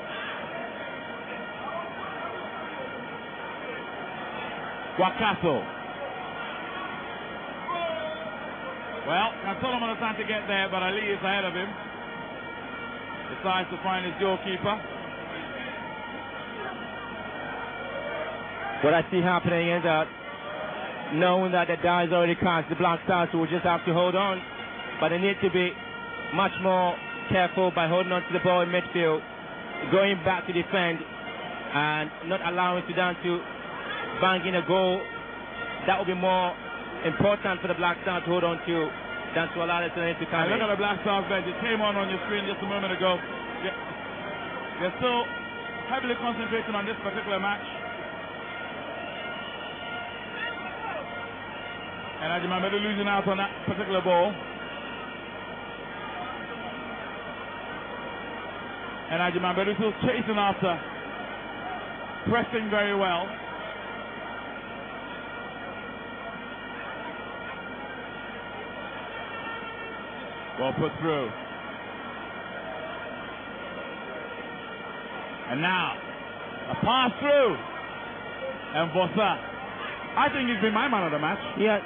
Wakaso. Well, Solomon has time to get there, but Ali is ahead of him. Decides to find his goalkeeper. What I see happening is that knowing that the die is already cast, the Black Stars will just have to hold on. But they need to be much more careful by holding on to the ball in midfield, going back to defend, and not allowing Sudan to bang in a goal. That will be more important for the Black Stars to hold on to than to allow the Sudan to come in. Look at the Black Stars bench. It came on your screen just a moment ago. They're still heavily concentrating on this particular match. And Ajimamedu losing out on that particular ball. And Ajimamedu still chasing after, pressing very well. Well put through. And now, a pass through. And Bossa. I think he's been my man of the match. Yeah,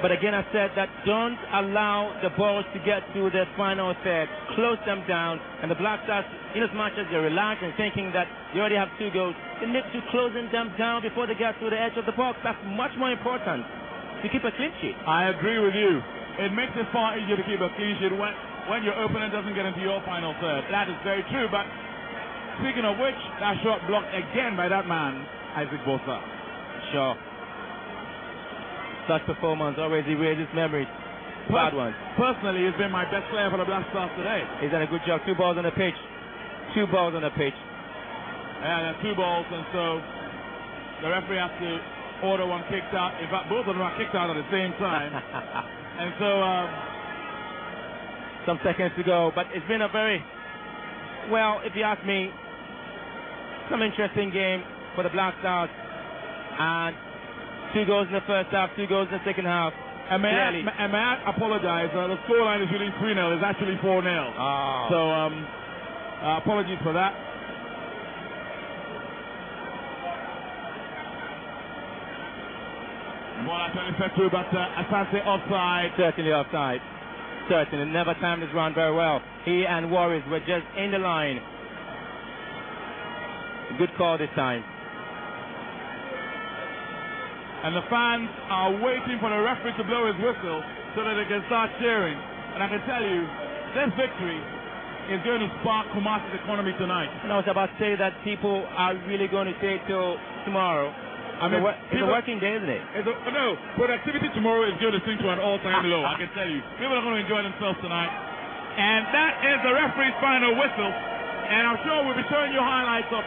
But again, I said that don't allow the balls to get to the final third. Close them down. And the Black Stars, in as much as they're relaxed and thinking that they already have 2 goals, they need to closing them down before they get to the edge of the box. That's much more important to keep a clean sheet. I agree with you. It makes it far easier to keep a clean sheet when your opponent doesn't get into your final third. That is very true. But speaking of which, that shot blocked again by that man, Isaac Bosa. Sure. Such performance always erases memories. Bad ones. Personally, he's been my best player for the Black Stars today. He's done a good job. 2 balls on the pitch. 2 balls on the pitch. Yeah, there are 2 balls, and so the referee has to order one kicked out. In fact, both of them are kicked out at the same time. And so some seconds to go, but it's been a very, well, if you ask me, some interesting game for the Black Stars. And 2 goals in the first half, 2 goals in the second half. And may I apologize? The scoreline is really 3-0. It's actually 4-0. Oh. So apologies for that. Ball actually fed through, but Asante offside. Certainly offside. Certainly. Never timed his run very well. He and Warriors were just in the line. Good call this time. And the fans are waiting for the referee to blow his whistle so that they can start cheering. And I can tell you, this victory is going to spark Kumasi's economy tonight. And I was about to say that people are really going to stay till tomorrow. I mean, it's a working day, isn't it? No, productivity tomorrow is going to sink to an all-time low, I can tell you. People are going to enjoy themselves tonight. And that is the referee's final whistle. And I'm sure we'll be showing you highlights of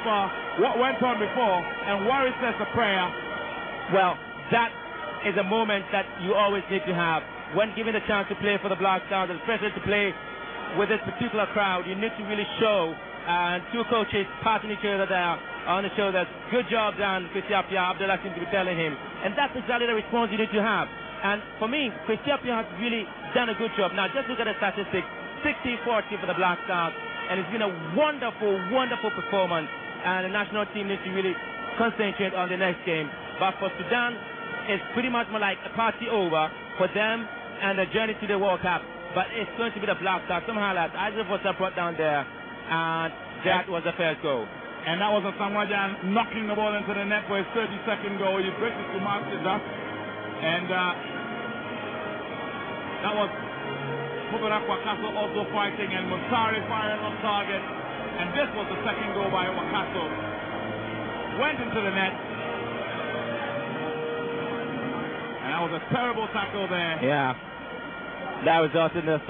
what went on before. And Warri says a prayer. Well, that is a moment that you always need to have. When given the chance to play for the Black Stars, especially to play with this particular crowd, you need to really show. And 2 coaches patting each other there on the shoulders. Good job done, Christiapia. Abdullah seems to be telling him. And that's exactly the response you need to have. And for me, Christiapia has really done a good job. Now, just look at the statistics. 60-40 for the Black Stars. And it's been a wonderful, wonderful performance. And the national team needs to really concentrate on the next game. But for Sudan, it's pretty much more like a party over for them and the journey to the World Cup. But it's going to be the Black Stars. Some highlights. Isaac was brought down there. And that was the first goal. And that was a Samwajan knocking the ball into the net for his 32nd goal. He breaks it to Marcus up. And that was Mubarak Wakaso also fighting, and Musari firing on target. And this was the second goal by Wakaso. Went into the net. And that was a terrible tackle there. Yeah. That resulted in the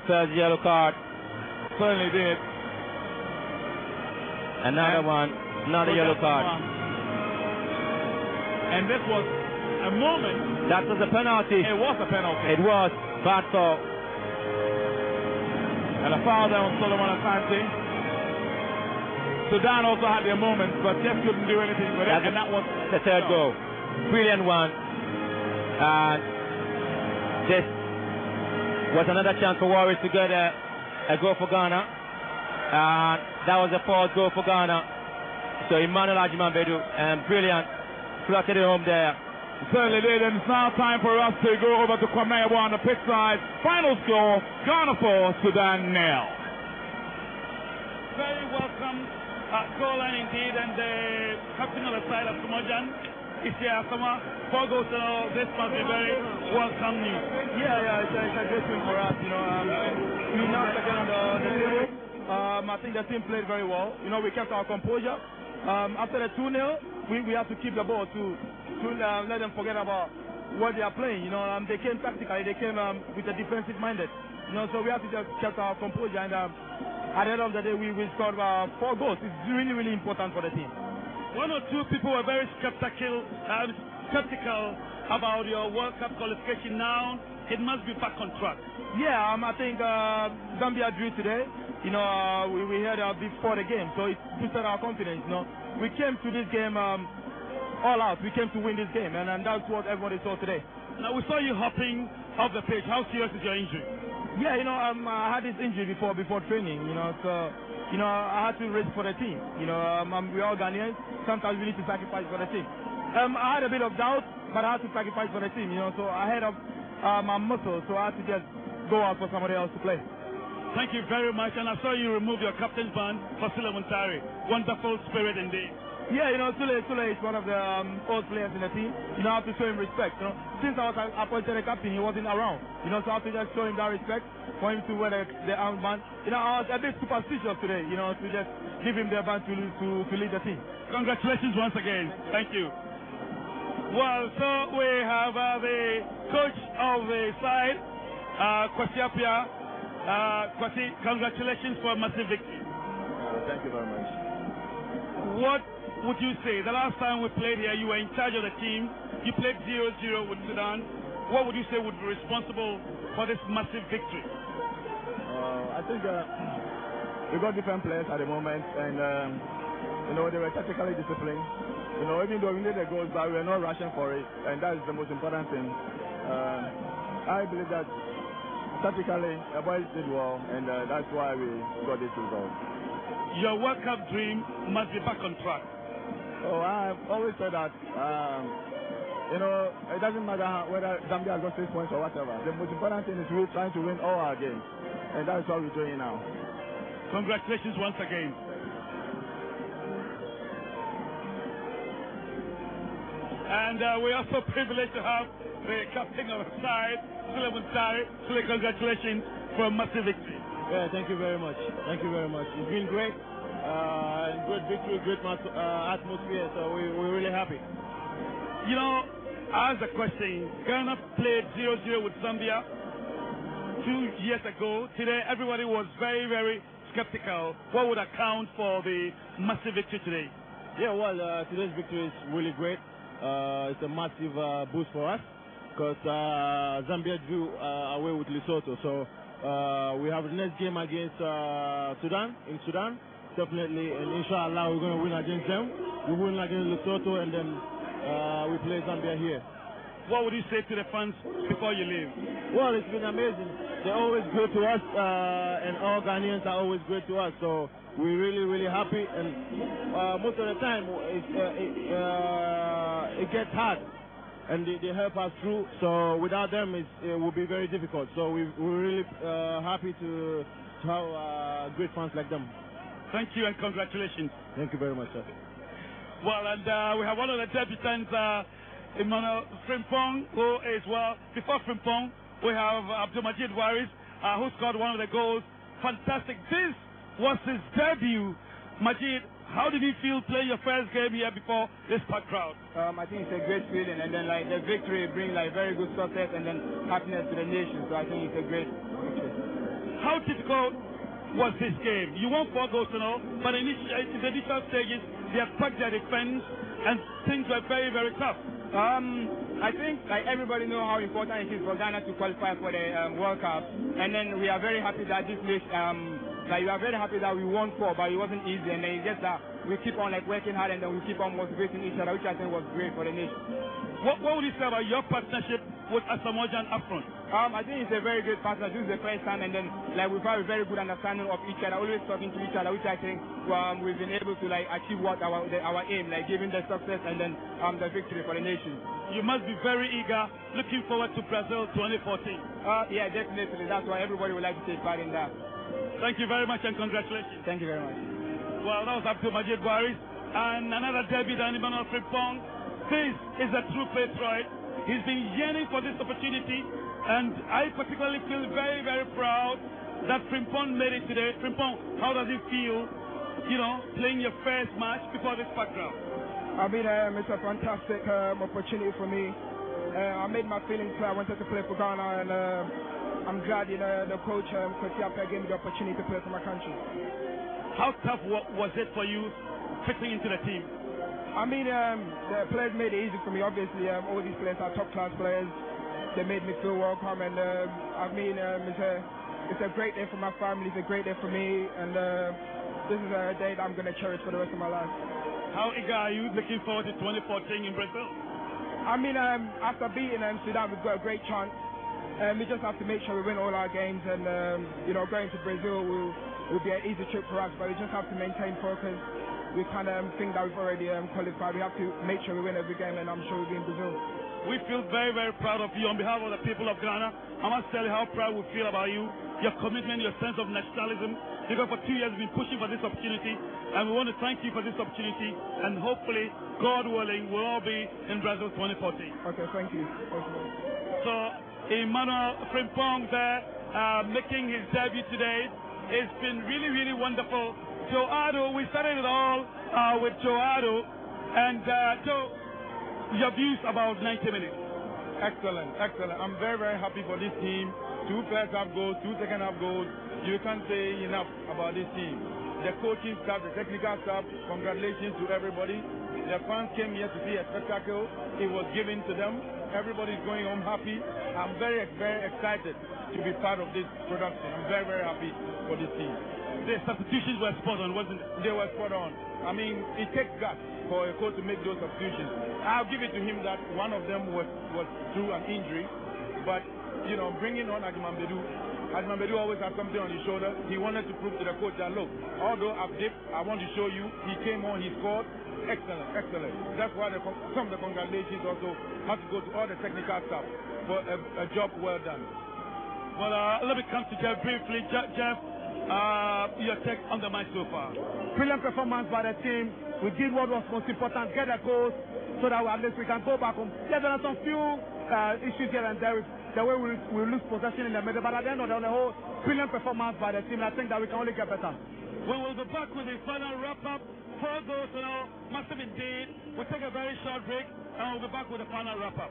first yellow card. Certainly did. Another one, another yellow card. And this was a moment. That was a penalty. It was a penalty. It was. Bad foul. And a foul there on Solomon Asante. Sudan also had their moments, but just couldn't do anything with it. And that was the third goal. Brilliant one. And this was another chance for Warriors to get a goal for Ghana. That was the fourth goal for Ghana. So Emmanuel Ajimanbedu, brilliant, slotted it home there. Certainly did, and it's now time for us to go over to Kwame on the pitch side. Final score, Ghana 4, Sudan 0. Very welcome goal line indeed, and the captain of the side of Sumojan, Isiakama, 4 goals to 0. This must be very welcome news. Yeah, it's a great win for us, we now second on the table. I think the team played very well. We kept our composure. After the 2-0, we have to keep the ball to let them forget about what they are playing. They came tactically. They came with a defensive minded. So we have to just keep our composure. And at the end of the day, we scored 4 goals. It's really, really important for the team. 1 or 2 people were very skeptical about your World Cup qualification. Now it must be back on track. Yeah, I think Zambia drew today. We had before the game, so it boosted our confidence. We came to this game all out. We came to win this game, and that's what everybody saw today. Now we saw you hopping off the pitch. How serious is your injury? Yeah, I had this injury before training. So I had to race for the team. We're all Ghanaians. Sometimes we need to sacrifice for the team. I had a bit of doubt, but I had to sacrifice for the team. So ahead of my muscle, so I had to just go out for somebody else to play. Thank you very much, and I saw you remove your captain's band for Sule Muntari. Wonderful spirit indeed. Yeah, Sule is one of the old players in the team. I have to show him respect. Since I was appointed a captain, he wasn't around. So I have to just show him that respect for him to wear the armband. I was a bit superstitious today, to just give him the band to lead the team. Congratulations once again. Thank you. Well, so we have the coach of the side, Kwasi Appiah. Kwasi, congratulations for a massive victory. Thank you very much. What would you say? The last time we played here, you were in charge of the team. You played 0-0 with Sudan. What would you say would be responsible for this massive victory? I think we got different players at the moment, and they were tactically disciplined. Even though we needed the goals, but we were not rushing for it, and that is the most important thing. I believe that tactically the boys did well, and that's why we got this result. Your World Cup dream must be back on track. Oh, I've always said that, it doesn't matter whether Zambia has got 6 points or whatever. The most important thing is we're trying to win all our games, and that's what we're doing now. Congratulations once again. And we're also privileged to have the captain of the side, Sule Muntari. Sule, congratulations for a massive victory. Yeah, thank you very much. Thank you very much. It's been great. Great victory, great atmosphere, so we're really happy. I asked a question. Ghana played 0-0 with Zambia 2 years ago. Today, everybody was very, very skeptical. What would account for the massive victory today? Yeah, well, today's victory is really great. It's a massive boost for us because Zambia drew away with Lesotho. So we have the next game against Sudan, definitely, and inshallah we're going to win against them. We win against Lesotho, and then we play Zambia here. What would you say to the fans before you leave? Well, it's been amazing. They're always great to us, and all Ghanaians are always great to us. So we're really, really happy. And most of the time, it gets hard, and they help us through. So without them, it will be very difficult. So we're really happy to have great fans like them. Thank you and congratulations. Thank you very much, sir. Well, and we have one of the debutants, Emmanuel Frimpong, who is, before Frimpong, we have Abdulmajid Waris, who scored one of the goals. Fantastic. This was his debut. Majid, how did you feel playing your first game here before this packed crowd? I think it's a great feeling, and then the victory brings very good success and then happiness to the nation. So I think it's a great victory. How difficult was this game? You won 4 goals to 0, but in the initial stages, they attacked their defense, and things were very, very tough. I think everybody knows how important it is for Ghana to qualify for the World Cup, and then we are very happy that this nation, we are very happy that we won 4, but it wasn't easy, and then it's just that we keep on working hard, and then we keep on motivating each other, which I think was great for the nation. What would you say about your partnership with Asamoah up front? I think it's a very good partner. This is the first time, and then we've had a very good understanding of each other, always talking to each other, which I think we've been able to achieve what our aim, giving the success and then the victory for the nation. You must be very eager, looking forward to Brazil 2014. Yeah, definitely. That's why everybody would like to take part in that. Thank you very much and congratulations. Thank you very much. Well, that was Abdulmajid Waris and another debut, Emmanuel Frimpong. This is a true patriot. He's been yearning for this opportunity, and I particularly feel very, very proud that Frimpong made it today. Frimpong, how does it feel, playing your first match before this background? I mean, it's a fantastic opportunity for me. I made my feelings clear. I wanted to play for Ghana, and I'm glad, the coach, Kwasi Appiah, gave me the opportunity to play for my country. How tough was it for you fitting into the team? I mean, the players made it easy for me. Obviously, all these players are top-class players. They made me feel welcome, and I mean, it's a great day for my family. It's a great day for me, and this is a day that I'm going to cherish for the rest of my life. How eager are you looking forward to 2014 in Brazil? I mean, after beating Sudan, we've got a great chance. We just have to make sure we win all our games, and going to Brazil will be an easy trip for us, but we just have to maintain focus. We kind of think that we've already qualified. We have to make sure we win every game, and I'm sure we'll be in Brazil. We feel very, very proud of you. On behalf of the people of Ghana, I must tell you how proud we feel about you, your commitment, your sense of nationalism. Because for 2 years you've been pushing for this opportunity, and we want to thank you for this opportunity, and hopefully, God willing, we'll all be in Brazil 2014. Okay, thank you. So, Emmanuel Frimpong there, making his debut today. It's been really, really wonderful. Joe Ado, we started it all with Joe Ado, and Joe, your views about 90 minutes. Excellent, excellent. I'm very, very happy for this team. 2 first half goals, 2 second half goals. You can't say enough about this team. The coaching staff, the technical staff, congratulations to everybody. The fans came here to see a spectacle. It was given to them. Everybody's going home happy. I'm very, very excited to be part of this production. I'm very, very happy for this team. The substitutions were spot on, wasn't it? They were spot on. I mean, it takes guts for a coach to make those substitutions. I'll give it to him that one of them was through an injury, but you know, bringing on Ajman always had something on his shoulder. He wanted to prove to the coach that, look, although I've dipped, I want to show you. He came on, he scored. Excellent, excellent. That's why some of the congratulations also have to go to all the technical staff for a job well done. Well, let me come to Jeff briefly. Jeff, your take on the match so far. Brilliant performance by the team. We did what was most important, get a goal, so that at least we can go back home. Yeah, there are some few issues here and there. The way we lose possession in the middle, but at the end of the whole, brilliant performance by the team. I think that we can only get better. We will be back with the final wrap-up. 4 goals, massive indeed. We'll take a very short break, and we'll be back with the final wrap-up.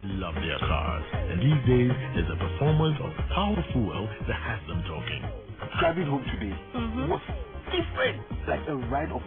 Love their cars, and these days it's the performance of power fuel that has them talking. Driving home today was different, like a ride of